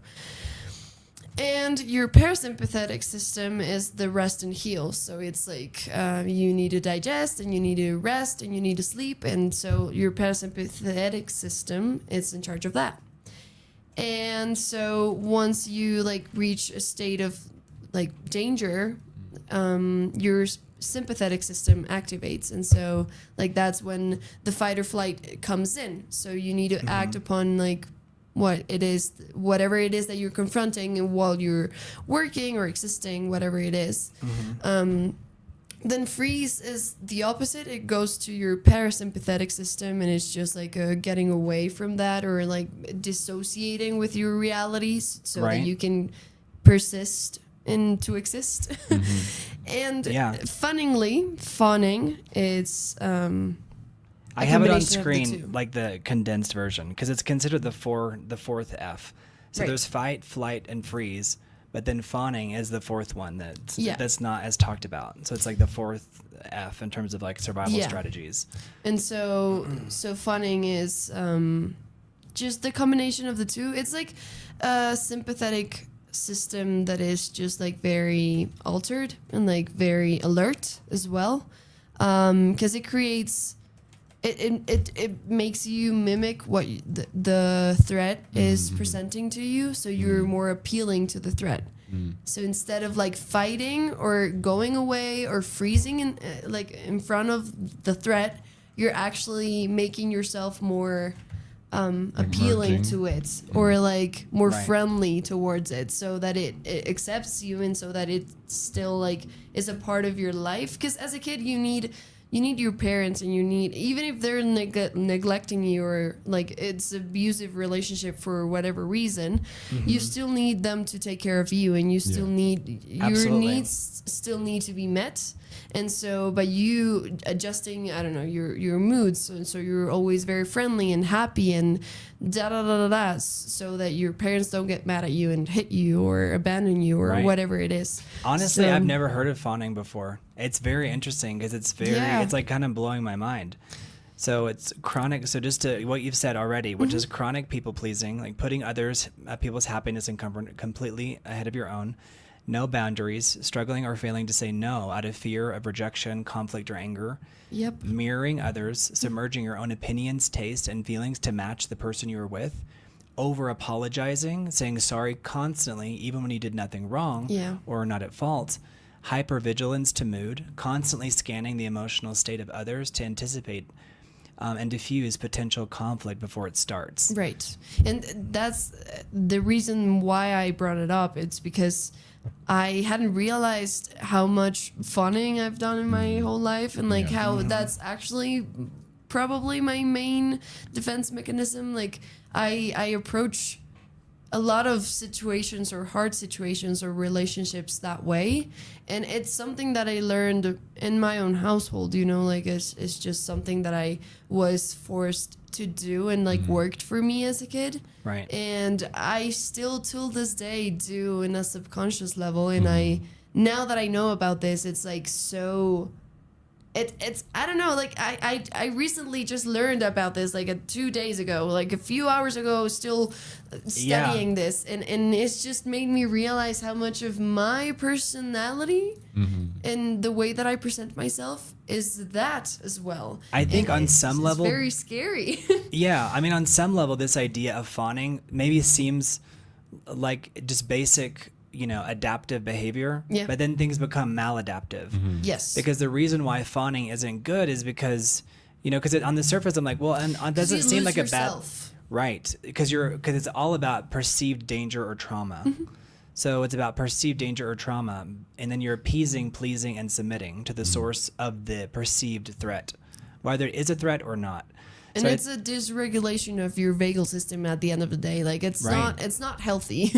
And your parasympathetic system is the rest and heal. So it's like you need to digest and you need to rest and you need to sleep. And so your parasympathetic system is in charge of that. And so once you like reach a state of like danger, your sympathetic system activates, and so like that's when the fight or flight comes in. So you need to act upon like whatever it is that you're confronting while you're working or existing, whatever it is. Then freeze is the opposite. It goes to your parasympathetic system, and it's just like getting away from that, or like dissociating with your realities so that you can persist and to exist. And funnily, fawning is I have it on screen, like the condensed version, because it's considered the fourth F. So there's fight, flight, and freeze. But then fawning is the fourth one that's not as talked about. So it's like the fourth F in terms of like survival strategies. And so fawning is just the combination of the two. It's like a sympathetic system that is just like very altered and like very alert as well, because it creates. It makes you mimic what the threat is presenting to you, so you're more appealing to the threat. So instead of like fighting or going away or freezing in front of the threat, you're actually making yourself more appealing to it, or like more friendly towards it, so that it accepts you, and so that it still like is a part of your life. Because as a kid, you need your parents, and you need, even if they're neglecting you, or like it's abusive relationship for whatever reason, you still need them to take care of you, and you still need your needs still need to be met. And so by you adjusting, I don't know, your moods, so you're always very friendly and happy and so that your parents don't get mad at you and hit you or abandon you or whatever it is. Honestly, I've never heard of fawning before. It's very interesting because it's it's like kind of blowing my mind. So it's chronic. So just to what you've said already, which is chronic people pleasing, like putting people's happiness and comfort completely ahead of your own. No boundaries, struggling or failing to say no out of fear of rejection, conflict, or anger. Mirroring others, submerging your own opinions, taste, and feelings to match the person you are with. Over apologizing, saying sorry constantly, even when you did nothing wrong or are not at fault. Hypervigilance to mood, constantly scanning the emotional state of others to anticipate and diffuse potential conflict before it starts. Right. And that's the reason why I brought it up. It's because I hadn't realized how much fawning I've done in my whole life, and like how that's actually probably my main defense mechanism. Like I approach a lot of situations or hard situations or relationships that way, and it's something that I learned in my own household, you know, like it's just something that I was forced to do and like worked for me as a kid. Right. And I still till this day do in a subconscious level, and now that I know about this, it's like so it's I don't know, like I recently just learned about this like 2 days ago, like a few hours ago, still studying this, and it's just made me realize how much of my personality and the way that I present myself is that as well. I think on some level, it's very scary. Yeah, I mean, on some level, this idea of fawning maybe seems like just basic, you know, adaptive behavior, but then things become maladaptive. Yes. Because the reason why fawning isn't good is because, you know, because on the surface, I'm like, well, and it doesn't seem like yourself. Right. Because it's all about perceived danger or trauma. So it's about perceived danger or trauma, and then you're appeasing, pleasing, and submitting to the source of the perceived threat, whether it is a threat or not. And so it's a dysregulation of your vagal system at the end of the day. Like it's not healthy.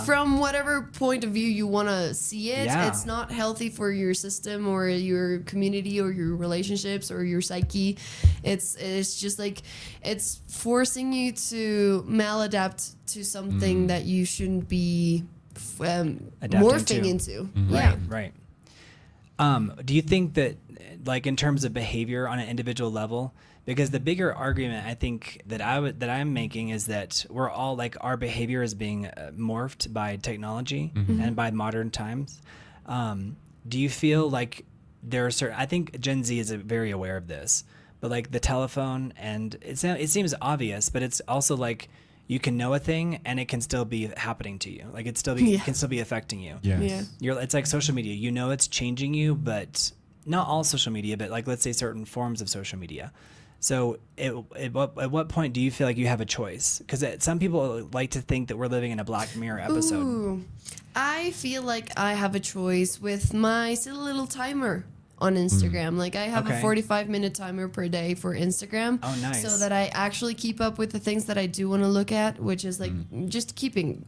From whatever point of view you want to see it, it's not healthy for your system or your community or your relationships or your psyche. It's just like it's forcing you to maladapt to something that you shouldn't be morphing into. Right. Do you think that, like in terms of behavior on an individual level, because the bigger argument I think that I'm making is that we're all like our behavior is being morphed by technology and by modern times. Do you feel like there are certain? I think Gen Z is very aware of this, but like the telephone, and it seems obvious, but it's also like you can know a thing and it can still be happening to you. Like it can still be affecting you. Yeah. It's like social media. You know it's changing you, but not all social media, but like let's say certain forms of social media. So at what point do you feel like you have a choice? Because some people like to think that we're living in a Black Mirror episode. Ooh, I feel like I have a choice with my silly little timer on Instagram. Like I have a 45-minute timer per day for Instagram. Oh, nice. So that I actually keep up with the things that I do want to look at, which is like just keeping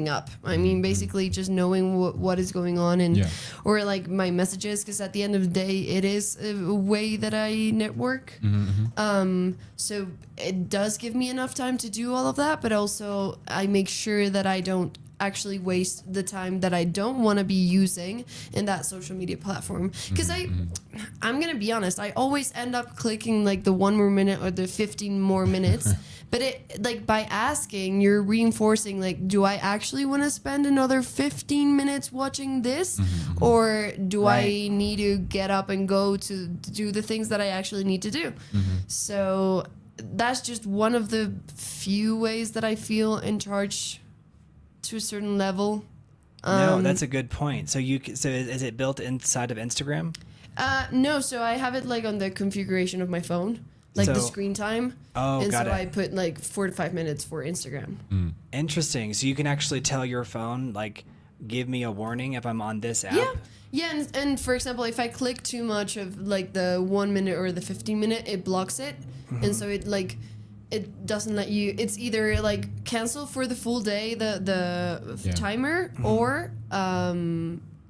up. I mean, basically just knowing what is going on and or like my messages, because at the end of the day, it is a way that I network. So it does give me enough time to do all of that, but also I make sure that I don't actually waste the time that I don't want to be using in that social media platform, because I'm gonna be honest, I always end up clicking like the 1 more minute or the 15 more minutes but it like by asking you're reinforcing like, do I actually want to spend another 15 minutes watching this or do I need to get up and go to do the things that I actually need to do? So that's just one of the few ways that I feel in charge to a certain level. No, that's a good point. So is it built inside of Instagram? No, so I have it like on the configuration of my phone, like the screen time. Oh, and got so it. I put like 4 to 5 minutes for Instagram. Interesting. So you can actually tell your phone, like, give me a warning if I'm on this app? Yeah, and for example, if I click too much of like the 1 minute or the 15 minute, it blocks it. And so it like, it doesn't let you, it's either like cancel for the full day, the timer, or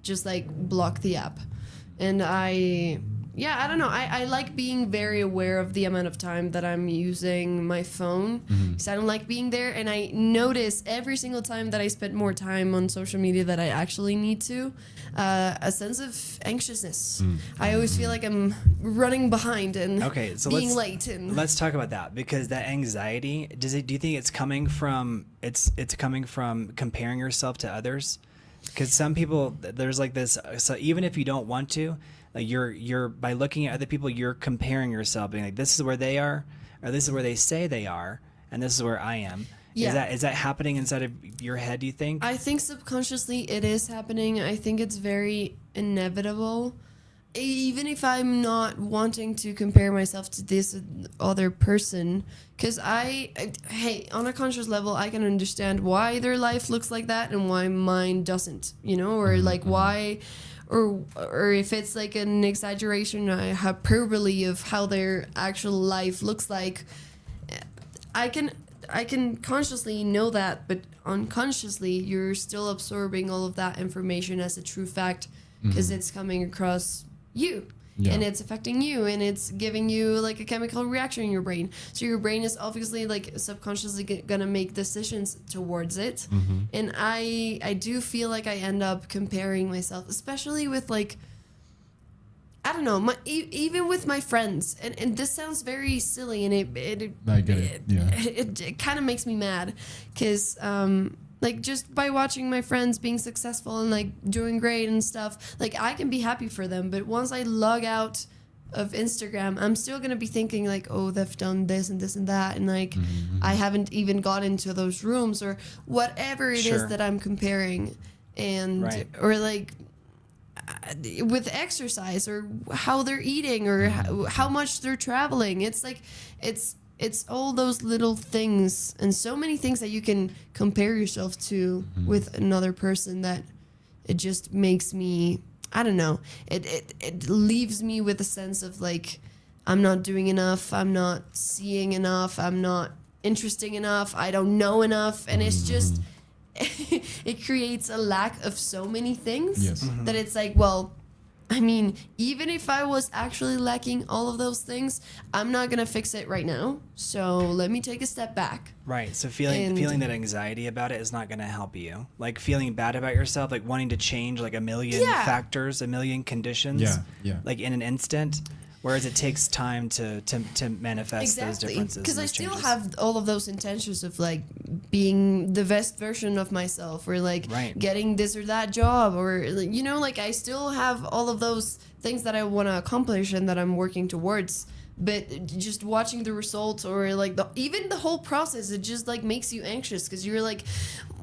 just like block the app. And I don't know. I like being very aware of the amount of time that I'm using my phone, because I don't like being there. And I notice every single time that I spend more time on social media that I actually need to, a sense of anxiousness. I always feel like I'm running behind and being late. And let's talk about that, because that anxiety, do you think it's coming from it's coming from comparing yourself to others? Because some people, there's like this, so even if you don't want to, like you're by looking at other people, you're comparing yourself, being like, this is where they are, or this is where they say they are, and this is where I am. Is that happening inside of your head, do you think? I think subconsciously it is happening. I think it's very inevitable. Even if I'm not wanting to compare myself to this other person, because hey, on a conscious level, I can understand why their life looks like that and why mine doesn't, or like why, or if it's like an exaggeration, a hyperbole of how their actual life looks like. I can consciously know that, but unconsciously, you're still absorbing all of that information as a true fact, because it's coming across you. And it's affecting you, and it's giving you like a chemical reaction in your brain. So your brain is obviously like subconsciously gonna make decisions towards it. And I do feel like I end up comparing myself, especially with like, I don't know, even with my friends. And this sounds very silly, and I get it. It kind of makes me mad, because like just by watching my friends being successful and like doing great and stuff, like I can be happy for them, but once I log out of Instagram, I'm still gonna be thinking like, oh, they've done this and this and that, and like I haven't even got into those rooms or whatever it is that I'm comparing, and or like with exercise or how they're eating or how much they're traveling. It's like it's all those little things and so many things that you can compare yourself to with another person, that it just makes me, I don't know, it leaves me with a sense of like, I'm not doing enough, I'm not seeing enough, I'm not interesting enough, I don't know enough, and it's just it creates a lack of so many things that it's like, well, I mean, even if I was actually lacking all of those things, I'm not going to fix it right now. So let me take a step back. Right. So feeling that anxiety about it is not going to help you. Like feeling bad about yourself, like wanting to change like a million factors, a million conditions, like in an instant. Whereas it takes time to manifest those differences. Because I still have all of those intentions of like being the best version of myself, or like getting this or that job, or like I still have all of those things that I want to accomplish and that I'm working towards. but just watching the results or like even the whole process, it just like makes you anxious because you're like,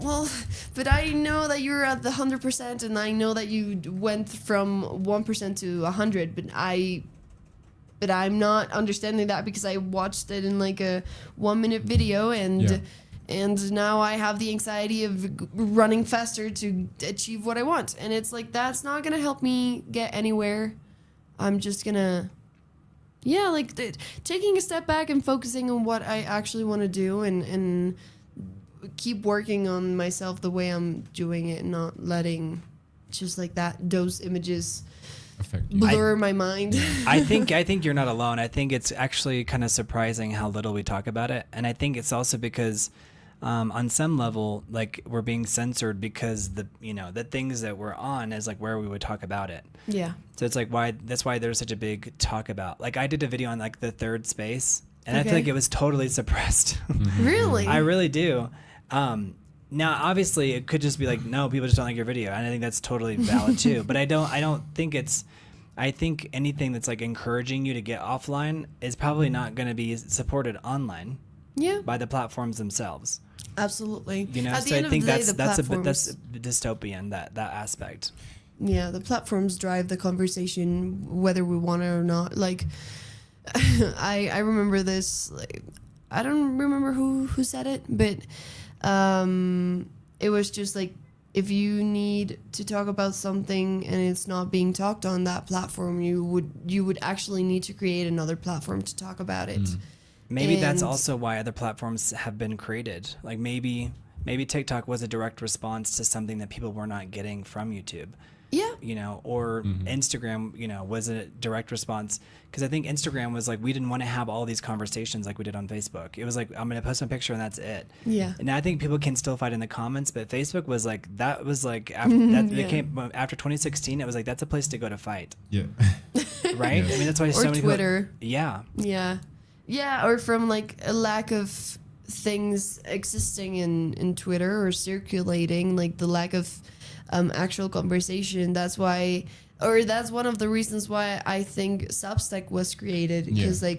well, but I know that you're at the 100% and I know that you went from 1% to 100, but I'm not understanding that because I watched it in like a 1-minute video and now I have the anxiety of running faster to achieve what I want. And it's like, that's not going to help me get anywhere. I'm just going to, taking a step back and focusing on what I actually want to do and keep working on myself the way I'm doing it and not letting just like those images affect you. blur my mind. I think you're not alone. I think it's actually kind of surprising how little we talk about it. And I think it's also because on some level, like we're being censored because the things that we're on is like where we would talk about it. Yeah. So it's like that's why there's such a big talk about, like I did a video on like the third space and I feel like it was totally suppressed. Really? I really do. Now obviously it could just be like, no, people just don't like your video. And I think that's totally valid too. But I don't think I think anything that's like encouraging you to get offline is probably not going to be supported online. Yeah. By the platforms themselves. Absolutely. At the end I think that's dystopian, that aspect. Yeah, the platforms drive the conversation whether we want it or not. Like I remember this, like I don't remember who said it, but it was just like if you need to talk about something and it's not being talked on that platform, you would actually need to create another platform to talk about it. Maybe that's also why other platforms have been created. Like maybe TikTok was a direct response to something that people were not getting from YouTube. Yeah. Or Instagram, was a direct response. Because I think Instagram was like, we didn't want to have all these conversations like we did on Facebook. It was like, I'm going to post my picture and that's it. Yeah. And I think people can still fight in the comments, but Facebook was like, that was like, after 2016, it was like, that's a place to go to fight. Yeah. Right? Yes. I mean, that's why so many Twitter. people. Yeah. Yeah. Yeah, or from like a lack of things existing in Twitter or circulating, like the lack of actual conversation. That's why, or that's one of the reasons why I think Substack was created. Because I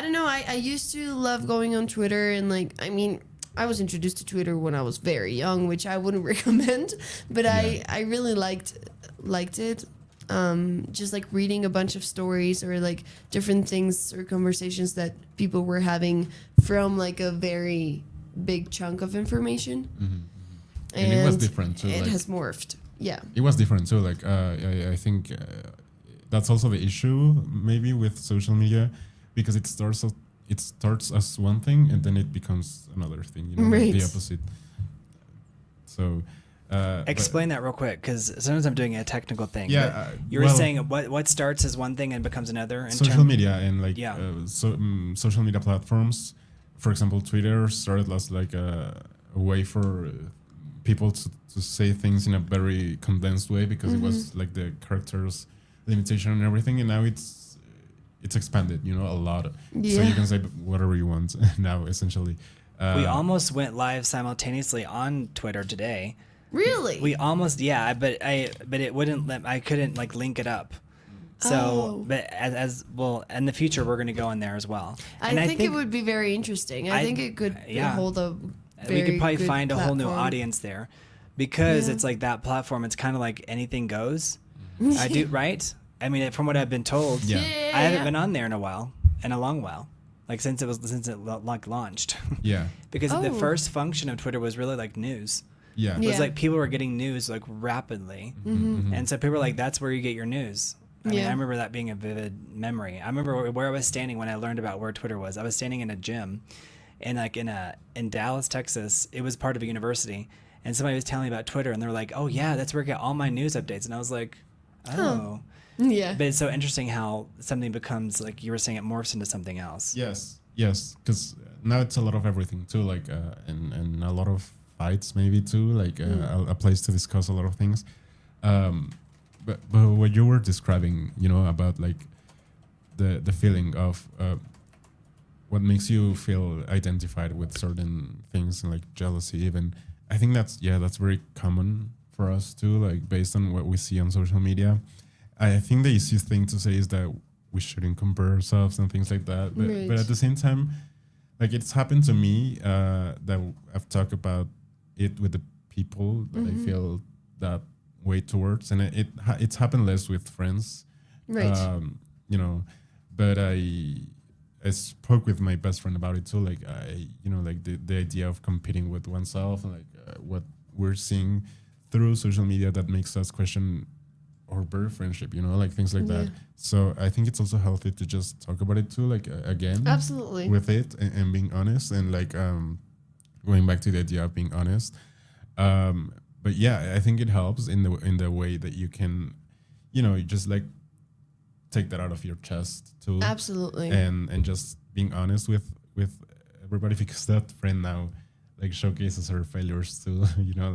don't know, I used to love going on Twitter and like, I mean, I was introduced to Twitter when I was very young, which I wouldn't recommend, but I really liked it. Just like reading a bunch of stories or like different things or conversations that people were having from like a very big chunk of information. And it was different too. It has morphed. Yeah. It was different too. Like I think that's also the issue maybe with social media, because it starts as one thing and then it becomes another thing. Like the opposite. So. Explain that real quick, because sometimes I'm doing a technical thing. Yeah, you were saying what starts as one thing and becomes another. Social media and like social media platforms. For example, Twitter started as like a way for people to say things in a very condensed way because it was like the characters limitation and everything, and now it's expanded, a lot. So you can say whatever you want now, essentially. We almost went live simultaneously on Twitter today. Really? We almost, but it wouldn't let, I couldn't like link it up. So, but as well, in the future, we're going to go in there as well. I think it would be very interesting. I think it could hold a very we could probably good find a whole new platform. audience there, because it's like that platform. It's kind of like anything goes. I do, right? I mean, from what I've been told, I haven't been on there in a long while. Like since it like launched. Yeah. Because the first function of Twitter was really like news. Yeah. It was like people were getting news like rapidly. And so people were like, that's where you get your news. I mean, I remember that being a vivid memory. I remember where I was standing when I learned about where Twitter was. I was standing in a gym and like in Dallas, Texas. It was part of a university. And somebody was telling me about Twitter and they're like, oh yeah, that's where I get all my news updates. And I was like, oh. Yeah. But it's so interesting how something becomes, like you were saying, it morphs into something else. Yes. Because now it's a lot of everything too, like and a lot of fights maybe too, like a place to discuss a lot of things. But what you were describing, about like the feeling of what makes you feel identified with certain things, like jealousy even. I think that's very common for us too, like based on what we see on social media. I think the easiest thing to say is that we shouldn't compare ourselves and things like that. But Right. but at the same time, like it's happened to me that I've talked about it with the people that I feel that way towards, and it's happened less with friends. Right. You know, but I spoke with my best friend about it too. Like like the idea of competing with oneself and like what we're seeing through social media that makes us question our very friendship, like things like that. So I think it's also healthy to just talk about it too, like again, Absolutely. with it and being honest and like going back to the idea of being honest. But yeah, I think it helps in the way that you can, you just like take that out of your chest too. Absolutely. And just being honest with everybody, because that friend now like showcases her failures too.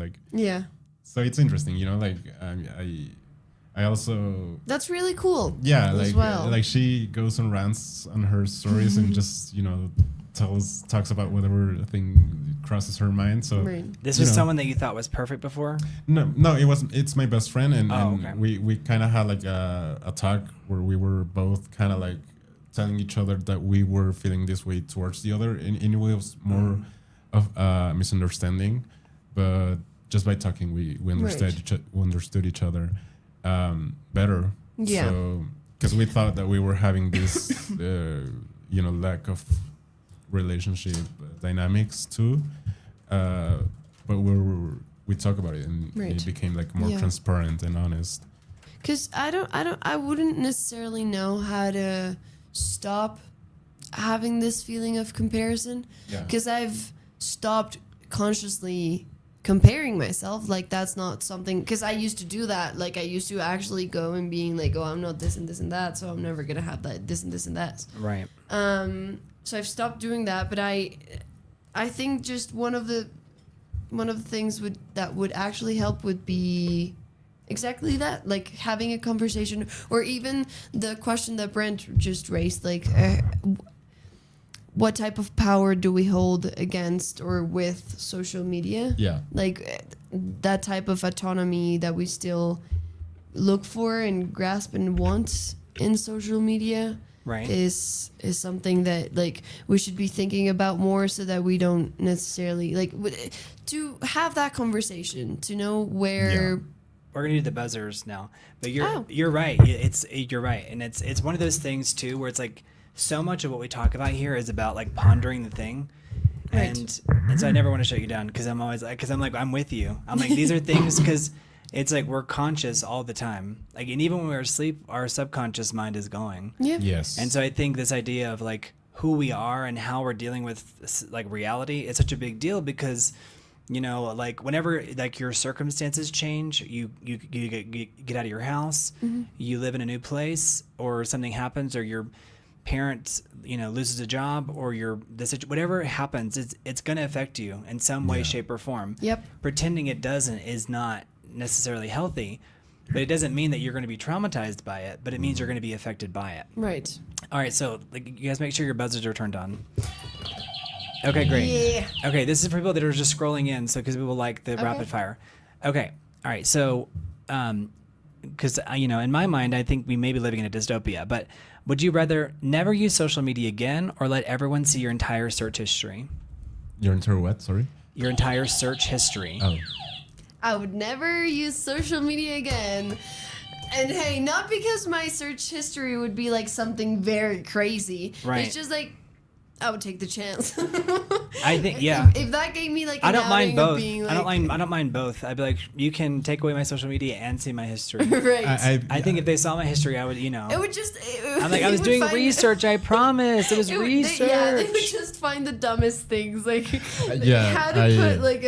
Like Yeah. so it's interesting. Like I also That's really cool. yeah as like well. like she goes on rants on her stories and just talks about whatever thing crosses her mind. So Right. This was someone that you thought was perfect before? no, it wasn't. It's my best friend, and, okay. we kind of had like a talk where we were both kind of like telling each other that we were feeling this way towards the other. In a way, it was more of a misunderstanding, but just by talking, we understood each other better. Yeah. So because we thought that we were having this, lack of relationship dynamics too, but we talk about it, and Right. it became like more Yeah. transparent and honest. Because I wouldn't necessarily know how to stop having this feeling of comparison. Yeah. Because I've stopped consciously comparing myself. Like, that's not something. Because I used to do that. Like, I used to actually go and being like, oh, I'm not this and this and that, so I'm never going to have that this and this and that. Right. So I've stopped doing that. But I think just one of the things that would actually help would be exactly that, like having a conversation, or even the question that Brent just raised, like what type of power do we hold against or with social media? Yeah. Like that type of autonomy that we still look for and grasp and want in social media. Right. Is something that like we should be thinking about more, so that we don't necessarily like to have that conversation, to know where. We're gonna do the buzzers now, but you're Oh. right. You're right, and it's one of those things too where it's like so much of what we talk about here is about like pondering the thing, Right. and so I never want to shut you down because I'm always I'm with you. I'm like, these are things because it's like we're conscious all the time, like, and even when we're asleep, our subconscious mind is going. Yeah. Yes. And so I think this idea of like who we are and how we're dealing with like reality is such a big deal because, like whenever like your circumstances change, you get out of your house, you live in a new place, or something happens, or your parent loses a job, or whatever happens, it's going to affect you in some way, shape, or form. Yep. Pretending it doesn't is not necessarily healthy, but it doesn't mean that you're going to be traumatized by it, but it means you're going to be affected by it. Right. All right, so like, you guys make sure your buzzers are turned on. Okay, great. Yeah. Okay, this is for people that are just scrolling in, so because people like the rapid fire. Okay, all right, so because in my mind, I think we may be living in a dystopia, but would you rather never use social media again, or let everyone see your entire search history? Your entire what? Sorry. Your entire search history. Oh. I would never use social media again. And hey, not because my search history would be like something very crazy. Right. It's just like I would take the chance. I think, yeah. If that gave me like I an don't mind outing of both. being I like, don't mind both. I'd be like, you can take away my social media and see my history. right. I think if they saw my history, I would, it would just. I'm like, I was doing research. I promise. It was research. They would just find the dumbest things, like Yeah, how to put like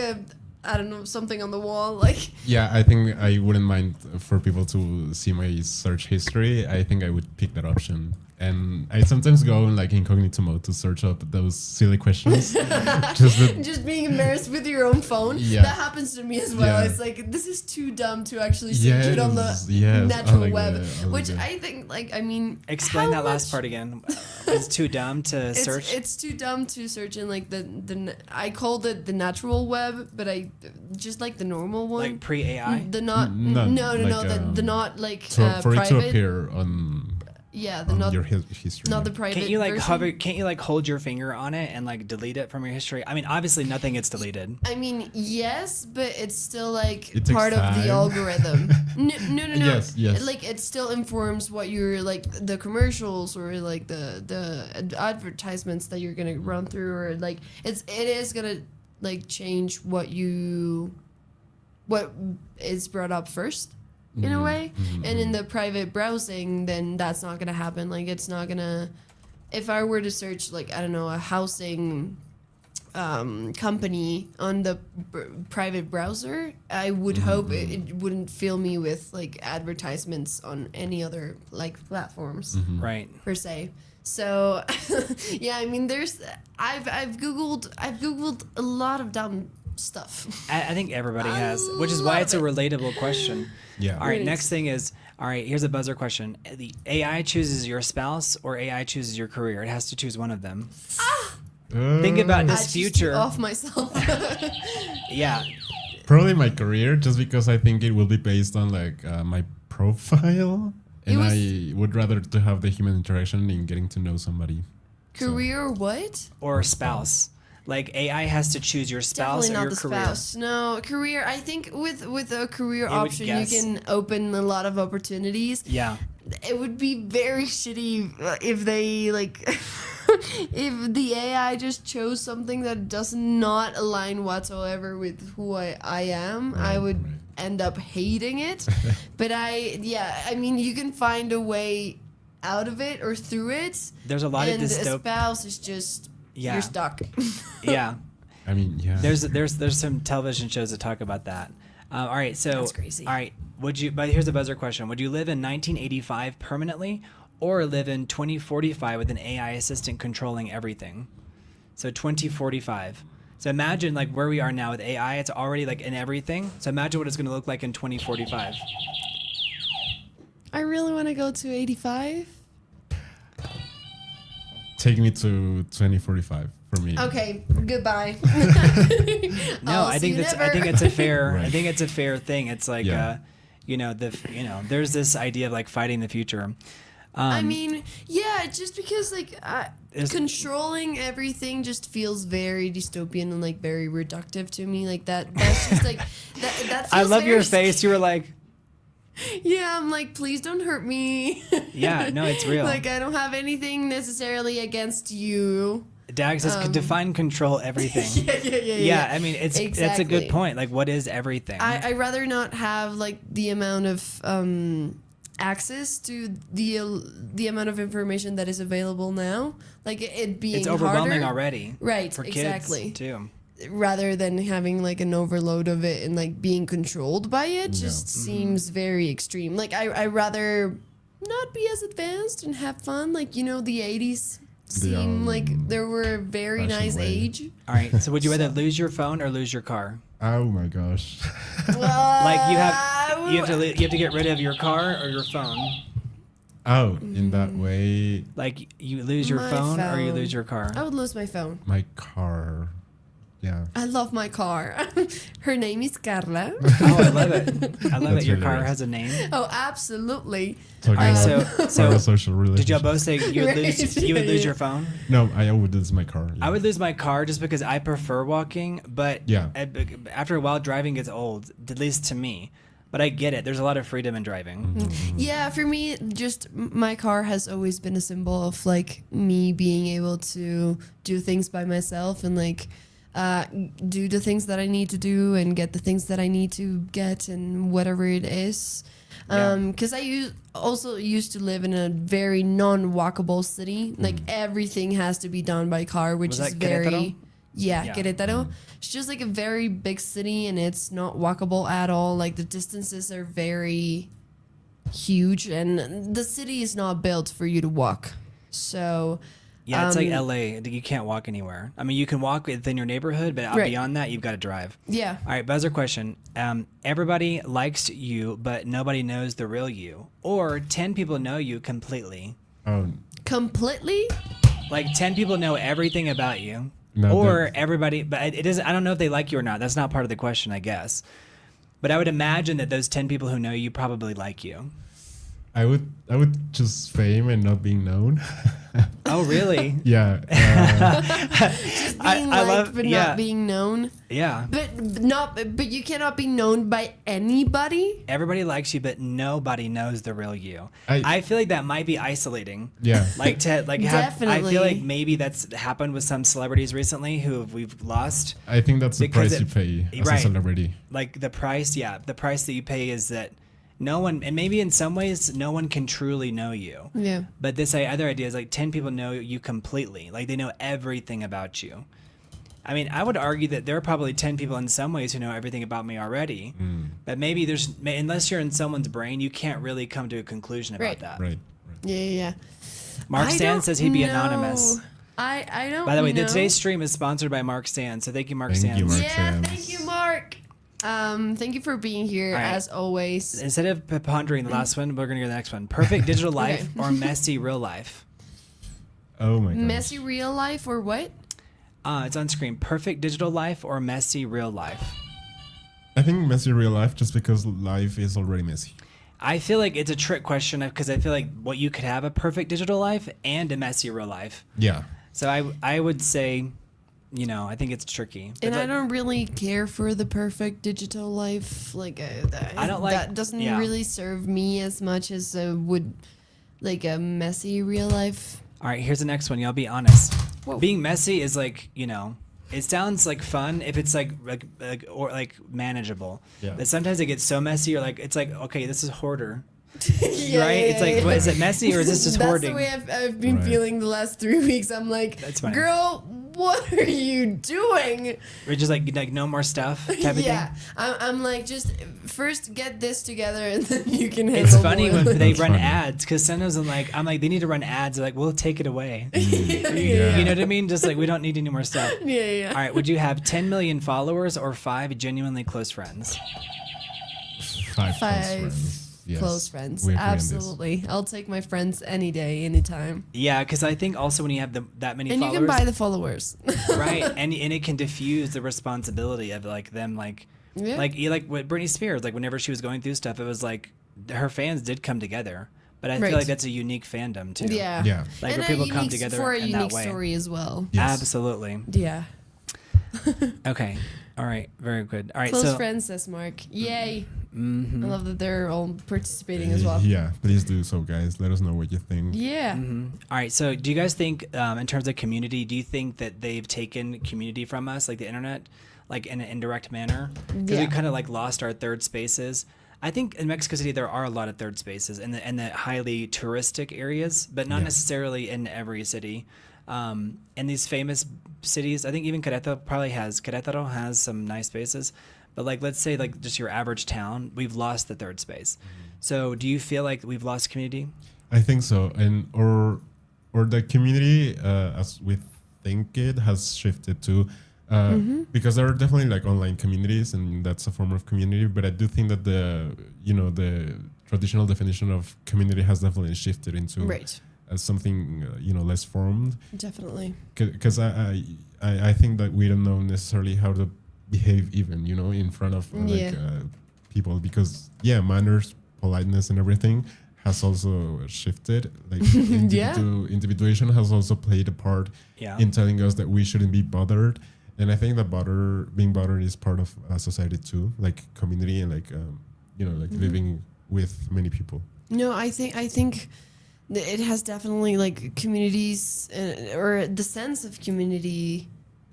I don't know, something on the wall, like. Yeah, I think I wouldn't mind for people to see my search history. I think I would pick that option. And I sometimes go in like incognito mode to search up those silly questions. Just being embarrassed with your own phone. Yeah. That happens to me as well. Yeah. It's like, this is too dumb to actually search it on the Yes, natural I like web. that, I like Which that. I think, like, I mean. Explain how that last much- part again. It's too dumb to search. It's too dumb to search in like I called it the natural web, but I just like the normal one. Like pre-AI? The not No, no like, the not like for it to private. appear on Yeah, on not your history. not the private. Can't you like version. hover? Can't you like hold your finger on it and like delete it from your history? I mean, obviously nothing gets deleted. I mean, yes, but it's still like It takes part of the time. algorithm. No. Yes. Like it still informs what you're like the commercials or like the advertisements that you're gonna run through, or like it is gonna like change what is brought up first in a way. And in the private browsing, then that's not gonna happen. Like it's not gonna. If I were to search like I don't know a housing company on the private browser, I would hope it wouldn't fill me with like advertisements on any other like platforms Right. per se. So yeah, I mean, I've googled a lot of dumb stuff. I think everybody has, which is why it's a relatable question. Yeah. All right. Right. Next thing is, all right. Here's a buzzer question: the AI chooses your spouse or AI chooses your career. It has to choose one of them. Think about I this just future. took off myself. Yeah. Probably my career, just because I think it will be based on like my profile, and I would rather to have the human interaction in getting to know somebody. Career what? Or spouse. Like AI has to choose your spouse Definitely or not your the career. spouse. No, career. I think with a career would option, you guess. can open a lot of opportunities. Yeah. It would be very shitty if they like if the AI just chose something that does not align whatsoever with who I am. I would right. end up hating it. But I mean, you can find a way out of it or through it. There's a lot of and a dystopian. spouse is just Yeah. you're stuck. Yeah. I mean, yeah. There's some television shows that talk about that. All right, so That's crazy. All right, but here's a buzzer question: would you live in 1985 permanently, or live in 2045 with an AI assistant controlling everything? So 2045. So imagine like where we are now with AI; it's already like in everything. So imagine what it's going to look like in 2045. I really want to go to 85. Take me to 2045 for me. Okay, goodbye. No, I think it's a fair. Right. I think it's a fair thing. It's like, Yeah. there's this idea of like fighting the future. I mean, yeah, just because like Is- controlling everything just feels very dystopian and like very reductive to me. Like that's just like that. I feels love your very face. You were like, Yeah, I'm like, please don't hurt me. yeah, no, it's real. Like I don't have anything necessarily against you. Dag says, define control everything. Yeah, I mean, that's a Exactly. good point. Like, what is everything? I'd rather not have like the amount of access to the amount of information that is available now. Like it being it's overwhelming harder. already. Right, For exactly. kids, too. Rather than having like an overload of it and like being controlled by it just seems very extreme. Like I rather not be as advanced and have fun. Like, you know, the 80s seem like they were a very fashion nice way. age. All right, so would you rather lose your phone or lose your car? Oh my gosh. Like, you have to get rid of your car or your phone. Oh, in that way, Like, you lose your My phone or you phone. lose your car. I would lose my phone. my car. Yeah. I love my car. Her name is Carla. Oh, I love it. I love That's it. Your really car nice. has a name. Oh, absolutely. Talking All right, about so parasocial relationship. did y'all both say you would lose Right, you would lose yeah. your phone? No, I would lose my car. Yeah. I would lose my car just because I prefer walking, but Yeah. after a while, driving gets old, at least to me. But I get it. There's a lot of freedom in driving. Yeah, for me, just my car has always been a symbol of like me being able to do things by myself and like do the things that I need to do and get the things that I need to get and whatever it is. Because I also used to live in a very non-walkable city. Like everything has to be done by car, which Was is that very Querétaro? yeah. Querétaro. It's just like a very big city and it's not walkable at all. Like the distances are very huge and the city is not built for you to walk. So Yeah, it's like LA. You can't walk anywhere. I mean, you can walk within your neighborhood, but Right. beyond that, you've got to drive. yeah. All right, buzzer question. Everybody likes you, but nobody knows the real you. Or 10 people know you completely. Oh, Completely? Like 10 people know everything about you. No, or everybody, but it is. I don't know if they like you or not. That's not part of the question, I guess. But I would imagine that those 10 people who know you probably like you. I would choose fame and not being known. Oh, really? Yeah. Just being liked, but not being known. Yeah. But you cannot be known by anybody. Everybody likes you, but nobody knows the real you. I feel like that might be isolating. Yeah. Like to have. I Definitely. feel like maybe that's happened with some celebrities recently who we've lost. I think that's the Because price you pay as right. a celebrity. Like the price that you pay is that no one, and maybe in some ways, no one can truly know you. Yeah. But this other idea is like 10 people know you completely. Like they know everything about you. I mean, I would argue that there are probably 10 people in some ways who know everything about me already. But maybe unless you're in someone's brain, you can't really come to a conclusion about Right. that. Right. Yeah. Mark I Stan don't says he'd be know. anonymous. I don't. By the way, know. today's stream is sponsored by Mark Stan. So thank you, Mark Thank Stan. you, Mark. Yeah, Sans. thank you, Mark. Thank you for being here All right. as always. Instead of pondering the last one, we're going to go to the next one. Perfect digital life Okay. or messy real life? Oh my god. Messy real life or what? It's on screen. Perfect digital life or messy real life? I think messy real life just because life is already messy. I feel like it's a trick question because I feel like what you could have a perfect digital life and a messy real life. Yeah. So I would say, I think it's tricky. And But I don't really care for the perfect digital life. Like I don't like- that doesn't yeah. really serve me as much as would like a messy real life. All right, here's the next one. Y'all be honest. Whoa. Being messy is like, it sounds like fun if it's like manageable. Yeah. But sometimes it gets so messy. You're like, it's like, okay, this is hoarder. Yeah, Right? It's like, what, is it messy or is this just That's hoarding? the way I've been Right. feeling the last 3 weeks. I'm like, That's fine. girl, what are you doing? Or just like no more stuff type of Yeah, thing. I'm like, just first get this together and then you can handle It's funny more. when they That's run funny. ads because sometimes I'm like, they need to run ads. They're like, we'll take it away. Yeah. You know what I mean? Just like, we don't need any more stuff. Yeah. All right, would you have 10 million followers or 5 genuinely close friends? 5 close Five friends. Yes. Close friends. We agree on this. Absolutely. I'll take my friends any day, anytime. Yeah, because I think also when you have that many And followers, you can buy the followers. right, and it can diffuse the responsibility of like them Yeah. like with Britney Spears, like whenever she was going through stuff, it was like her fans did come together, but I Right. feel like that's a unique fandom too. Yeah. Yeah. Like and where people come unique- together for a in unique that way. story as well. Yes. Absolutely. Yeah. Okay. All right. Very good. All right. Close so friends, says Mark. Yay. mhm. I love that they're all participating as well. Yeah, please do so, guys. Let us know what you think. Yeah. All right. So, do you guys think, in terms of community, do you think that they've taken community from us, like the internet, like in an indirect manner? Because Yeah. we kind of like lost our third spaces. I think in Mexico City there are a lot of third spaces in the highly touristic areas, but not Yeah. necessarily in every city. In these famous cities, I think even Querétaro has some nice spaces. But like, let's say like just your average town, we've lost the third space. So, do you feel like we've lost community? I think so, and or the community as we think it has shifted to, because there are definitely like online communities, and that's a form of community. But I do think that the traditional definition of community has definitely shifted into Right. something less formed. Definitely. Because I think that we don't know necessarily how to behave even in front of people, because manners, politeness, and everything has also shifted. Like individuation has also played a part Yeah. in telling us that we shouldn't be bothered. And I think that being bothered is part of society too, like community and like living with many people. No, I think it has definitely like communities or the sense of community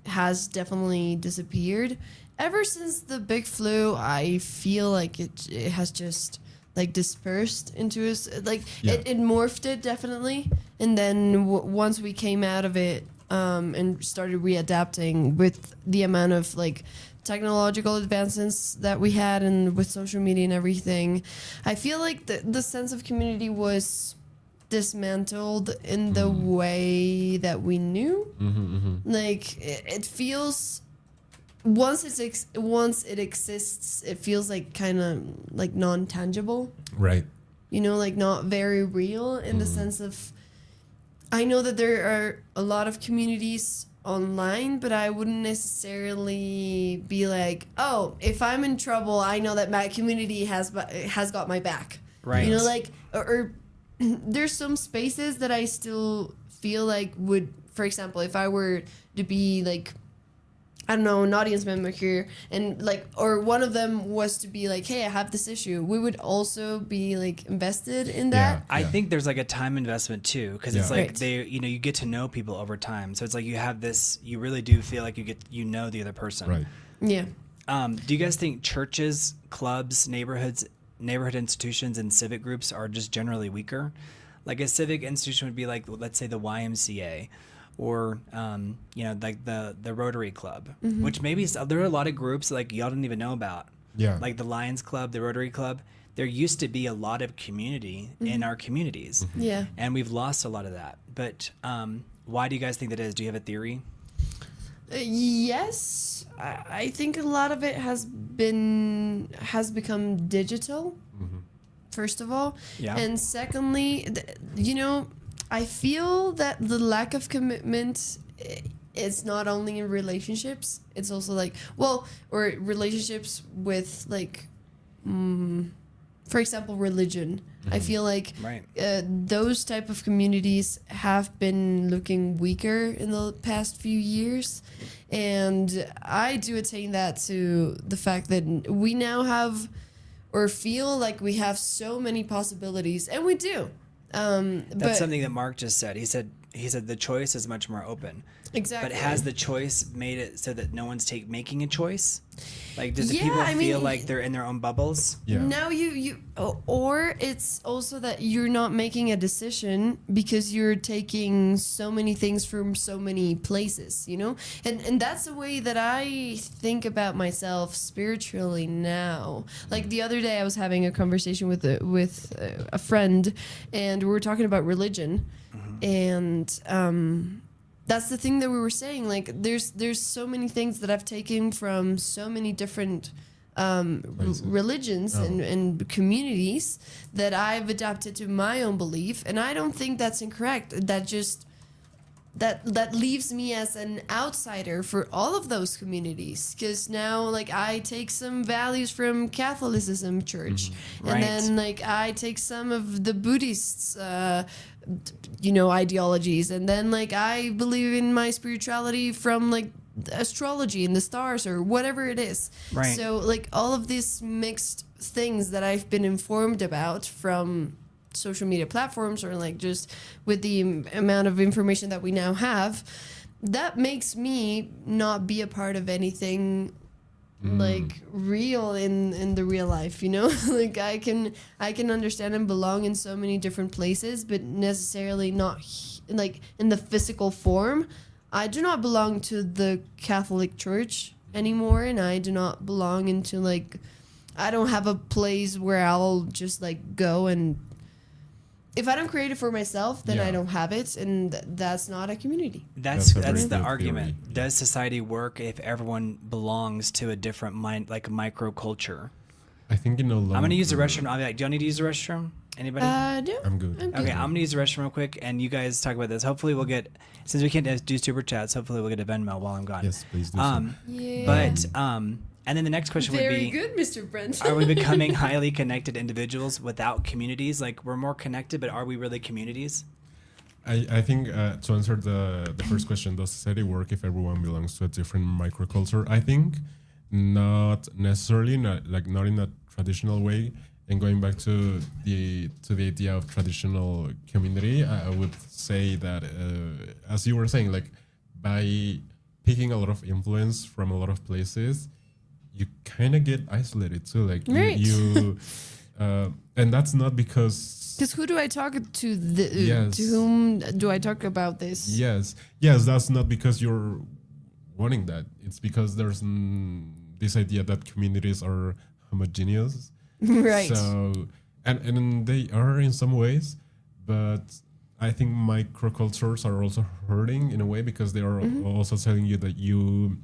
has definitely disappeared ever since the big flu. I feel like it has just like dispersed into us, like it morphed it definitely, and then once we came out of it and started readapting with the amount of like technological advancements that we had and with social media and everything, I feel like the sense of community was dismantled in the way that we knew. Like it feels once it exists, it feels like kind of like non-tangible, Right. like not very real in the sense of, I know that there are a lot of communities online, but I wouldn't necessarily be like, oh, if I'm in trouble, I know that my community has got my back. Right. You know, like, or there's some spaces that I still feel like would, for example, if I were to be like, I don't know, an audience member here, and like, or one of them was to be like, hey, I have this issue, we would also be like invested in that. I think there's like a time investment too, because it's like Right. you get to know people over time. So it's like you have this, you really do feel like you know the other person. Right. Yeah. Do you guys think churches, clubs, neighborhood institutions, and civic groups are just generally weaker? Like a civic institution would be like, let's say the YMCA, or like the Rotary Club, which maybe there are a lot of groups like y'all didn't even know about. Yeah. Like the Lions Club, the Rotary Club. There used to be a lot of community in our communities, Yeah. and we've lost a lot of that. But why do you guys think that is? Do you have a theory? Yes, I think a lot of it has become digital. First of all, Yeah. and secondly, I feel that the lack of commitment is not only in relationships; it's also like, or relationships with like, for example, religion. I feel like Right. those type of communities have been looking weaker in the past few years, and I do attain that to the fact that we now have, or feel like we have so many possibilities, and we do. That's But something that Mark just said. He said the choice is much more open. exactly. But has the choice made it so that no one's making a choice? Like, does the Yeah, people I feel mean, like they're in their own bubbles? Yeah. Now or it's also that you're not making a decision because you're taking so many things from so many places, and that's the way that I think about myself spiritually now. Like the other day, I was having a conversation with a friend, and we were talking about religion, and that's the thing that we were saying. Like, there's so many things that I've taken from so many different religions and communities that I've adapted to my own belief, and I don't think that's incorrect. That leaves me as an outsider for all of those communities, because now like I take some values from Catholicism church, and Right. then like I take some of the Buddhists ideologies, and then like I believe in my spirituality from like astrology and the stars or whatever it is. Right. So like all of these mixed things that I've been informed about from social media platforms, or like just with the amount of information that we now have, that makes me not be a part of anything like real in the real life, like I can understand and belong in so many different places, but necessarily not like in the physical form. I do not belong to the Catholic Church anymore, and I do not belong into like, I don't have a place where I'll just like go, and if I don't create it for myself, then I don't have it, and that's not a community. That's That's a very the good argument. theory. Does society work if everyone belongs to a different like microculture? I think in a long. I'm gonna use the restroom. I'll be like, do y'all need to use the restroom? Anybody? No, I'm good. Okay, I'm gonna use the restroom real quick, and you guys talk about this. Hopefully, we'll get, since we can't do super chats. Hopefully, we'll get a Venmo while I'm gone. Yes, please do so. Yeah. But and then the next question would Very be, good, Mr. Brent. are we becoming highly connected individuals without communities? Like, we're more connected, but are we really communities? I think to answer the first question, does society work if everyone belongs to a different microculture? I think not necessarily, not in a traditional way. And going back to the idea of traditional community, I would say that as you were saying, like by picking a lot of influence from a lot of places, you kind of get isolated too. Like Right. you and that's not because Because who do I talk to? Yes. To whom do I talk about this? Yes, that's not because you're wanting that. It's because there's this idea that communities are homogeneous. Right. So, and they are in some ways, but I think microcultures are also hurting in a way because they are also telling you that you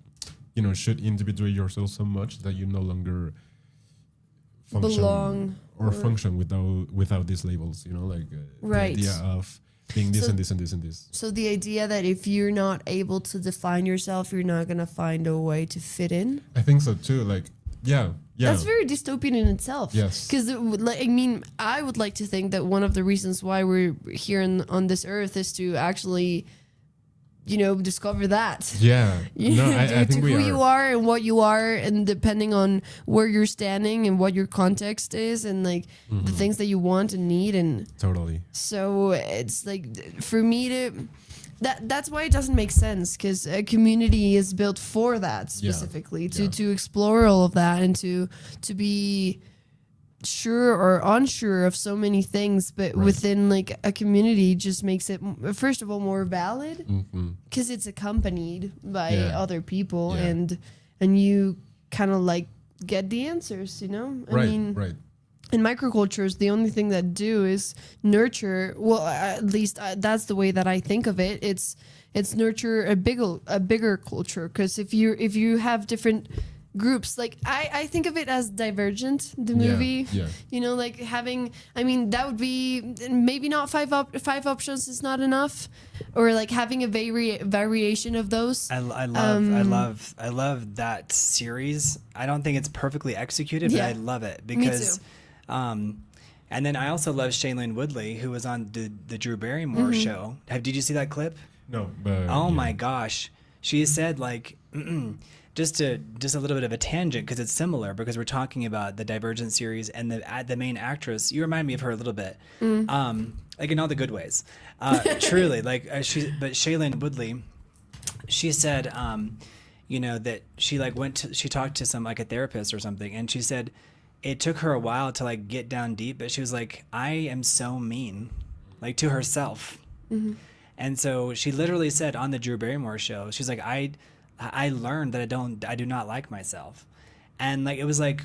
should individuate yourself so much that you no longer function Belong or or- function without these labels. Right. The idea of being this So- and this and this and this. So the idea that if you're not able to define yourself, you're not gonna find a way to fit in. I think so too. Like Yeah. That's very dystopian in itself. Yes. Because, like, I mean, I would like to think that one of the reasons why we're here on this earth is to actually, discover that. Yeah. No, I think we who are. you are and what you are, and depending on where you're standing and what your context is, and like the things that you want and need, and Totally. so it's like for me to. That's why it doesn't make sense, because a community is built for that specifically to explore all of that and to be sure or unsure of so many things, but within like a community just makes it first of all more valid because it's accompanied by other people and you kind of like get the answers, I mean, in microcultures, the only thing that do is nurture. Well, at least that's the way that I think of it. It's nurture a bigger culture. Because if you have different groups, like I think of it as Divergent, the movie. Yeah. Like having. I mean, that would be maybe not five options is not enough, or like having a variation of those. I love that series. I don't think it's perfectly executed, but I love it because. Me too. And then I also love Shailene Woodley, who was on the Drew Barrymore show. Did you see that clip? No, but oh my gosh, she said like just a little bit of a tangent because it's similar because we're talking about the Divergent series and the main actress. You remind me of her a little bit, like in all the good ways. Truly, like but Shailene Woodley, she said, that she like she talked to some like a therapist or something, and she said. It took her a while to like get down deep, but she was like, I am so mean, like to herself. And so she literally said on the Drew Barrymore show, she's like, I learned that I do not like myself. And like, it was like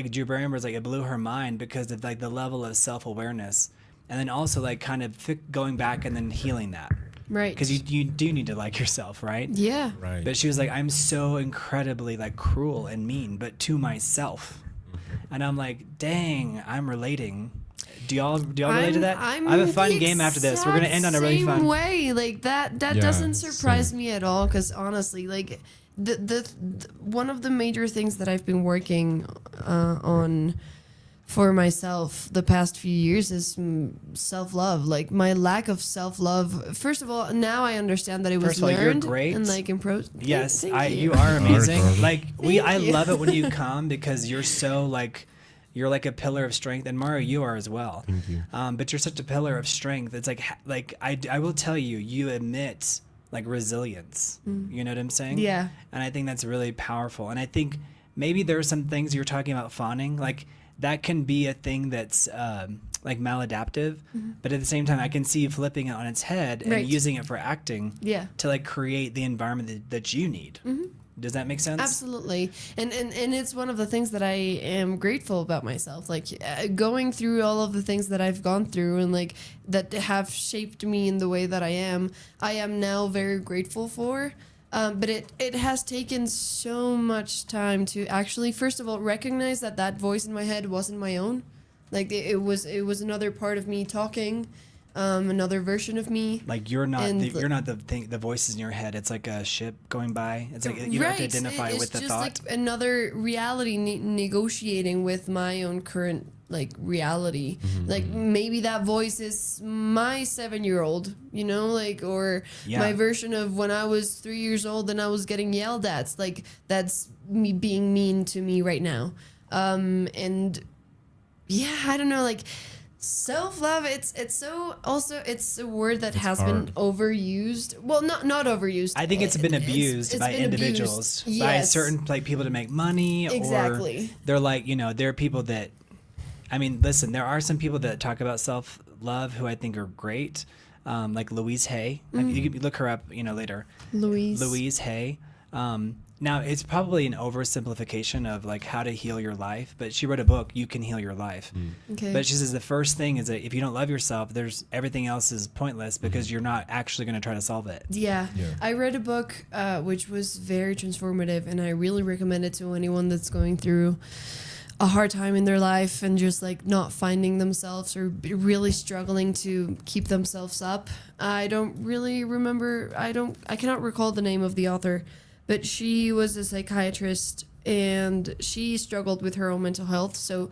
Drew Barrymore's like, it blew her mind because of like the level of self-awareness. And then also like kind of going back and then healing that. Right. Because you do need to like yourself, right? Yeah. Right. But she was like, I'm so incredibly like cruel and mean, but to myself. And I'm like, dang, I'm relating. Do y'all relate to that? I have a fun game after this. We're gonna end on a really fun way. Like that doesn't surprise me at all. Because honestly, like the one of the major things that I've been working on for myself the past few years is self-love. Like my lack of self-love. First of all, now I understand that it was learned you're great. And like improved. Yes, Thank you. you are amazing. Sorry. Like I you. love it when you come because you're so like you're like a pillar of strength, and Mario, you are as well. Thank you. But you're such a pillar of strength. It's like I will tell you, you emit like resilience. You know what I'm saying? Yeah. And I think that's really powerful. And I think maybe there are some things you're talking about fawning, like. That can be a thing that's like maladaptive, but at the same time, I can see you flipping it on its head and using it for acting to like create the environment that you need. Does that make sense? Absolutely. And it's one of the things that I am grateful about myself. Like going through all of the things that I've gone through and like that have shaped me in the way that I am now very grateful for. But it has taken so much time to actually, first of all, recognize that voice in my head wasn't my own. Like it was another part of me talking, another version of me. Like you're not the voices in your head. It's like a ship going by. It's like you don't have to identify with the thought. It's just like another reality negotiating with my own current like reality. Like maybe that voice is my 7-year-old, like or my version of when I was 3 years old and I was getting yelled at. Like that's me being mean to me right now. And yeah, I don't know, like self-love, it's a word that has been overused. Well, not overused. I think it's been abused by individuals, by certain like people to make money. Exactly. Or they're like, there are people that, I mean, listen, there are some people that talk about self-love who I think are great. Like Louise Hay. You can look her up, later. Louise Hay. Now, it's probably an oversimplification of like how to heal your life, but she wrote a book, You Can Heal Your Life. Okay. But she says the first thing is that if you don't love yourself, everything else is pointless because you're not actually going to try to solve it. Yeah. I read a book which was very transformative, and I really recommend it to anyone that's going through a hard time in their life and just like not finding themselves or really struggling to keep themselves up. I don't really remember. I cannot recall the name of the author. But she was a psychiatrist, and she struggled with her own mental health. So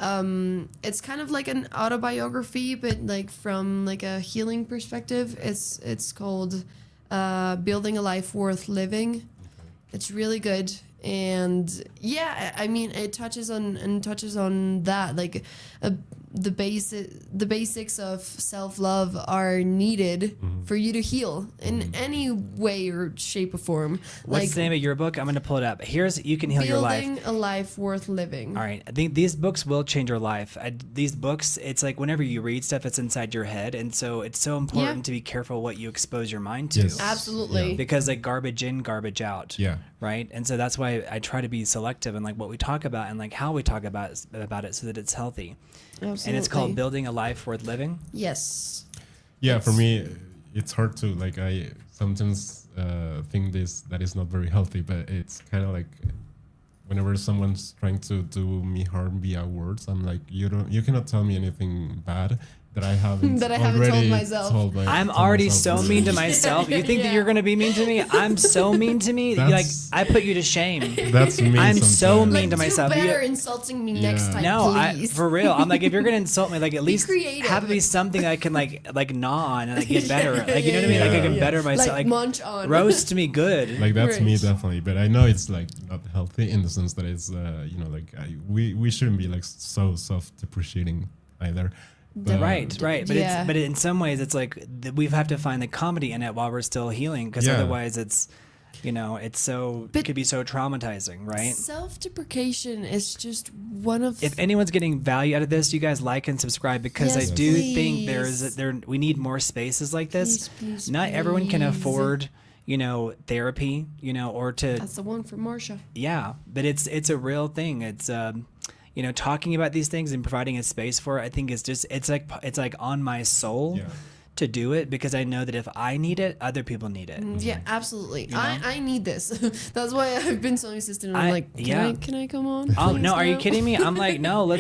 it's kind of like an autobiography, but like from like a healing perspective. It's called Building a Life Worth Living. It's really good. And yeah, I mean, it touches on that, like the basics of self-love are needed for you to heal in any way or shape or form. What's like the name of your book? I'm going to pull it up. You can heal your life. Building a Life Worth Living. All right. I think these books will change your life. These books, it's like whenever you read stuff, it's inside your head. And so it's so important to be careful what you expose your mind to. Yes. Absolutely. Because like garbage in, garbage out. Yeah. Right. And so that's why I try to be selective in like what we talk about and like how we talk about it so that it's healthy. Absolutely. And it's called Building a Life Worth Living. Yes. Yeah, for me, it's hard to like. I sometimes think that is not very healthy, but it's kind of like whenever someone's trying to do me harm via words, I'm like, you cannot tell me anything bad that I haven't told myself. I'm already so mean to myself. You think that you're going to be mean to me? I'm so mean to me. Like I put you to shame. That's me. I'm so mean Like, to myself. do better insulting me next time, No, please. for real. I'm like, if you're gonna insult me, like at least creative. have it be something I can like gnaw on and like get better. Like you know what I mean? Like I can better myself. Like munch on. Roast me good. Like that's me Right. definitely, but I know it's like not healthy in the sense that it's like we shouldn't be like so self-depreciating either. But, Right. But Yeah. but in some ways it's like we have to find the comedy in it while we're still healing, because Yeah. otherwise it's it could be so traumatizing, right? Self-deprecation is just one of. If anyone's getting value out of this, you guys like and subscribe, because Yes, I do please. think we need more spaces like this. Please, Not everyone can please. afford, therapy, or to That's the one for Marsha. yeah, but it's a real thing. It's talking about these things and providing a space for it, I think is just it's like on my soul Yeah. to do it, because I know that if I need it, other people need it. Yeah, absolutely. know? I need this. That's why I've been so insistent. I'm like, can I come on? Oh please no, are you now?" kidding me? I'm like, no,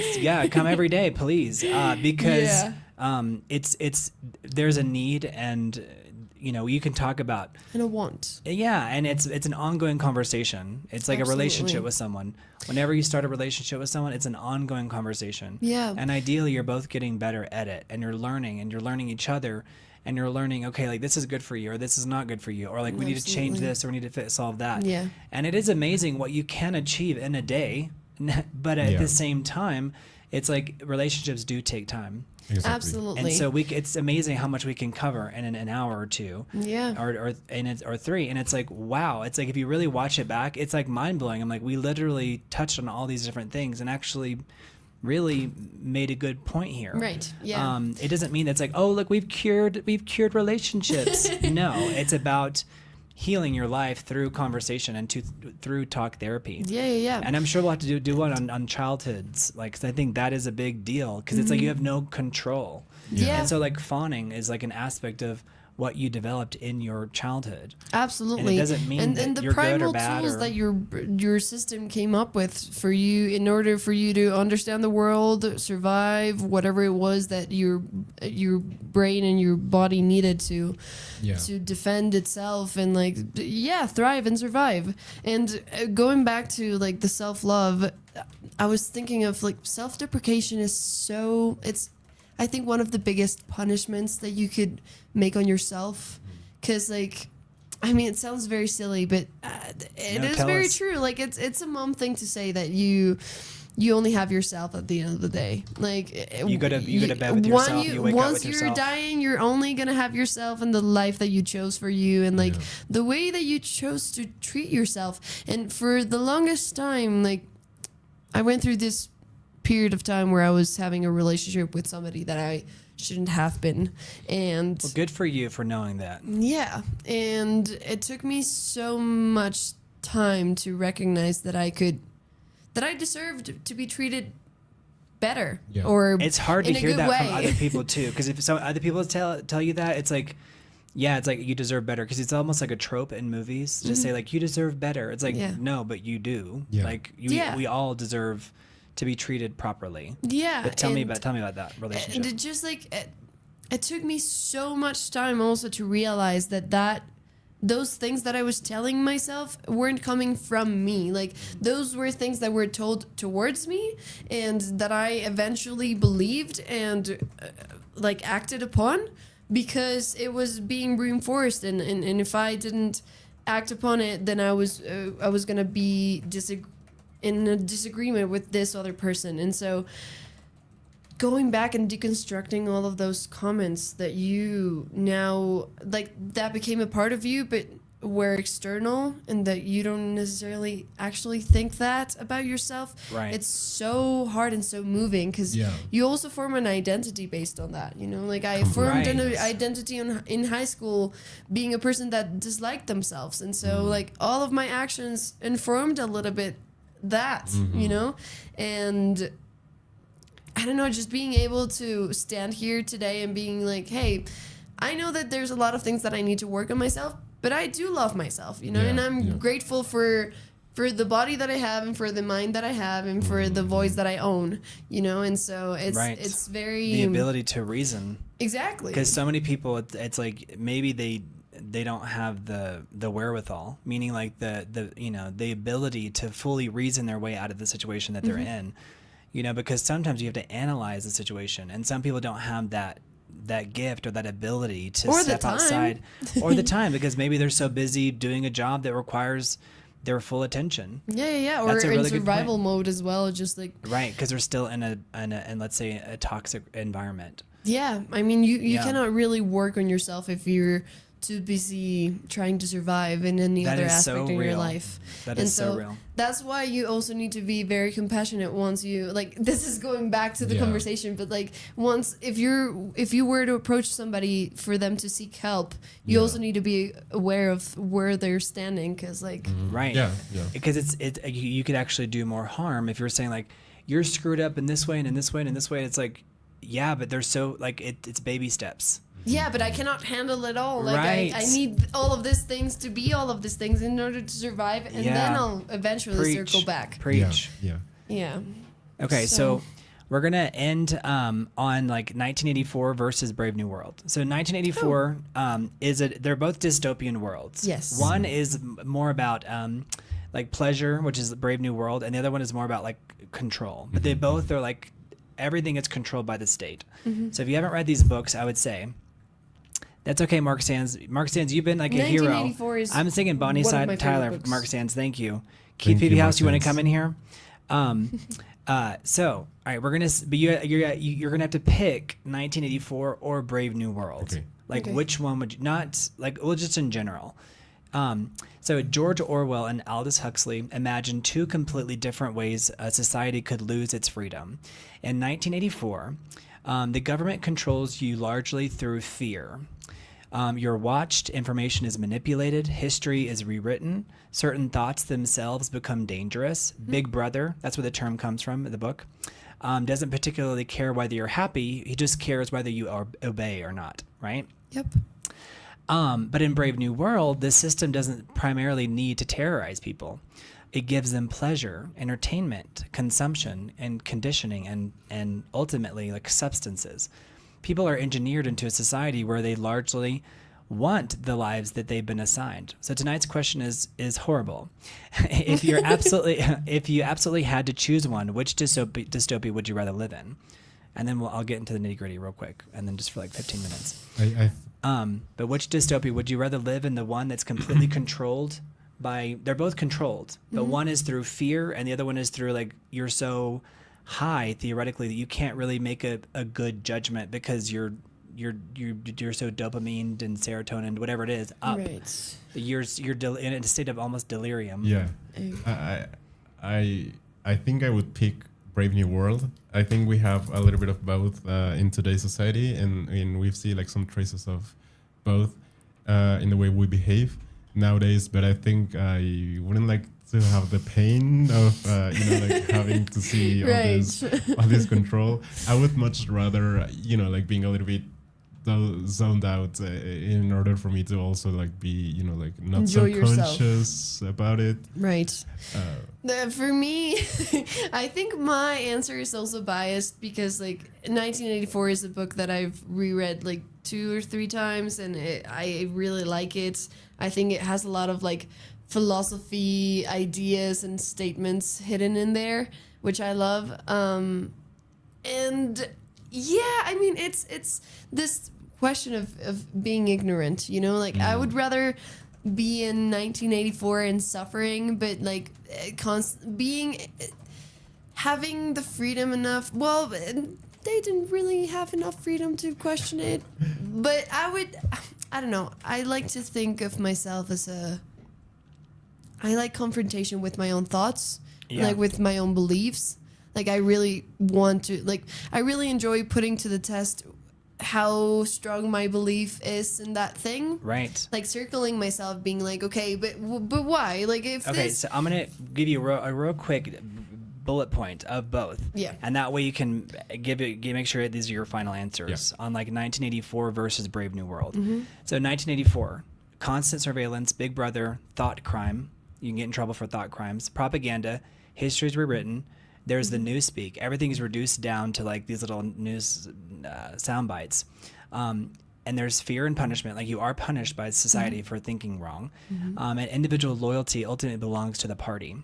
come every day, please, because Yeah. it's there's a need, and you can talk about And a want. and it's an ongoing conversation. It's like a relationship Absolutely. with someone. Whenever you start a relationship with someone, it's an ongoing conversation. Yeah. And ideally, you're both getting better at it, and you're learning each other, and you're learning, okay, like this is good for you, or this is not good for you, or like we need to change Absolutely. this, or we need to solve that. Yeah. And it is amazing what you can achieve in a day, but at Yeah. the same time, it's like relationships do take time. Exactly. Absolutely. And so it's amazing how much we can cover in an hour or two, Yeah. or three. And it's like, wow, it's like if you really watch it back, it's like mind blowing. I'm like, we literally touched on all these different things and actually really made a good point here. Right. Yeah. It doesn't mean it's like, oh, look, we've cured relationships. No, it's about healing your life through conversation and through talk therapy. Yeah. And I'm sure we'll have to do one on childhoods, like, 'cause I think that is a big deal, because it's like you have no control. Yeah. And so like fawning is like an aspect of what you developed in your childhood. Absolutely. And it doesn't mean that the you're good or primal bad tools or- that your system came up with for you in order for you to understand the world, survive, whatever it was that your brain and your body needed to defend itself and thrive and survive. And going back to like the self-love, I was thinking of like self-deprecation is I think one of the biggest punishments that you could make on yourself, because it sounds very silly, but it is tell very us. true. Like it's a mom thing to say that you only have yourself at the end of the day. Like You go to bed with yourself, you wake up once with you're yourself. dying, you're only gonna have yourself and the life that you chose for you, and the way that you chose to treat yourself. And for the longest time, I went through this period of time where I was having a relationship with somebody that I shouldn't have been, and Well, good for you for knowing that. yeah, and it took me so much time to recognize that I deserved to be treated better. Yeah. Or It's hard to in a hear good that way. from other people too, because if some other people tell you that, it's like, yeah, it's like you deserve better, because it's almost like a trope in movies. Just say like you deserve better. It's like Yeah. no, but you do. Yeah. Like Yeah. we all deserve to be treated properly. Yeah, But tell me and- about that relationship. And it just it took me so much time also to realize that those things that I was telling myself weren't coming from me. Like those were things that were told towards me and that I eventually believed and like acted upon because it was being reinforced. And if I didn't act upon it, then I was going to be in a disagreement with this other person. And so going back and deconstructing all of those comments that you now like that became a part of you but were external and that you don't necessarily actually think that about yourself, right? It's so hard and so moving because you also form an identity based on that, you know, like I formed an identity in high school being a person that disliked themselves, and so like all of my actions informed a little bit that, you know. And I don't know, just being able to stand here today and being like, hey, I know that there's a lot of things that I need to work on myself, but I do love myself, you know, and I'm grateful for the body that I have and for the mind that I have and for the voice that I own, you know. And so it's very the ability to reason. Exactly. Because so many people, it's like maybe they don't have the wherewithal, meaning like the you know, the ability to fully reason their way out of the situation that they're in. You know, because sometimes you have to analyze the situation, and some people don't have that gift or that ability to step outside, or the time, because maybe they're so busy doing a job that requires their full attention. Yeah. Or in survival mode as well, just like because they're still in a let's say a toxic environment. Yeah, I mean, you cannot really work on yourself if you're too busy trying to survive in any other aspect in your life. That is so real. That's why you also need to be very compassionate once you, like, this is going back to the conversation, but like once, if you were to approach somebody for them to seek help, you also need to be aware of where they're standing, because like because you could actually do more harm if you're saying like, you're screwed up in this way and in this way and in this way. It's like, yeah, but they're so like it's baby steps. Yeah, but I cannot handle it all. Like I need all of these things to be all of these things in order to survive, and then I'll eventually circle back. Preach. Yeah. Okay, so we're gonna end on like 1984 versus Brave New World. So 1984 they're both dystopian worlds. Yes. One is more about like pleasure, which is Brave New World, and the other one is more about like control. But they both are like everything is controlled by the state. So if you haven't read these books, I would say. That's okay, Mark Sands. Mark Sands, you've been like a hero. I'm singing Bonnie Tyler, Mark Sands. Thank you. Keith Peavy-House, you want to come in here? So, all right, we're gonna. But you're gonna have to pick 1984 or Brave New World. Okay. Like which one would you not like? Well, just in general. So George Orwell and Aldous Huxley imagined two completely different ways a society could lose its freedom. In 1984, the government controls you largely through fear. You're watched, information is manipulated, history is rewritten, certain thoughts themselves become dangerous. Big Brother, that's where the term comes from in the book, doesn't particularly care whether you're happy, he just cares whether you obey or not, right? Yep. But in Brave New World, the system doesn't primarily need to terrorize people. It gives them pleasure, entertainment, consumption, and conditioning, and ultimately like substances. People are engineered into a society where they largely want the lives that they've been assigned. So tonight's question is horrible. If you absolutely had to choose one, which dystopia would you rather live in? And then I'll get into the nitty gritty real quick, and then just for like 15 minutes. But which dystopia would you rather live in? The one that's completely controlled by? They're both controlled, but one is through fear, and the other one is through like you're so high theoretically that you can't really make a good judgment because you're so dopamine and serotonin, whatever it is, up. Right. You're in a state of almost delirium. Yeah. I think I would pick Brave New World. I think we have a little bit of both in today's society, and we see like some traces of both in the way we behave nowadays. But I think I wouldn't like to have the pain of like having to see all this control. I would much rather like being a little bit zoned out in order for me to also like be, you know, like not Enjoy so yourself. conscious about it. Right. Uh, For me, I think my answer is also biased because like 1984 is a book that I've reread like 2 or 3 times, and I really like it. I think it has a lot of like philosophy ideas and statements hidden in there, which I love. And yeah, I mean, it's this question of being ignorant, you know, like I would rather be in 1984 and suffering, but like having the freedom enough. Well, they didn't really have enough freedom to question it, but I don't know. I like to think of myself as I like confrontation with my own thoughts, like with my own beliefs. Like I really want to, like I really enjoy putting to the test how strong my belief is in that thing. Right. Like circling myself, being like, okay, but why? Like if Okay, this. so I'm gonna give you a real quick bullet point of both. Yeah. And that way you can make sure these are your final answers on like 1984 versus Brave New World. So 1984, constant surveillance, Big Brother, thought crime. You can get in trouble for thought crimes, propaganda, history is rewritten. There's the newspeak. Everything is reduced down to like these little news sound bites. And there's fear and punishment. Like you are punished by society for thinking wrong. And individual loyalty ultimately belongs to the party.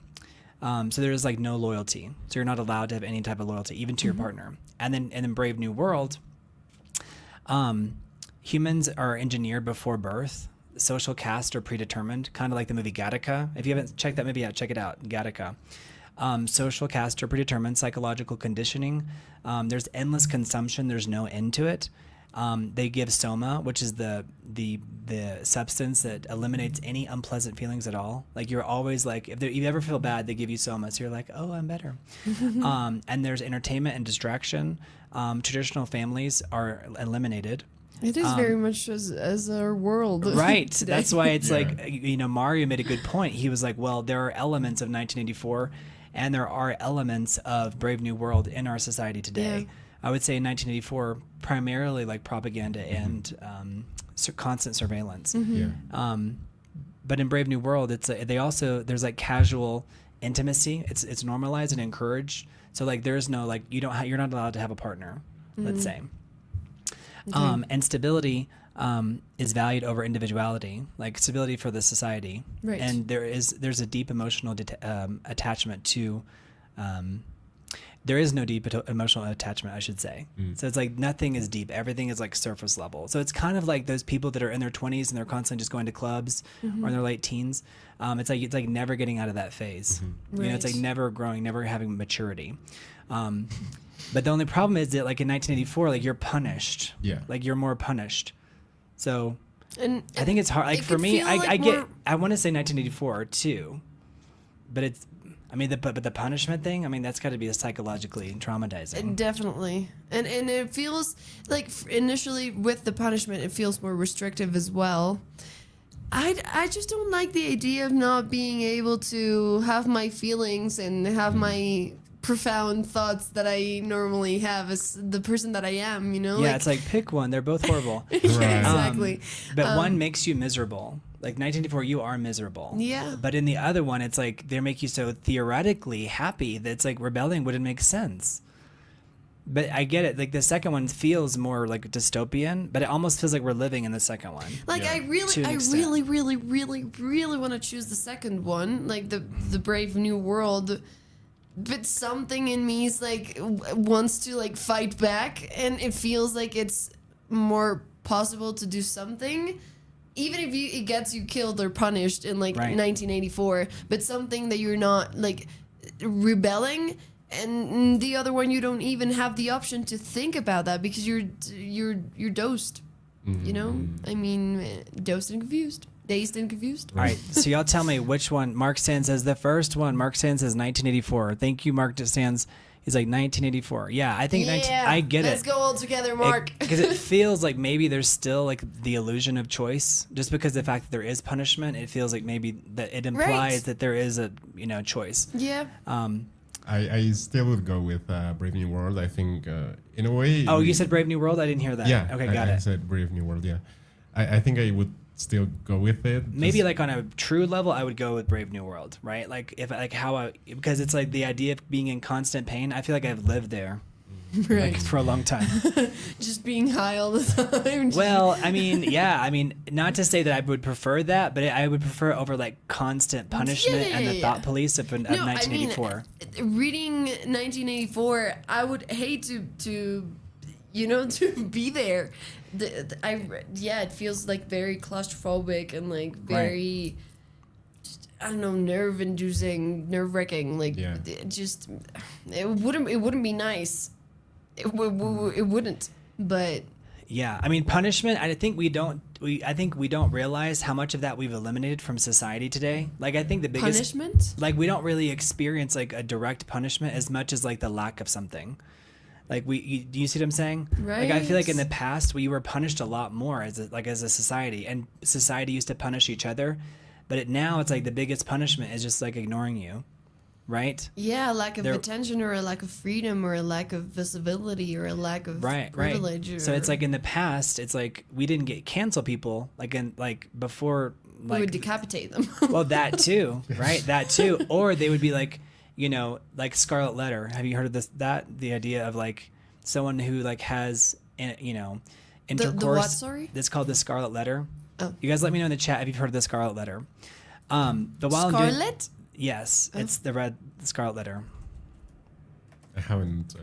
So there's like no loyalty. So you're not allowed to have any type of loyalty, even to your partner. And then Brave New World, humans are engineered before birth. Social caste are predetermined, kind of like the movie Gattaca. If you haven't checked that movie out, check it out, Gattaca. Social caste are predetermined, psychological conditioning. There's endless consumption. There's no end to it. They give soma, which is the substance that eliminates any unpleasant feelings at all. Like you're always like, if you ever feel bad, they give you soma. So you're like, oh, I'm better. And there's entertainment and distraction. Traditional families are eliminated. It is very much as our world. Right. today. That's why it's like, you know, Mario made a good point. He was like, well, there are elements of 1984 and there are elements of Brave New World in our society today. Yeah. I would say in 1984, primarily like propaganda and constant surveillance. Yeah. But in Brave New World, it's there's like casual intimacy. It's normalized and encouraged. So like there's no like you're not allowed to have a partner. Let's say. And stability is valued over individuality, like stability for the society. Right. And there's a deep emotional attachment to. There is no deep emotional attachment, I should say. So it's like nothing is deep. Everything is like surface level. So it's kind of like those people that are in their 20s and they're constantly just going to clubs or in their late teens. It's like never getting out of that phase. You know, it's like Right. never growing, never having maturity. But the only problem is that like in 1984, like you're punished. Yeah. Like you're more punished. So And I think it's hard. Like it for could me, feel I like get. more- I want to say 1984 too, but it's. I mean, but the punishment thing. I mean, that's got to be psychologically traumatizing. Definitely, and it feels like initially with the punishment, it feels more restrictive as well. I just don't like the idea of not being able to have my feelings and have my profound thoughts that I normally have as the person that I am. You know, Yeah, like, it's like pick one. They're both horrible. Right. exactly. But one makes you miserable. Like 1984, you are miserable. Yeah. But in the other one, it's like they make you so theoretically happy that it's like rebelling wouldn't make sense. But I get it. Like the second one feels more like dystopian, but it almost feels like we're living in the second one. Like Yeah. I To an really extent. really want to choose the second one, like the Brave New World. But something in me is like wants to like fight back, and it feels like it's more possible to do something, even if it gets you killed or punished in like Right. 1984. But something that you're not like rebelling. And the other one, you don't even have the option to think about that because you're dosed. You know, I mean, dosed and confused, dazed and confused. All right, so y'all tell me which one. Mark Sands says the first one. Mark Sands says 1984. Thank you, Mark Sands. He's like 1984. Yeah, I think I get Let's it. go all together, Mark. Because it feels like maybe there's still like the illusion of choice, just because the fact that there is punishment. It feels like maybe that it implies Right. that there is a choice. Yeah. I still would go with Brave New World. I think in a way. Oh, you said Brave New World? I didn't hear that. Yeah. Okay, got I it. said Brave New World. Yeah. I think I would still go with it. Maybe just- like on a true level, I would go with Brave New World, right? Like if like how I, because it's like the idea of being in constant pain. I feel like I've lived there Right. like, for a long time. Just being high all the time. Well, I mean, yeah, I mean, not to say that I would prefer that, but I would prefer over like constant punishment and the yeah. thought police of 1984. Reading 1984, I would hate to to be there. It feels like very claustrophobic and like very, just, I don't know, nerve-inducing, nerve-wracking. Like, Yeah. it wouldn't be nice. It wouldn't. But Yeah, I mean, punishment. I think we don't realize how much of that we've eliminated from society today. Like, I think the biggest punishment. like we don't really experience like a direct punishment as much as like the lack of something. Like do you see what I'm saying? Like I feel like in the past we were punished a lot more as a society, and society used to punish each other, but now it's like the biggest punishment is just like ignoring you, right? Yeah, a lack of attention, or a lack of freedom, or a lack of visibility, or a lack of privilege. Right. So it's like in the past, it's like we didn't cancel people like before. Like, we would decapitate them. well, that too, right? That too, or they would be like, like Scarlet Letter. Have you heard of this? The idea of like someone who like has, intercourse. The what, sorry? It's called the Scarlet Letter. Oh. You guys let me know in the chat if you've heard of the Scarlet Letter. The wild Scarlet? Yes, it's the Scarlet Letter. I haven't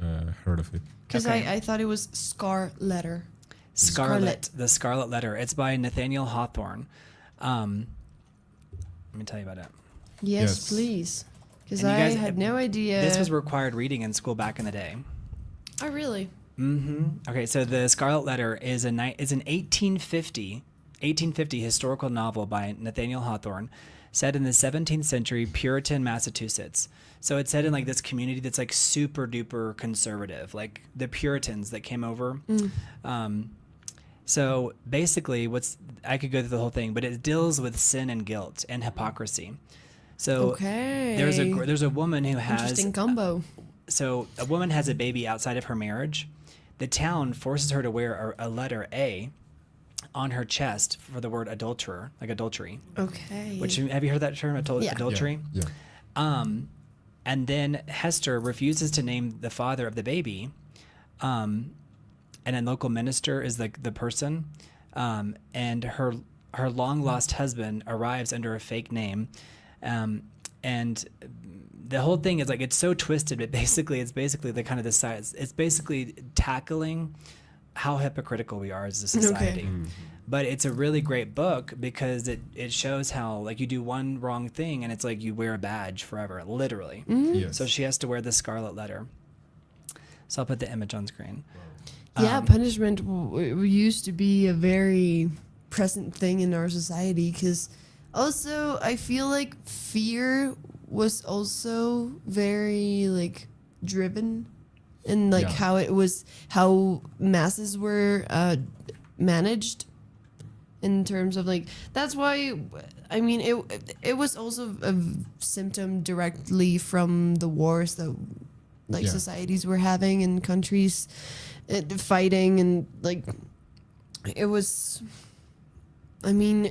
heard of it. Because Okay. I thought it was Scar Letter. Scarlet, the Scarlet Letter. It's by Nathaniel Hawthorne. Let me tell you about it. Yes, please. Because And I you guys- had no idea. This was required reading in school back in the day. Oh, really? Okay, so the Scarlet Letter is an 1850 historical novel by Nathaniel Hawthorne, set in the 17th century Puritan Massachusetts. So it's set in like this community that's like super duper conservative, like the Puritans that came over. So basically, I could go through the whole thing, but it deals with sin and guilt and hypocrisy. So Okay. there's a woman who has Interesting combo. So a woman has a baby outside of her marriage. The town forces her to wear a letter A on her chest for the word adulterer, like adultery. Okay. Which, have you heard that term, Yeah. adultery? Yeah. And then Hester refuses to name the father of the baby. And a local minister is like the person. And her long lost husband arrives under a fake name. And the whole thing is like, it's so twisted, but it's basically the kind of the size. It's basically tackling how hypocritical we are as a society. Okay. But it's a really great book because it shows how like you do one wrong thing and it's like you wear a badge forever, literally. Yes. So she has to wear the Scarlet Letter. So I'll put the image on screen. Yeah, punishment used to be a very present thing in our society, because also I feel like fear was also very like driven, and like Yeah. how masses were managed in terms of like, that's why I mean it was also a symptom directly from the wars that like Yeah. societies were having in countries, fighting, and like it was, I mean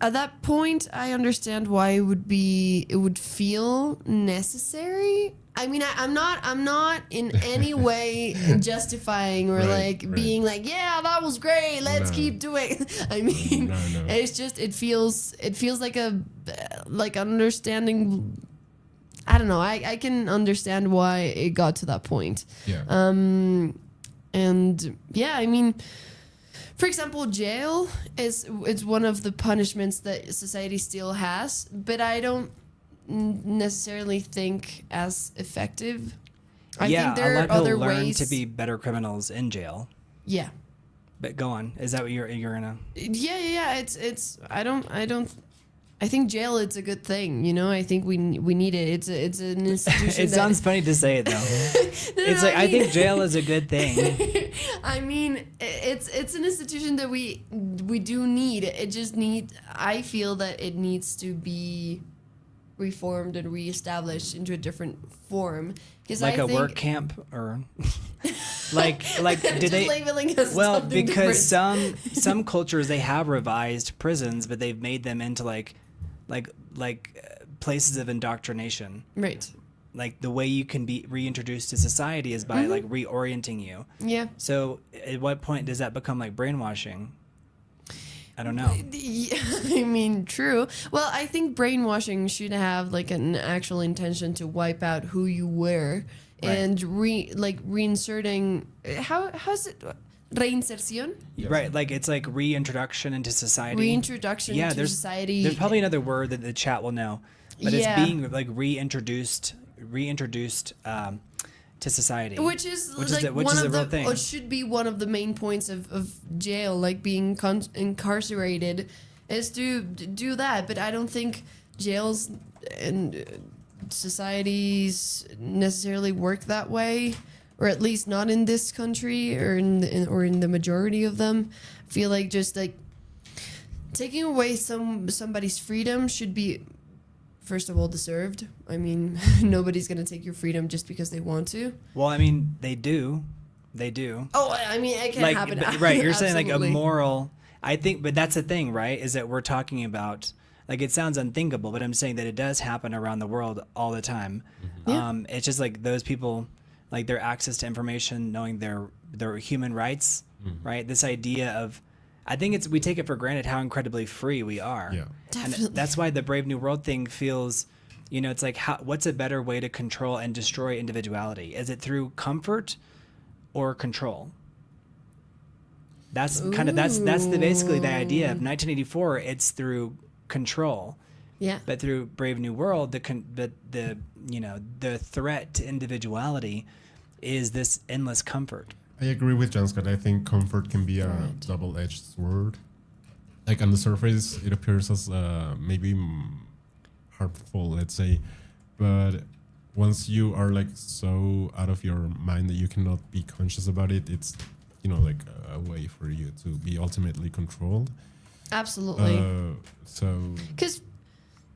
at that point I understand why it would feel necessary. I mean, I'm not in any way justifying or Right, like being like, yeah, that was great, let's No. keep doing. I mean, No. it's just it feels like understanding. I don't know. I can understand why it got to that point. Yeah. And yeah, I mean, for example, jail it's one of the punishments that society still has, but I don't necessarily think as effective. I think there a lot are of people other learn ways to be better criminals in jail. Yeah. But go on. Is that what you're gonna? Yeah. It's. I don't. I think jail is a good thing. You know, I think we need it. It's an institution. It sounds funny to say it though. It's like I think jail is a good thing. I mean, it's an institution that we do need. It just need. I feel that it needs to be reformed and reestablished into a different form. Because Like I a think work camp, or like did just they? labeling us Well, something because different. some cultures, they have revised prisons, but they've made them into like places of indoctrination. Right. Like the way you can be reintroduced to society is by like reorienting you. Yeah. So at what point does that become like brainwashing? I don't know. Yeah, I mean, true. Well, I think brainwashing should have like an actual intention to wipe out who you were, Right. and reinserting. How's it? Reinserción? Right, like it's like reintroduction into society. Reintroduction to there's, society. There's probably another word that the chat will know, but Yeah. it's being like reintroduced to society, Which is which like is one a of real the, thing. or should be one of the main points of jail, like being incarcerated, is to do that. But I don't think jails and societies necessarily work that way, or at least not in this country, or in the majority of them. I feel like just like taking away somebody's freedom should be, first of all, deserved. I mean, nobody's gonna take your freedom just because they want to. Well, I mean, they do. Oh, I mean, it can Like, happen. but- right? You're saying like a Absolutely. moral. I think, but that's the thing, right? Is that we're talking about like it sounds unthinkable, but I'm saying that it does happen around the world all the time. Yeah. It's just like those people, like their access to information, knowing their human rights, right? This idea of, I think we take it for granted how incredibly free we are. Yeah. Definitely. And that's why the Brave New World thing feels, it's like, what's a better way to control and destroy individuality? Is it through comfort or control? That's basically the idea of 1984. It's through control, Yeah. but through Brave New World, the threat to individuality is this endless comfort. I agree with John Scott. I think comfort can be a Right. double-edged sword. Like on the surface, it appears as maybe harmful, let's say, but once you are like so out of your mind that you cannot be conscious about it, it's like a way for you to be ultimately controlled. Absolutely. So Because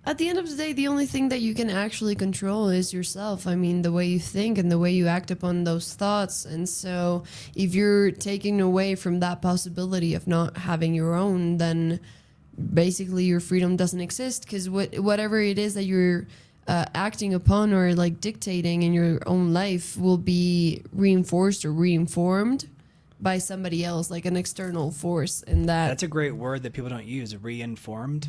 at the end of the day, the only thing that you can actually control is yourself. I mean, the way you think and the way you act upon those thoughts. And so if you're taking away from that possibility of not having your own, then basically your freedom doesn't exist, because whatever it is that you're acting upon or like dictating in your own life will be reinforced or reinformed by somebody else, like an external force. And That's a great word that people don't use, reinformed.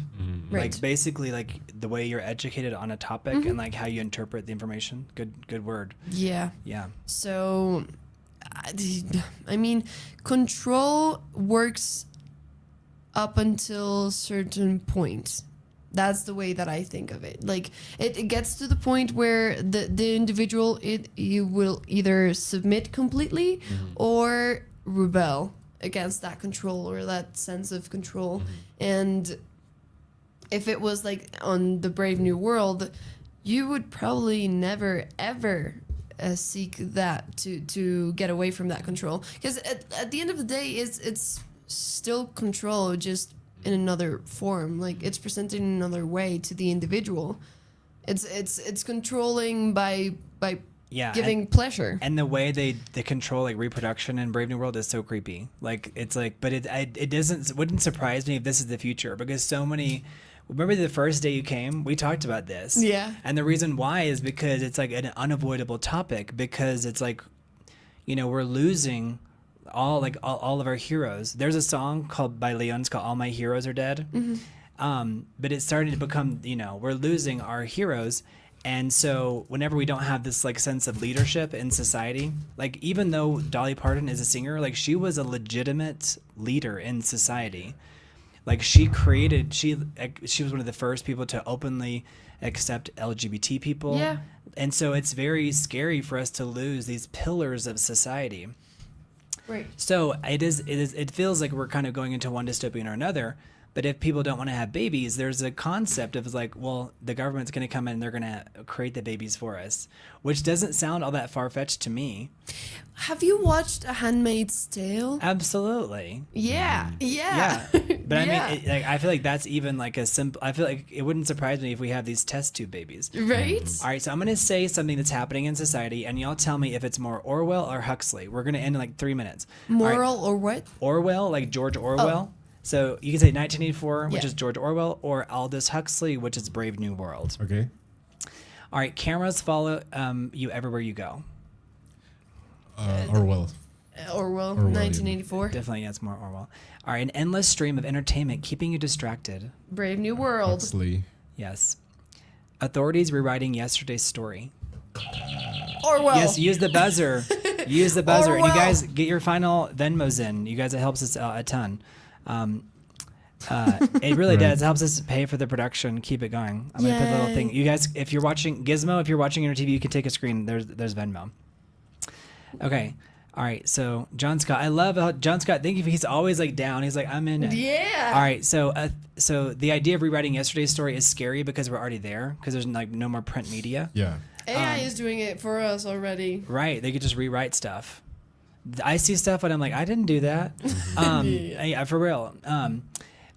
Right. Like basically like the way you're educated on a topic and like how you interpret the information. Good word. Yeah. Yeah. So, I mean, control works up until certain point. That's the way that I think of it. Like it gets to the point where the individual you will either submit completely or rebel against that control or that sense of control. And if it was like on the Brave New World, you would probably never ever seek that to get away from that control, because at the end of the day it's still control, just in another form. Like it's presented in another way to the individual. It's controlling by Yeah. giving pleasure. And the way they control like reproduction in Brave New World is so creepy. Like it's like, but it wouldn't surprise me if this is the future, because so many. Remember the first day you came, we talked about this. Yeah. And the reason why is because it's like an unavoidable topic, because it's like, we're losing all of our heroes. There's a song by Leon's called "All My Heroes Are Dead," but it's starting to become, we're losing our heroes. And so whenever we don't have this like sense of leadership in society, like even though Dolly Parton is a singer, like she was a legitimate leader in society. Like she was one of the first people to openly accept LGBT people. Yeah. And so it's very scary for us to lose these pillars of society. Right. So it feels like we're kind of going into one dystopian or another. But if people don't want to have babies, there's a concept of like, well, the government's going to come in and they're going to create the babies for us, which doesn't sound all that far-fetched to me. Have you watched A Handmaid's Tale? Absolutely. Yeah. Yeah. But Yeah. I mean, I feel like that's even like a simple. I feel like it wouldn't surprise me if we have these test tube babies. Right? All right, so I'm gonna say something that's happening in society, and y'all tell me if it's more Orwell or Huxley. We're gonna end in like 3 minutes. All right, Moral or what? Orwell, like George Orwell. So you can say 1984, which Yeah. is George Orwell, or Aldous Huxley, which is Brave New World. Okay. All right, cameras follow you everywhere you go. Orwell. Orwell, Orwellian. 1984. Definitely, yeah, it's more Orwell. All right, an endless stream of entertainment keeping you distracted. Brave New World. Huxley. Yes. Authorities rewriting yesterday's story. Orwell. Yes, use the buzzer. Use the buzzer. And you Orwell. guys get your final Venmos in. You guys, it helps us a ton. It really Right. does. It helps us pay for the production. Keep it going. I'm gonna put a little Yay. thing. You guys, if you're watching Gizmo, if you're watching on your TV, you can take a screen. There's Venmo. Okay. All right. So John Scott, I love how John Scott. Think if he's always like down. He's like, I'm in it. Yeah. All right. So the idea of rewriting yesterday's story is scary because we're already there because there's like no more print media. Yeah. AI is doing it for us already. Right. They could just rewrite stuff. I see stuff and I'm like, I didn't do that. Yeah, for real.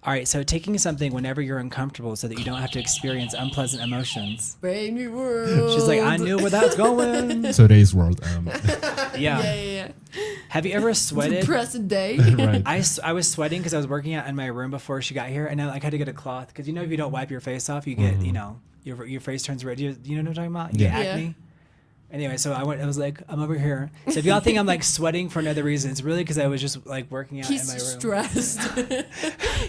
All right. So taking something whenever you're uncomfortable so that you don't have to experience unpleasant emotions. Brave New World. She's like, I knew where that's going. Today's world. Yeah. Have you ever sweated? Present day. Right. I was sweating because I was working out in my room before she got here, and I had to get a cloth because if you don't wipe your face off, you get your face turns red. You know what I'm talking about? You get Yeah. acne. Anyway, so I was like, I'm over here. So if y'all think I'm like sweating for another reason, it's really because I was just like working out He's in my room. stressed.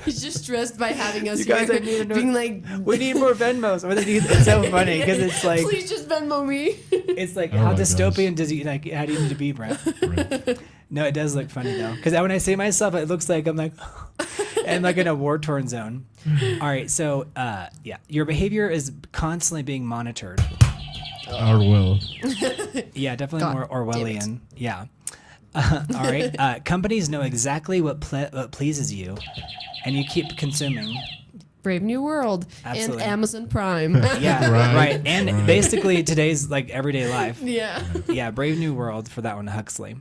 He's just stressed by having us You guys, here. I need to know- being like, We need more Venmos. It's so funny because it's like please just Venmo me. it's like Oh how my dystopian does he like? How do you need to be, Brent? Right. No, it does look funny though, because when I say myself, it looks like I'm like, I'm like in a war-torn zone. All right, so yeah, your behavior is constantly being monitored. Orwell. Yeah, definitely God more damn it. Orwellian. Yeah. All right. Companies know exactly what pleases you, and you keep consuming. Brave New World Absolutely. and Amazon Prime. Yeah, Right, right. And right. basically today's like everyday life. Yeah. Yeah, Brave New World for that one, Huxley.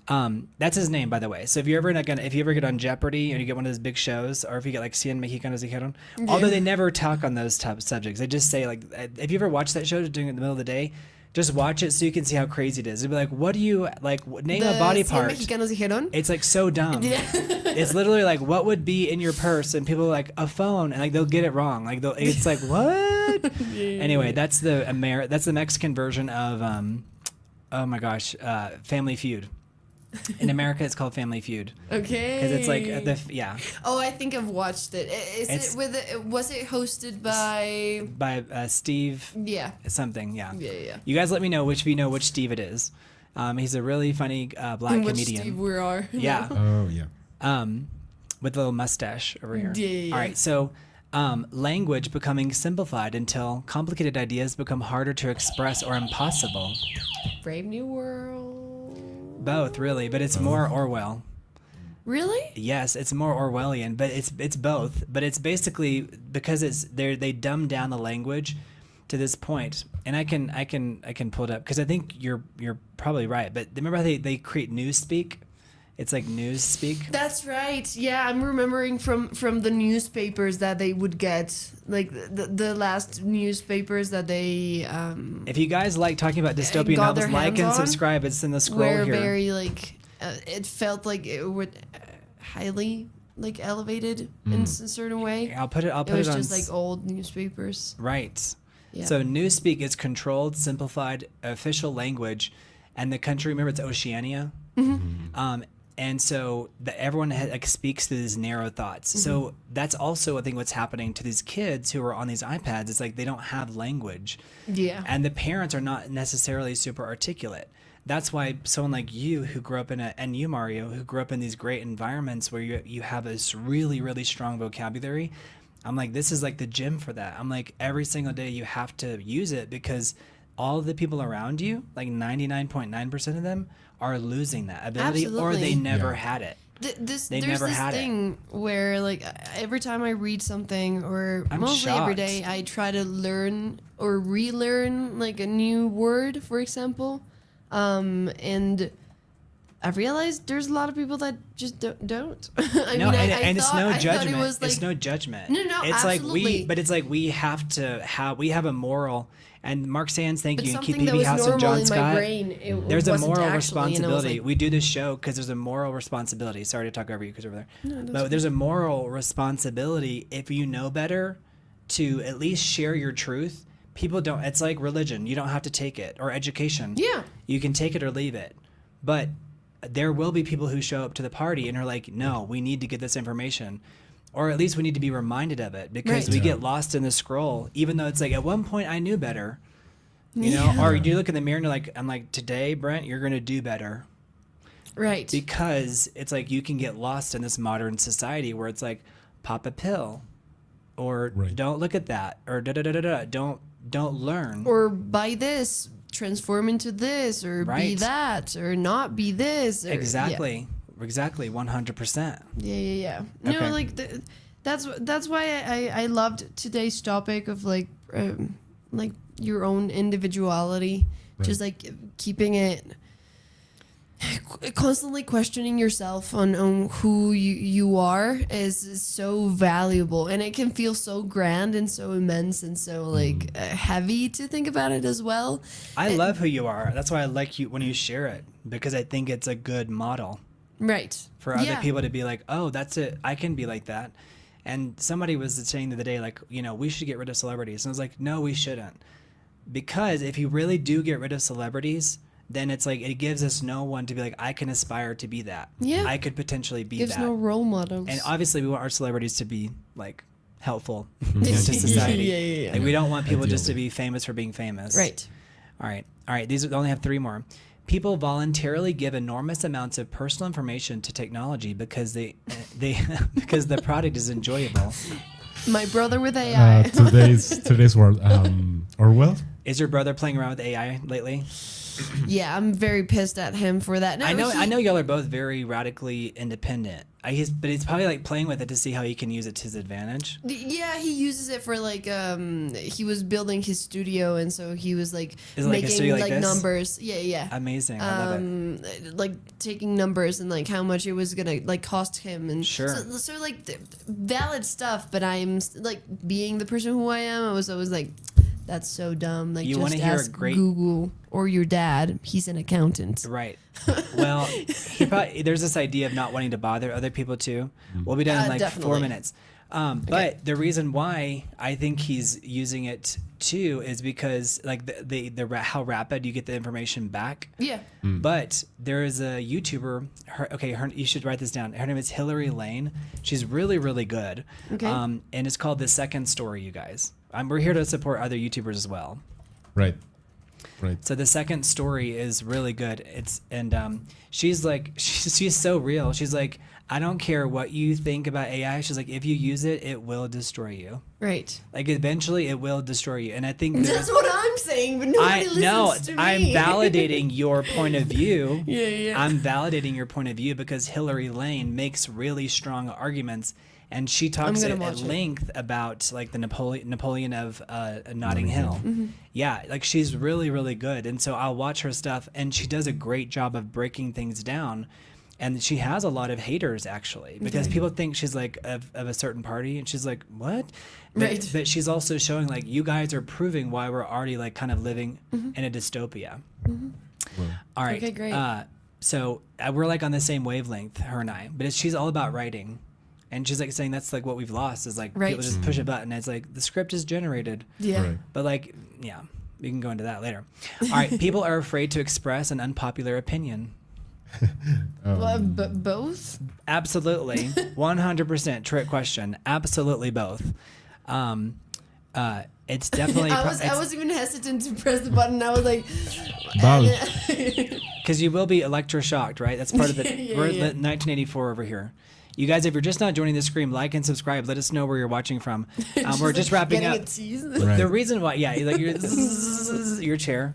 That's his name, by the way. So if you ever get on Jeopardy or you get one of those big shows, or if you get like Cien Mexicanos Dijeron, although they never talk on those type of subjects, they just say like, if you ever watch that show during the middle of the day, just watch it so you can see how crazy it is. It'd be like, what do you like? Name a body Cien part. Mexicanos Dijeron. It's like so dumb. Yeah. It's literally like, what would be in your purse? And people are like, a phone, and like they'll get it wrong. Like it's like what? Anyway, that's the Mexican version of oh my gosh, Family Feud. In America, it's called Family Feud Okay. because it's like yeah, Oh, I think I've watched it. Was it hosted by? by Steve Yeah. something. Yeah. Yeah. You guys let me know which Steve it is. He's a really funny black Which comedian. Steve we are. Yeah. Oh yeah. With a little mustache over here. Yeah. All right, so language becoming simplified until complicated ideas become harder to express or impossible. Brave New World. Both, really, but it's more Orwell. Really? Yes, it's more Orwellian, but it's both. But it's basically because they dumb down the language to this point, and I can pull it up because I think you're probably right. But remember how they create newspeak? It's like newspeak. That's right. Yeah, I'm remembering from the newspapers that they would get, like the last newspapers that they If you guys like talking about dystopian got novels, their like hands and on, subscribe. It's in the scroll were here. very like it felt like it would highly like elevated in a certain way. I'll put it It was on just like old newspapers. right. Yeah. So newspeak is controlled, simplified, official language, and the country. Remember, it's Oceania. And so everyone like speaks through these narrow thoughts. So that's also I think what's happening to these kids who are on these iPads. It's like they don't have language, Yeah. and the parents are not necessarily super articulate. That's why someone like you who grew up and you, Mario, who grew up in these great environments where you have this really, really strong vocabulary. I'm like, this is like the gym for that. I'm like, every single day you have to use it because all of the people around you, like 99.9% of them, are losing that ability or they Absolutely. never Yeah. had it. They There's never this had thing where like every time I read something or I'm mostly every shocked. day I try to learn or relearn like a new word, for example, and I've realized there's a lot of people that just don't. It's no I thought judgment. it was like, It's no judgment. No, it's absolutely. but it's like we have a moral. And Mark Sands, thank but you. And keep something that PB was House and normal John in Scott. my brain. There's a wasn't moral actually, and I was responsibility. like, We do this show because there's a moral responsibility. Sorry to talk over you because over there. No, But there's a moral responsibility if you know better to at least share your truth. People don't. It's like religion. You don't have to take it, or education. Yeah. You can take it or leave it. But there will be people who show up to the party and are like, no, we need to get this information. Or at least we need to be reminded of it because Right. we get lost in the scroll, even though it's like at one point I knew better. You know, or you look in the mirror and you're like, I'm like, today, Brent, you're going to do better. Right. Because it's like you can get lost in this modern society where it's like, pop a pill, or Right. don't look at that, or don't learn. Or buy this, transform into this, or be Right. that, or not be this. Or, Exactly. 100%. Yeah. Okay. No, like that's why I loved today's topic of like your own individuality, Right. just like keeping it constantly questioning yourself on who you are is so valuable, and it can feel so grand and so immense and so like heavy to think about it as well. I love who you are. That's why I like you when you share it, because I think it's a good model Right. for other Yeah. people to be like, oh, that's it. I can be like that. And somebody was saying the other day, like, you know, we should get rid of celebrities. And I was like, no, we shouldn't. Because if you really do get rid of celebrities, then it's like it gives us no one to be like, I can aspire to be that. Yeah. I could potentially be Gives that. no role models. And obviously we want our celebrities to be like helpful to society. Yeah. Like we don't want people just to Ideally. be famous for being famous. Right. All right. These only have 3 more. People voluntarily give enormous amounts of personal information to technology because they because the product is enjoyable. My brother with AI. Today's world. Orwell. Is your brother playing around with AI lately? Yeah, I'm very pissed at him for that. No, I know y'all are both very radically independent. But he's probably like playing with it to see how he can use it to his advantage. Yeah, he uses it for like he was building his studio, and so he was like Is it like a making studio like like this? numbers. Yeah. Amazing. I love it. Like taking numbers and like how much it was gonna like cost him, and Sure. so like valid stuff. But I'm like being the person who I am, I was always like, that's so dumb. Like You just wanna hear a ask great- Google or your dad. He's an accountant. Right. Well, there's this idea of not wanting to bother other people too. We'll be done in like 4 Definitely. minutes. But the reason why I think he's using it too is because like how rapid you get the information back. Yeah. But there is a YouTuber. You should write this down. Her name is Hillary Lane. She's really, really good. Okay. And it's called The Second Story, you guys. We're here to support other YouTubers as well. Right. So The Second Story is really good. She's like, she's so real. She's like, I don't care what you think about AI. She's like, if you use it, it will destroy you. Right. Like eventually it will destroy you. And I think That's what I'm saying, but nobody listens to me. I'm validating your point of view. Yeah. I'm validating your point of view because Hillary Lane makes really strong arguments, and she talks gonna at watch it. length about like the Napoleon of Notting Hill. Yeah, like she's really, really good, and so I'll watch her stuff, and she does a great job of breaking things down. And she has a lot of haters actually, because people think she's like of a certain party, and she's like, what? Right. But she's also showing like you guys are proving why we're already like kind of living in a dystopia. All right. Okay, great. So we're like on the same wavelength, her and I. But she's all about writing, and she's like saying that's like what we've lost is like Right. people just push a button. It's like the script is generated, Yeah. Right. but like yeah, we can go into that later. All right. People are afraid to express an unpopular opinion. Well, but both? Absolutely, 100% trick question. Absolutely both. It's definitely I was even hesitant to press the button. I was like, Both. because you will be electroshocked, right? That's part of the Yeah, we're yeah. at 1984 over here. You guys, if you're just not joining the stream, like and subscribe. Let us know where you're watching from. We're just wrapping getting up. a tease. Right. The reason why, yeah, like your chair.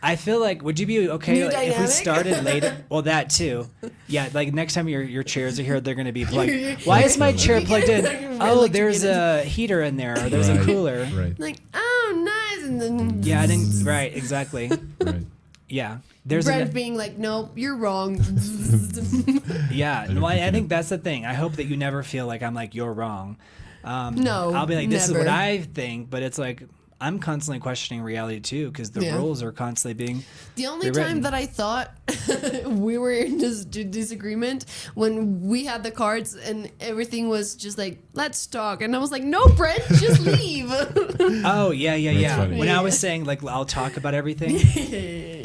I feel like, would you be okay New like, if we dynamic? started later? Well, that too. Yeah, like next time your chairs are here, they're going to be plugged. You're- Why is my chair you're plugged in? getting Oh, there's electrocuted. a heater in there, or there's a Right. cooler. Right. Like, oh, nice. And then Yeah, I think right, exactly. Right. Yeah. There's Brent being like, nope, you're wrong. yeah. No, I think that's the thing. I hope that you never feel like I'm like, you're wrong. No, I'll be like, this never. is what I think, but it's like, I'm constantly questioning reality too, because the rules are constantly being The only rewritten. time that I thought we were in this disagreement when we had the cards and everything was just like, let's talk. And I was like, no, Brent, just leave. Oh, yeah. funny. When I was saying like I'll talk about everything,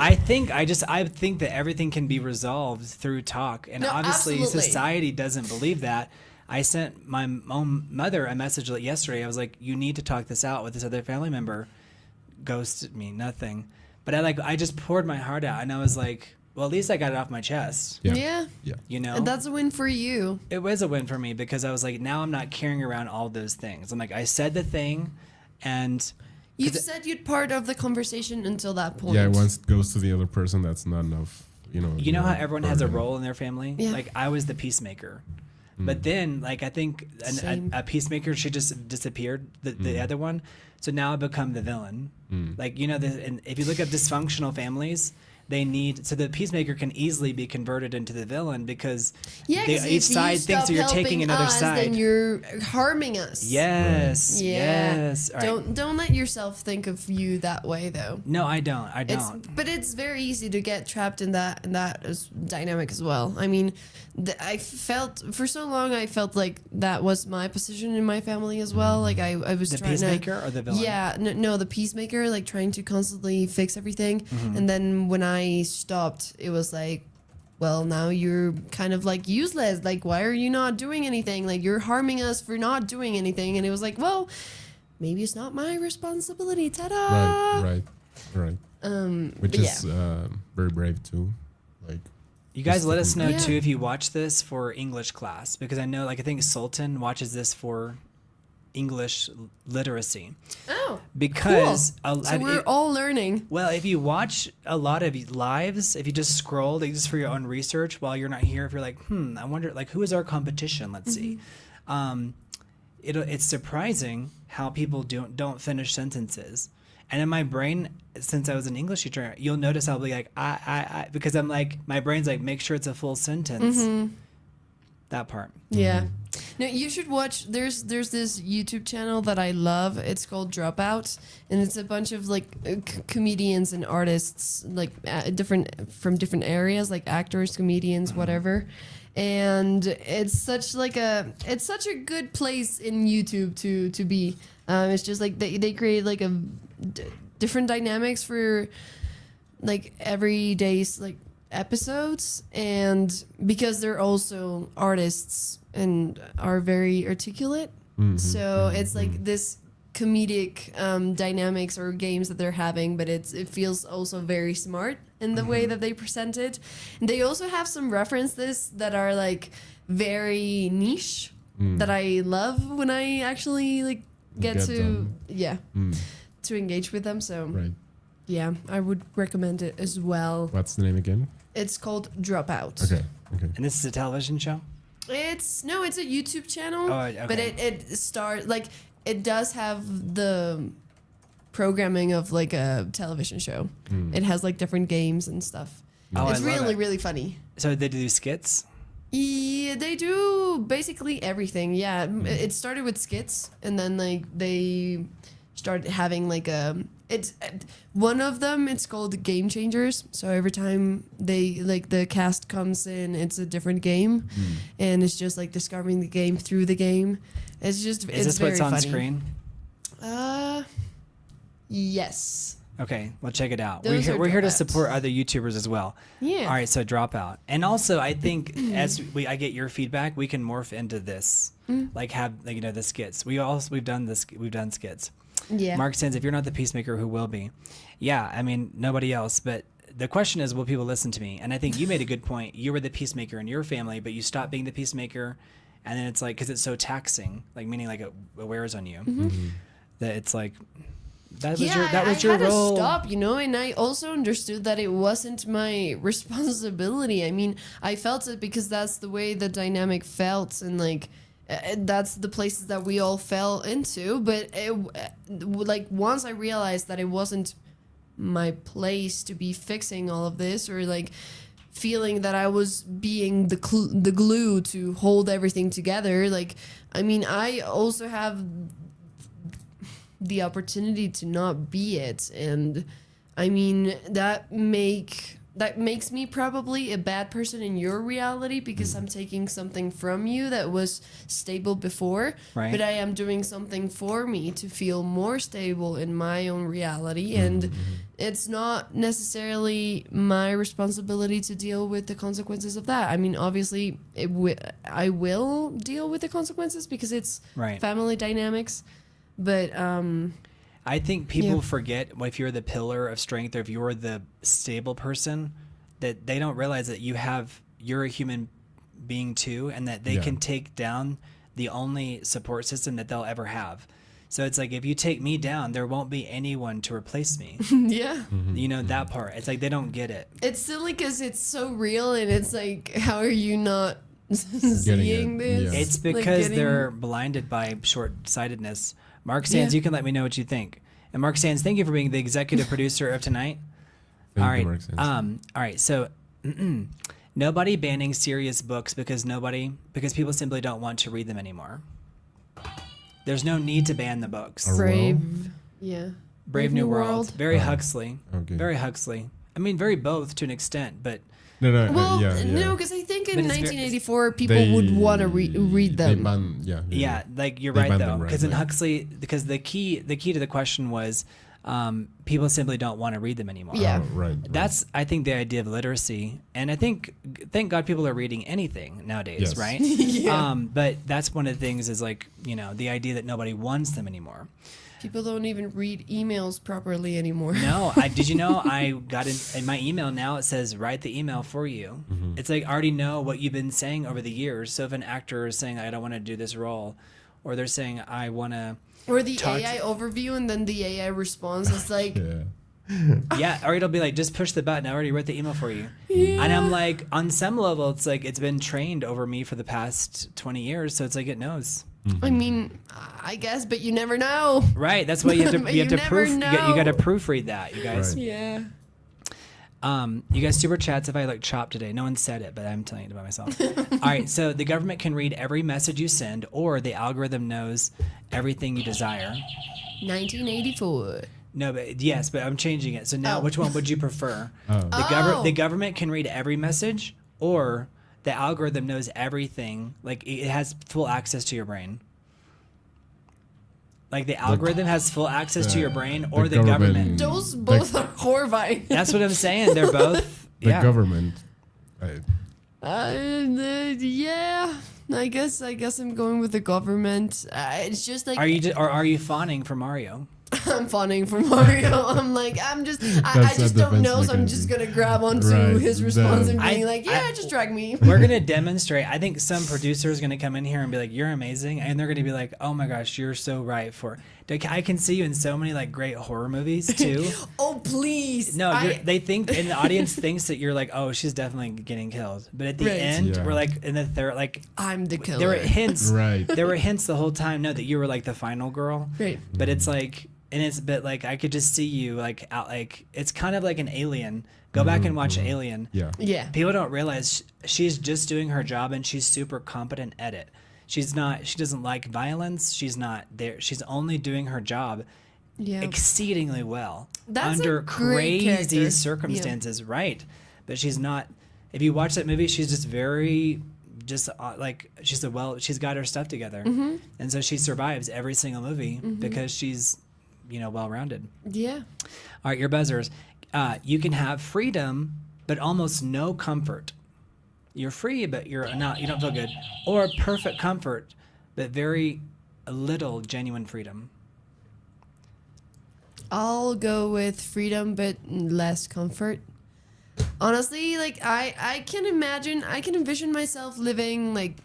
I think that everything can be resolved through talk, and No, obviously absolutely. society doesn't believe that. I sent my own mother a message yesterday. I was like, you need to talk this out with this other family member. Ghosted me, nothing. But I just poured my heart out, and I was like, well, at least I got it off my chest. Yeah. You know, And that's a win for you. it was a win for me because I was like, now I'm not carrying around all those things. I'm like, I said the thing, and You've said you'd part of the conversation until that point. Yeah, once it goes to the other person, that's not enough. You know how everyone has a burden. role in their family? Yeah. Like I was the peacemaker. But then, I think a peacemaker, she just disappeared, the other one. So now I become the villain. Like, and if you look at dysfunctional families, so the peacemaker can easily be converted into the villain because Yeah, 'cause each if side you thinks stop you're taking helping another us, side. then you're harming us. Yes, Yeah. yes. All right. Don't let yourself think of you that way, though. No, I don't. But it's very easy to get trapped in that as dynamic as well. I mean, I felt for so long I felt like that was my position in my family as well. Like I was The trying peacemaker to, or the villain? Yeah, no, the peacemaker, like trying to constantly fix everything. Mm-hmm. And then when I stopped, it was like, well, now you're kind of like useless. Like, why are you not doing anything? Like, you're harming us for not doing anything. And it was like, well, maybe it's not my responsibility. Ta-da! Right. Which but is very brave too. Like, You guys let us know Yeah. too if you watch this for English class, because I know I think Sultan watches this for English literacy. Oh, Because cool. So we're all learning. well, if you watch a lot of lives, if you just scroll, like just for your own research while you're not here, if you're like, I wonder, like, who is our competition? Let's see. It's surprising how people don't finish sentences. And in my brain, since I was an English teacher, you'll notice I'll be like, I because I'm like, my brain's like, make sure it's a full sentence. That part. Yeah. No, you should watch. There's this YouTube channel that I love. It's called Dropout, and it's a bunch of like comedians and artists, like from different areas, like actors, comedians, whatever. And it's such a good place in YouTube to be. It's just like they create like different dynamics for like everyday's like episodes, and because they're also artists and are very articulate, so it's like this comedic dynamics or games that they're having, but it feels also very smart in the way that they present it. And they also have some references that are like very niche that I love when I actually like get to them. to engage with them. So Right. yeah, I would recommend it as well. What's the name again? It's called Dropout. Okay. And this is a television show? It's a YouTube channel, Oh, okay. but it does have the programming of like a television show. It has like different games and stuff. Oh, It's I love really it. really funny. So they do skits? Yeah, they do basically everything. Yeah, it started with skits, and then like they started having like one of them. It's called Game Changers. So every time the cast comes in, it's a different game, and it's just like discovering the game through the game. It's just Is this very what's on funny. screen? Yes. Okay, well, check it out. Those are We're here to Dropouts. support other YouTubers as well. Yeah. All right, so Dropout. And also, I think as I get your feedback, we can morph into this. Like have the skits. We've done skits. Yeah. Mark says, if you're not the peacemaker, who will be? Yeah, I mean, nobody else. But the question is, will people listen to me? And I think you made a good point. You were the peacemaker in your family, but you stopped being the peacemaker. And then it's like, because it's so taxing, like meaning like it wears on you, that it's like, that was your I had role. to stop, and I also understood that it wasn't my responsibility. I mean, I felt it because that's the way the dynamic felt, and like that's the places that we all fell into. But like once I realized that it wasn't my place to be fixing all of this, or like feeling that I was being the glue to hold everything together. Like, I mean, I also have the opportunity to not be it, and I mean that makes me probably a bad person in your reality, because I'm taking something from you that was stable before, Right. but I am doing something for me to feel more stable in my own reality. And it's not necessarily my responsibility to deal with the consequences of that. I mean, obviously, I will deal with the consequences because it's Right. family dynamics. But I think people Yeah. forget if you're the pillar of strength or if you're the stable person, that they don't realize that you're a human being too, and that they can take down the only support system that they'll ever have. So it's like, if you take me down, there won't be anyone to replace me. yeah. You know, that part. It's like they don't get it. It's silly because it's so real, and it's like, how are you not seeing it, this? yeah. It's Like, because getting- they're blinded by short-sightedness. Mark Sands, Yeah. you can let me know what you think. And Mark Sands, thank you for being the executive producer of tonight. Thank All you, right. Mark Sands. All right. So, nobody banning serious books because people simply don't want to read them anymore. There's no need to ban the books. Or- Brave. Yeah. Brave New World. Very Huxley. Okay. Very Huxley. I mean, very both to an extent, but No, Well, yeah. no, because I think But in it's 1984 people would want to read They them. yeah, like you're They right banned though, them, right, because in like- Huxley, because the key to the question was, people simply don't want to read them anymore. Yeah. Oh, right. That's, I think, the idea of literacy, and I think, thank God, people are reading anything nowadays, Yes. right? Yeah. But that's one of the things is like, you know, the idea that nobody wants them anymore. People don't even read emails properly anymore. No, did you know I got in my email now? It says write the email for you. It's like, I already know what you've been saying over the years. So if an actor is saying I don't want to do this role, or they're saying I want to, Or the Talk- AI overview, and then the AI response is like, Yeah. or it'll be like, just push the button. I already wrote the email for you. And I'm like, on some level, it's like it's been trained over me for the past 20 years. So it's like it knows. I mean, I guess, but you never know. Right. That's why you have to But you have you to never proof. You got to know. proofread that, you guys. Right. Yeah. You guys super chats if I look chopped today. No one said it, but I'm telling it by myself. All right, so the government can read every message you send, or the algorithm knows everything you desire. 1984. No, but yes, but I'm changing it. So now, Oh. which one would you prefer? Oh. The government can read every message, or the algorithm knows everything. Like it has full access to your brain. Like the algorithm has full access to your brain, or the government. Those both are horrifying. That's what I'm saying. They're both. The Yeah. government. Yeah. I guess I'm going with the government. It's just like Are you fawning for Mario? I'm fawning for Mario. I'm like, I That's just a don't defense know, so I'm just mechanism. gonna grab onto Right. his response and I- being like, yeah, I- just drag me. We're gonna demonstrate. I think some producer is gonna come in here and be like, "You're amazing," and they're gonna be like, "Oh my gosh, you're so right for." Like, I can see you in so many like great horror movies too. Oh please. No, they think, and the audience thinks that you're like, "Oh, she's definitely getting killed," but at the Right. end, Yeah. we're like in the third, like I'm the killer. there were hints. Right. There were hints the whole time. No, that you were like the final girl. Right. But it's like, but like I could just see you like out, like it's kind of like an Alien. Go back and watch Alien. Yeah. Yeah. People don't realize she's just doing her job and she's super competent at it. She doesn't like violence. She's not there. She's only doing her job Yeah. exceedingly well That's under a great crazy character. circumstances. Right. But she's not, if you watch that movie, she's just very, just like, she's got her stuff together. Mm-hmm. And so she survives every single movie because she's, well-rounded. Yeah. All right, your buzzers. You can have freedom, but almost no comfort. You're free, but you don't feel good. Or perfect comfort, but very little genuine freedom. I'll go with freedom, but less comfort. Honestly, like I can envision myself living like,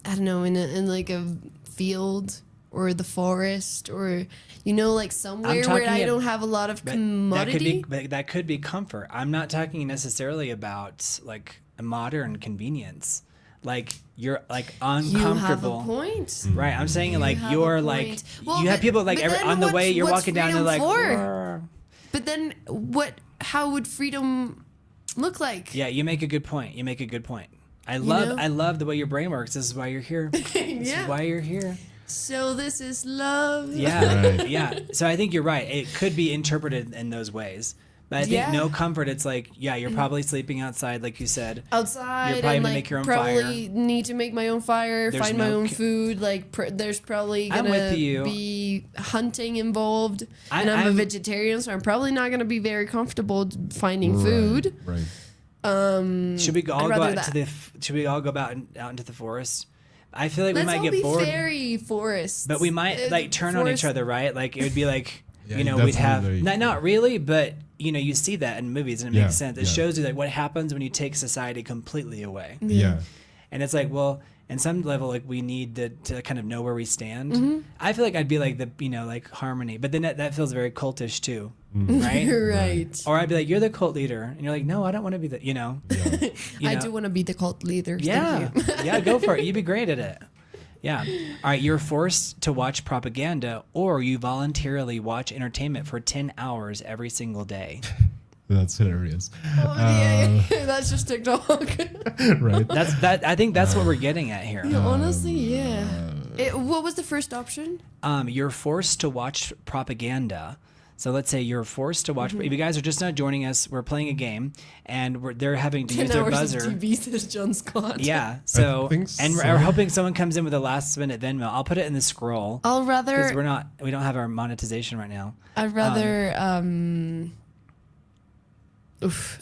I don't know, in like a field or the forest, or like somewhere where I don't have a lot of commodity. That could be comfort. I'm not talking necessarily about like a modern convenience. Like you're like uncomfortable. You have a point. Right, I'm saying like have a you're point. like Well, you have people like but then on the way you're what's walking down, they're like, freedom for? "Roar." But then how would freedom look like? Yeah, you make a good point. I know? love the way your brain works. This is why you're here. This Yeah. is why you're here. So this is love. Yeah, Right. yeah. So I think you're right. It could be interpreted in those ways. But I think Yeah. no comfort. It's like, yeah, you're probably sleeping outside, like you said. Outside, You're probably and gonna like make your own probably need to make my own fire, There's find my no own ca- food. Like there's probably I'm gonna with you. be hunting involved, I- and I'm a I'm- vegetarian, so I'm probably not gonna be very comfortable finding food. Right. Should we all I'd go rather out to that. Should we all go out into the forest? I feel like Let's we might all get be bored, fairy forests. but we might like turn on each forest- other, right? Like it would be like Yeah, you know that's we'd have really- not really, but you know you see that in movies and it Yeah, makes sense. It yeah. shows you like what happens when you take society completely away. Yeah. And it's like, well, in some level, like we need to kind of know where we stand. Mm-hmm. I feel like I'd be like like harmony, but then that feels very cultish too, right? right. Or I'd be like, you're the cult leader, and you're like, no, I don't want to be the, you know. You I know? do want to be the cult leader. Thank Yeah, you. yeah, go for it. You'd be great at it. Yeah. All right, you're forced to watch propaganda, or you voluntarily watch entertainment for 10 hours every single day. That's hilarious. Oh, yeah, that's just TikTok. Right. I think that's what we're getting at here. Yeah, honestly, yeah. What was the first option? You're forced to watch propaganda. So let's say you're forced to watch. If you guys are just not joining us, we're playing a game, and they're having to 10 use their hours buzzer. of TV, says John Scott. Yeah. So think and so. we're hoping someone comes in with a last minute Venmo. I'll put it in the scroll I'll because rather. we don't have our monetization right now. I'd rather.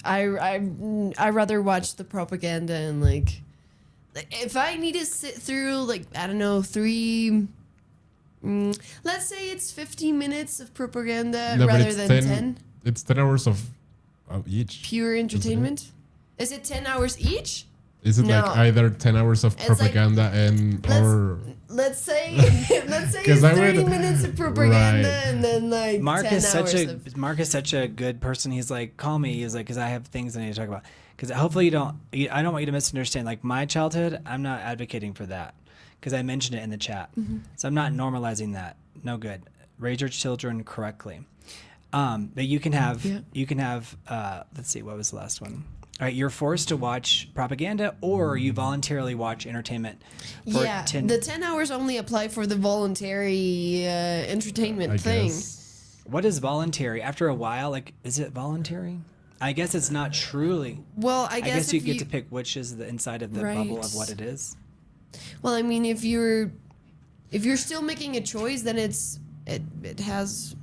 I rather watch the propaganda and like, if I need to sit through like I don't know let's say it's 15 minutes of propaganda No, but rather it's than 10 It's 10 hours of each. pure entertainment. Is it 10 hours each? Is it No. like either 10 hours of It's like- propaganda and Let's- or Let's say it's 'Cause I 30 would- minutes of propaganda Right. and then like Mark 10 is such hours a of Mark is such a good person. He's like, call me. He's like, because I have things I need to talk about. Because hopefully I don't want you to misunderstand. Like my childhood, I'm not advocating for that because I mentioned it in the chat. So I'm not normalizing that. No good. Raise your children correctly. But you can have let's see, what was the last one? All right, you're forced to watch propaganda or you voluntarily watch entertainment for yeah, 10 the 10 hours only apply for the voluntary entertainment I thing. guess. What is voluntary? After a while, like, is it voluntary? I guess it's not truly. Well, I I guess, guess you if get to pick which is the inside of the bubble Right. of what it is. Well, I mean, if you're still making a choice, then it has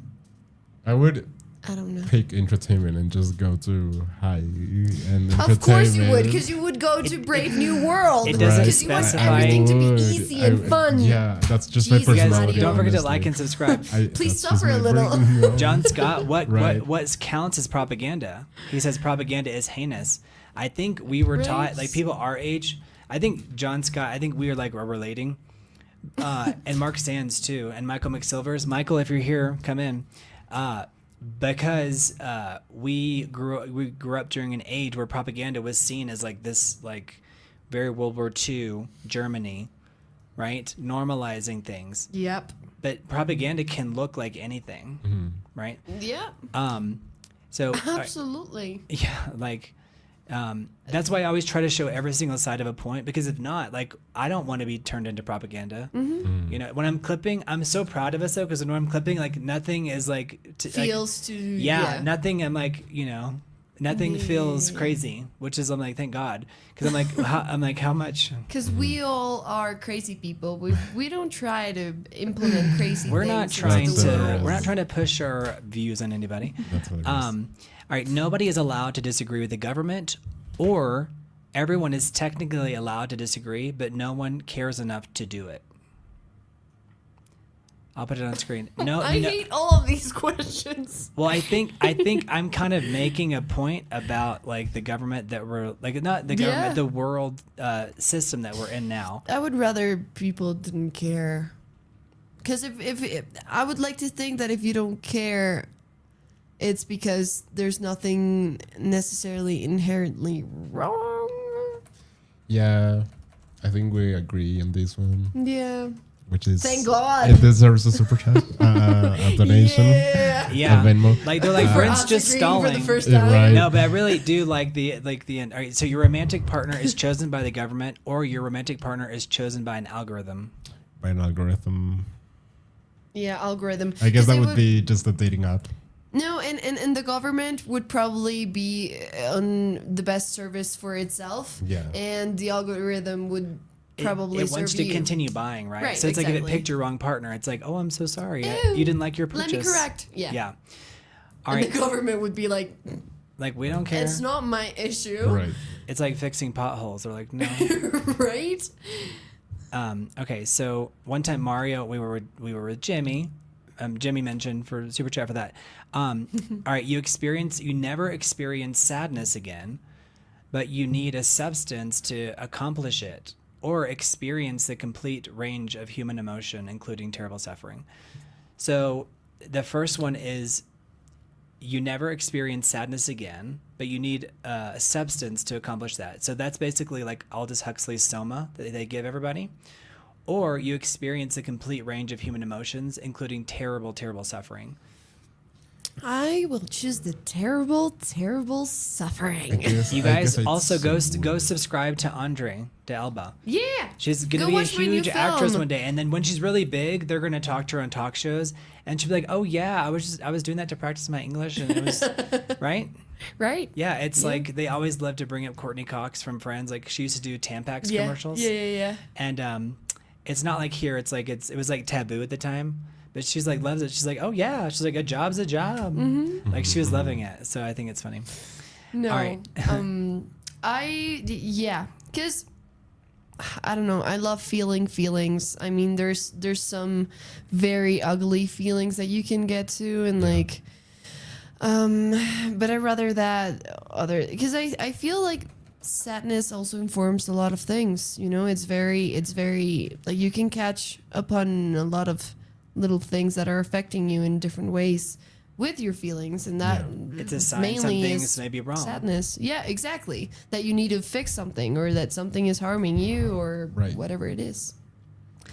I would I don't know. pick entertainment and just go to high and Of course you would, entertainment. because you would go to Brave New World. It doesn't Because you want specify- everything to be Would. easy and fun. Yeah, that's just my Jesus, You guys, personality. don't forget to honestly. like and subscribe. Please That's suffer just a my little. no. John Scott, Right. what counts as propaganda? He says propaganda is heinous. I think we were taught, Right. like people our age. I think John Scott. I think we are relating, and Mark Sands too, and Michael McSilvers. Michael, if you're here, come in. Because we grew up during an age where propaganda was seen as like this like very World War II Germany, right? Normalizing things. Yep. But propaganda can look like anything, right? Yeah. So Absolutely. yeah, like that's why I always try to show every single side of a point, because if not, like I don't want to be turned into propaganda. You know, when I'm clipping, I'm so proud of us though, because when I'm clipping, like nothing is like Feels to yeah, nothing. I'm like, you know, nothing feels crazy, which is I'm like, thank God, because I'm like, how much? Because we all are crazy people. We don't try to implement crazy. We're not things trying into the to. world. We're not trying to push our views on anybody. That's what it is. All right, nobody is allowed to disagree with the government, or everyone is technically allowed to disagree, but no one cares enough to do it. I'll put it on screen. No, I no. hate all of these questions. Well, I think I'm kind of making a point about like the government that we're like, not the government, Yeah. the world system that we're in now. I would rather people didn't care. Because if I would like to think that if you don't care, it's because there's nothing necessarily inherently wrong. Yeah, I think we agree on this one. Yeah. which is Thank God. it deserves a super chat, a donation. Yeah. Yeah. A Venmo. Like they're like For Brent's us just agreeing for stalling. the first Yeah, time. right. No, but I really do like the end. All right, so your romantic partner is chosen by the government, or your romantic partner is chosen by an algorithm. By an algorithm. Yeah, algorithm. I guess 'Cause that it would be just a dating app. No, and the government would probably be on the best service for itself. Yeah. And the algorithm would probably it wants serve to you. continue buying, right? Right, So it's like if it exactly. picked your wrong partner, it's like, oh, I'm so sorry, Ew. you didn't like your Let purchase. me correct. Yeah. Yeah. All And right. the government would be like, Like we don't care. it's not my issue. Right. It's like fixing potholes. They're like, no. Right? Okay, so one time Mario, we were with Jimmy. Jimmy mentioned for super chat for that. All right, you never experience sadness again, but you need a substance to accomplish it, or experience the complete range of human emotion, including terrible suffering. So the first one is you never experience sadness again, but you need a substance to accomplish that. So that's basically like Aldous Huxley's Soma that they give everybody. Or you experience a complete range of human emotions, including terrible, terrible suffering. I will choose the terrible, terrible suffering. You guys also go subscribe to Andre de Alba. Yeah. She's going to Go be a watch my new huge actress film. one day. And then when she's really big, they're going to talk to her on talk shows. And she'll be like, oh, yeah, I was doing that to practice my English. And it was, right? Right? Yeah, it's like they always love to bring up Courtney Cox from Friends. Like she used to do Tampax Yeah. commercials. Yeah. And it's not like here. It's like it was like taboo at the time. But she's like loves it. She's like, oh yeah. She's like, a job's a job. Mm-hmm. Like she was loving it. So I think it's funny. No. All right. Because I don't know. I love feeling feelings. I mean, there's some very ugly feelings that you can get to, and like, but I'd rather that other, because I feel like sadness also informs a lot of things. You know, it's very like you can catch upon a lot of little things that are affecting you in different ways with your feelings, and that It's a sign mainly something's is maybe wrong. sadness. Yeah, exactly. That you need to fix something, or that something is harming you, or Right. whatever it is.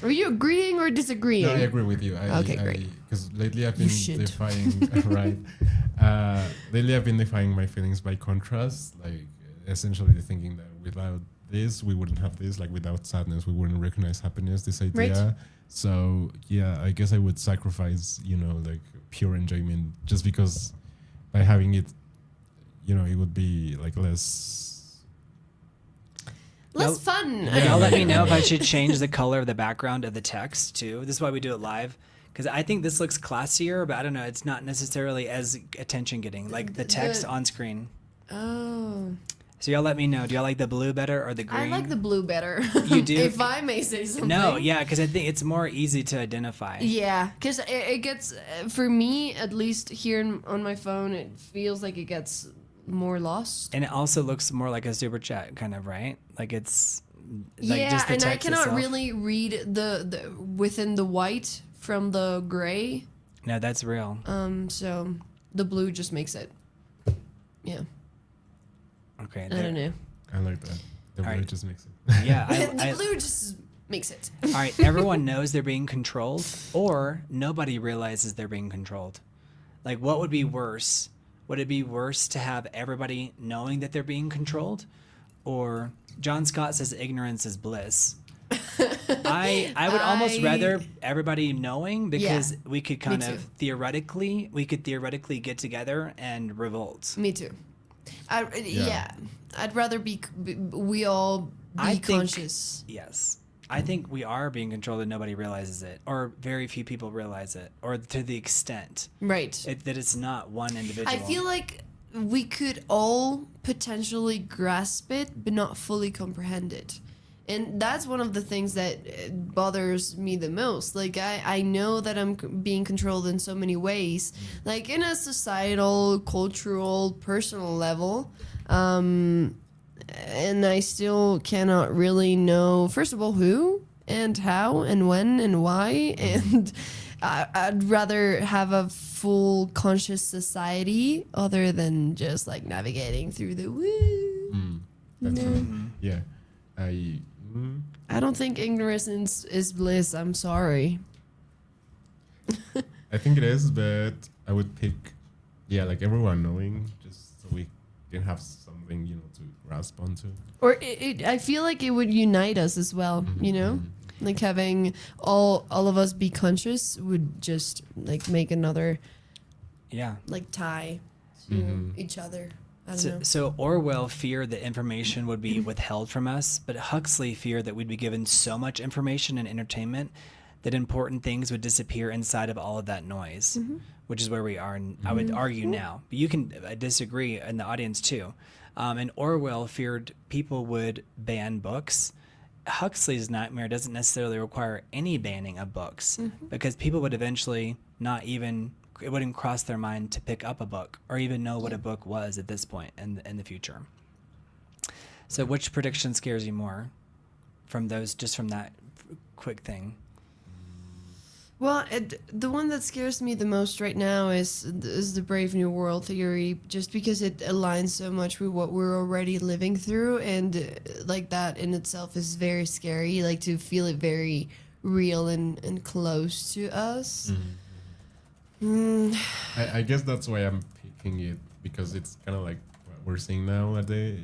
Are you agreeing or disagreeing? No, I agree with you. Okay, great. Because lately I've You been should. defying right. Lately I've been defying my feelings by contrast, like essentially thinking that without this we wouldn't have this, like without sadness we wouldn't recognize happiness. This idea. Right. So yeah, I guess I would sacrifice, like pure enjoyment just because by having it, it would be like less. Less fun. Yeah. Y'all let me know if I should change the color of the background of the text too. This is why we do it live. Because I think this looks classier, but I don't know. It's not necessarily as attention getting, like the text on screen. Oh. So y'all let me know. Do y'all like the blue better or the green? I like the blue better. You do? If I may say something. No, yeah, because I think it's more easy to identify. Yeah, because it gets, for me, at least here on my phone, it feels like it gets more lost. And it also looks more like a super chat, kind of, right? Like it's like Yeah, just the and I text cannot itself. really read the within the white from the gray. No, that's real. So the blue just makes it. Yeah, Okay. I don't know. I like that. The All word right. just makes it. Yeah. The blue just makes it. All right. Everyone knows they're being controlled, or nobody realizes they're being controlled. Like, what would be worse? Would it be worse to have everybody knowing that they're being controlled, or John Scott says ignorance is bliss? I would almost rather everybody knowing, because we could kind Me of too. theoretically get together and revolt. Me too. Yeah. I'd rather we all I be think- conscious. Yes. I think we are being controlled and nobody realizes it, or very few people realize it, or to the extent Right. that it's not one individual. I feel like we could all potentially grasp it, but not fully comprehend it. And that's one of the things that bothers me the most. Like, I know that I'm being controlled in so many ways, like in a societal, cultural, personal level. And I still cannot really know, first of all, who and how and when and why. And I'd rather have a full conscious society other than just like navigating through the woo. That's No. right. Yeah. I don't think ignorance is bliss. I'm sorry. I think it is, but I would pick, like everyone knowing, just so we can have something, to grasp onto. Or I feel like it would unite us as well, Like having all of us be conscious would just like make another like tie to each other. I don't know. So Orwell feared that information would be withheld from us, but Huxley feared that we'd be given so much information and entertainment that important things would disappear inside of all of that noise, which is where we are. And I would argue now, but you can disagree in the audience too. And Orwell feared people would ban books. Huxley's nightmare doesn't necessarily require any banning of books because people would eventually it wouldn't cross their mind to pick up a book or even know what a book was at this point in the future. So which prediction scares you more from those, just from that quick thing? Well, the one that scares me the most right now is the Brave New World theory, just because it aligns so much with what we're already living through, and like that in itself is very scary. Like to feel it very real and close to us. I guess that's why I'm picking it, because it's kind of like what we're seeing nowadays,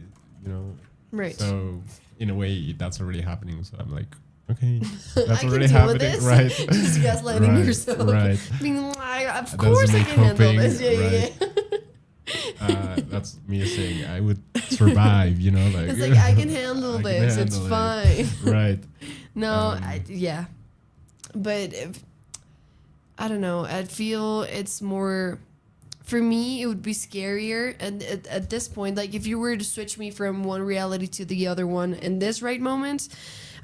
Right. So in a way, that's already happening. So I'm like, okay, that's I can already deal happening, with this. right? Just gaslighting yourself. Right. Being like, of That's course me I can handle coping, this. Yeah. That's me saying I would survive, like It's like I can handle I can this. It's handle fine. it. Right. No, but I don't know. I'd feel it's more. For me, it would be scarier. And at this point, like if you were to switch me from one reality to the other one in this right moment,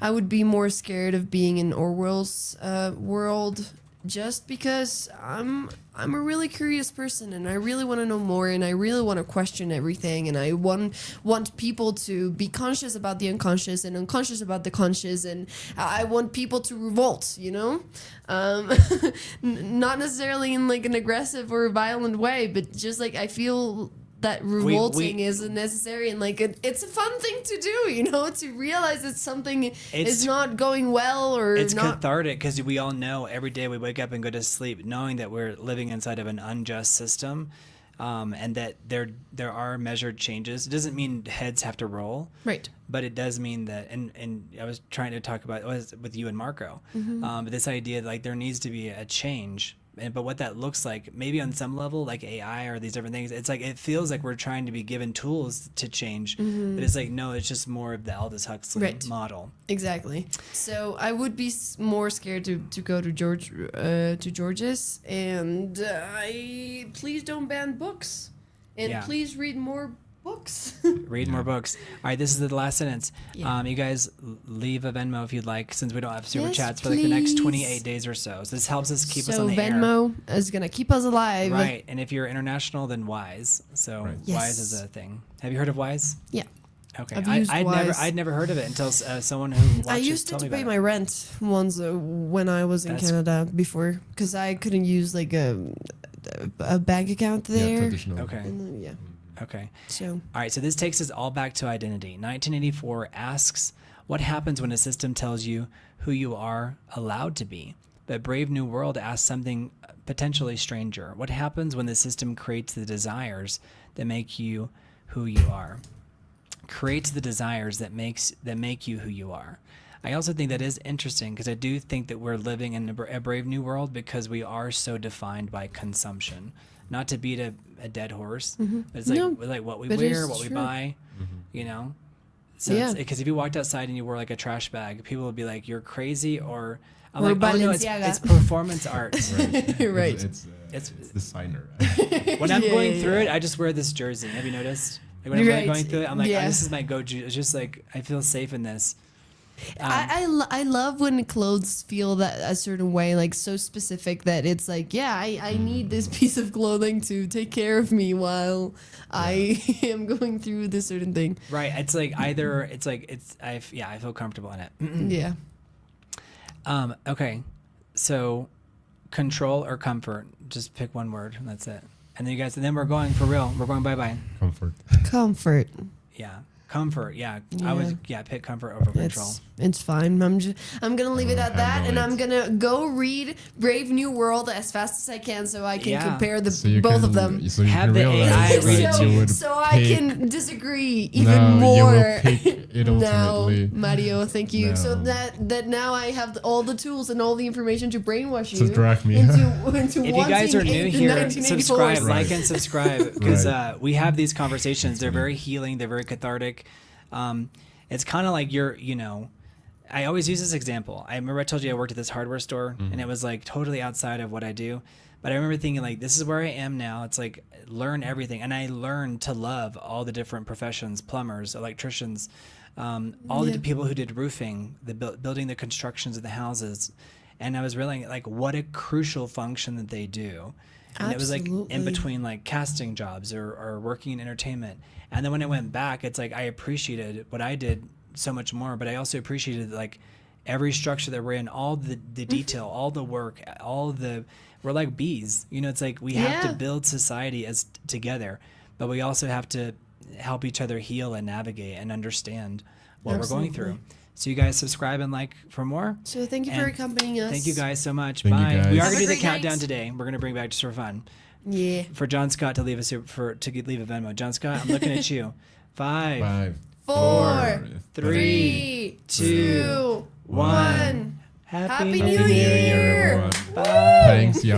I would be more scared of being in Orwell's world, just because I'm a really curious person and I really want to know more and I really want to question everything, and I want people to be conscious about the unconscious and unconscious about the conscious, and I want people to revolt, not necessarily in like an aggressive or violent way, but just like I feel that revolting is necessary, and like it's a fun thing to do, to realize that something is not going well, or it's not cathartic, because we all know every day we wake up and go to sleep knowing that we're living inside of an unjust system, and that there are measured changes. It doesn't mean heads have to roll, right, but it does mean that, and I was trying to talk about it with you and Marco, but this idea that, like, there needs to be a change. But what that looks like, maybe on some level, like AI or these different things, it's like it feels like we're trying to be given tools to change, but it's like, no, it's just more of the Aldous Huxley model. Exactly. So I would be more scared to go to George's, and please don't ban books, and please read more books. Read more books. All right, this is the last sentence. You guys leave a Venmo if you'd like, since we don't have super chats for like the next 28 days or so. So this helps us keep us on the air. So Venmo is going to keep us alive. Right, and if you're international, then Wise. So Wise is a thing. Have you heard of Wise? Yeah. Okay, I'd never heard of it until someone who watches I used told to me pay about my it. rent once when I was in Canada before, because I couldn't use like a bank account there. Yeah, traditional. Okay. And then, Okay. So. All right, so this takes us all back to identity. 1984 asks, what happens when a system tells you who you are allowed to be? But Brave New World asks something potentially stranger. What happens when the system creates the desires that make you who you are? Creates the desires that make you who you are. I also think that is interesting, because I do think that we're living in a Brave New World because we are so defined by consumption. Not to beat a dead horse, but it's like what we wear, what we buy, So because if you walked outside and you wore like a trash bag, people would be like, "You're crazy," or I'm or like, "Oh no, it's performance art." Right. It's designer. When I'm going through it, I just wear this jersey. Have you noticed? Like when I'm really going through it, I'm like, this is my go-to. It's just like I feel safe in this. I love when clothes feel that a certain way, like so specific that it's like, I need this piece of clothing to take care of me while I am going through this certain thing. Right. It's like I feel comfortable in it. Yeah. Okay. So control or comfort, just pick one word and that's it. And then we're going for real. We're going bye-bye. Comfort. Comfort. Yeah. Comfort, yeah. I would pick comfort over control. It's fine. I'm gonna leave it at that, and I'm gonna go read Brave New World as fast as I can, so I can compare both of them. So you Have can the realize AI read it that to you you. would So I can disagree even No, more. you will pick it Now, ultimately. Mario, thank you. So No. that now I have all the tools and all the information to brainwash you To drag me. into If you guys are wanting new the here, 1984 subscribe, stuff. like, and subscribe because Right. we have these conversations. They're very healing. They're very cathartic. It's kind of like I always use this example. I remember I told you I worked at this hardware store, and it was like totally outside of what I do. But I remember thinking like, this is where I am now. It's like learn everything, and I learned to love all the different professions: plumbers, electricians, all the people who did roofing, the building the constructions of the houses. And I was realizing like what a crucial function that they do. And it was like in Absolutely. between like casting jobs or working in entertainment. And then when I went back, it's like I appreciated what I did so much more, but I also appreciated like every structure that we're in, all the detail, all the work, we're like bees. It's like we have to build society as together, but we also have to help each other heal and navigate and understand what we're going through. So you guys subscribe and like for more. So thank you for And accompanying us. Thank you guys so much. Thank you, Bye. guys. We are Have going a to do the great countdown night. today. We're going to bring back just for fun. Yeah. For John Scott to leave leave a Venmo. John Scott, I'm looking at you. 5, 5, 4, 3, 2, 1. Happy Happy New New Year. Year. everyone. Bye. Thanks, y'all.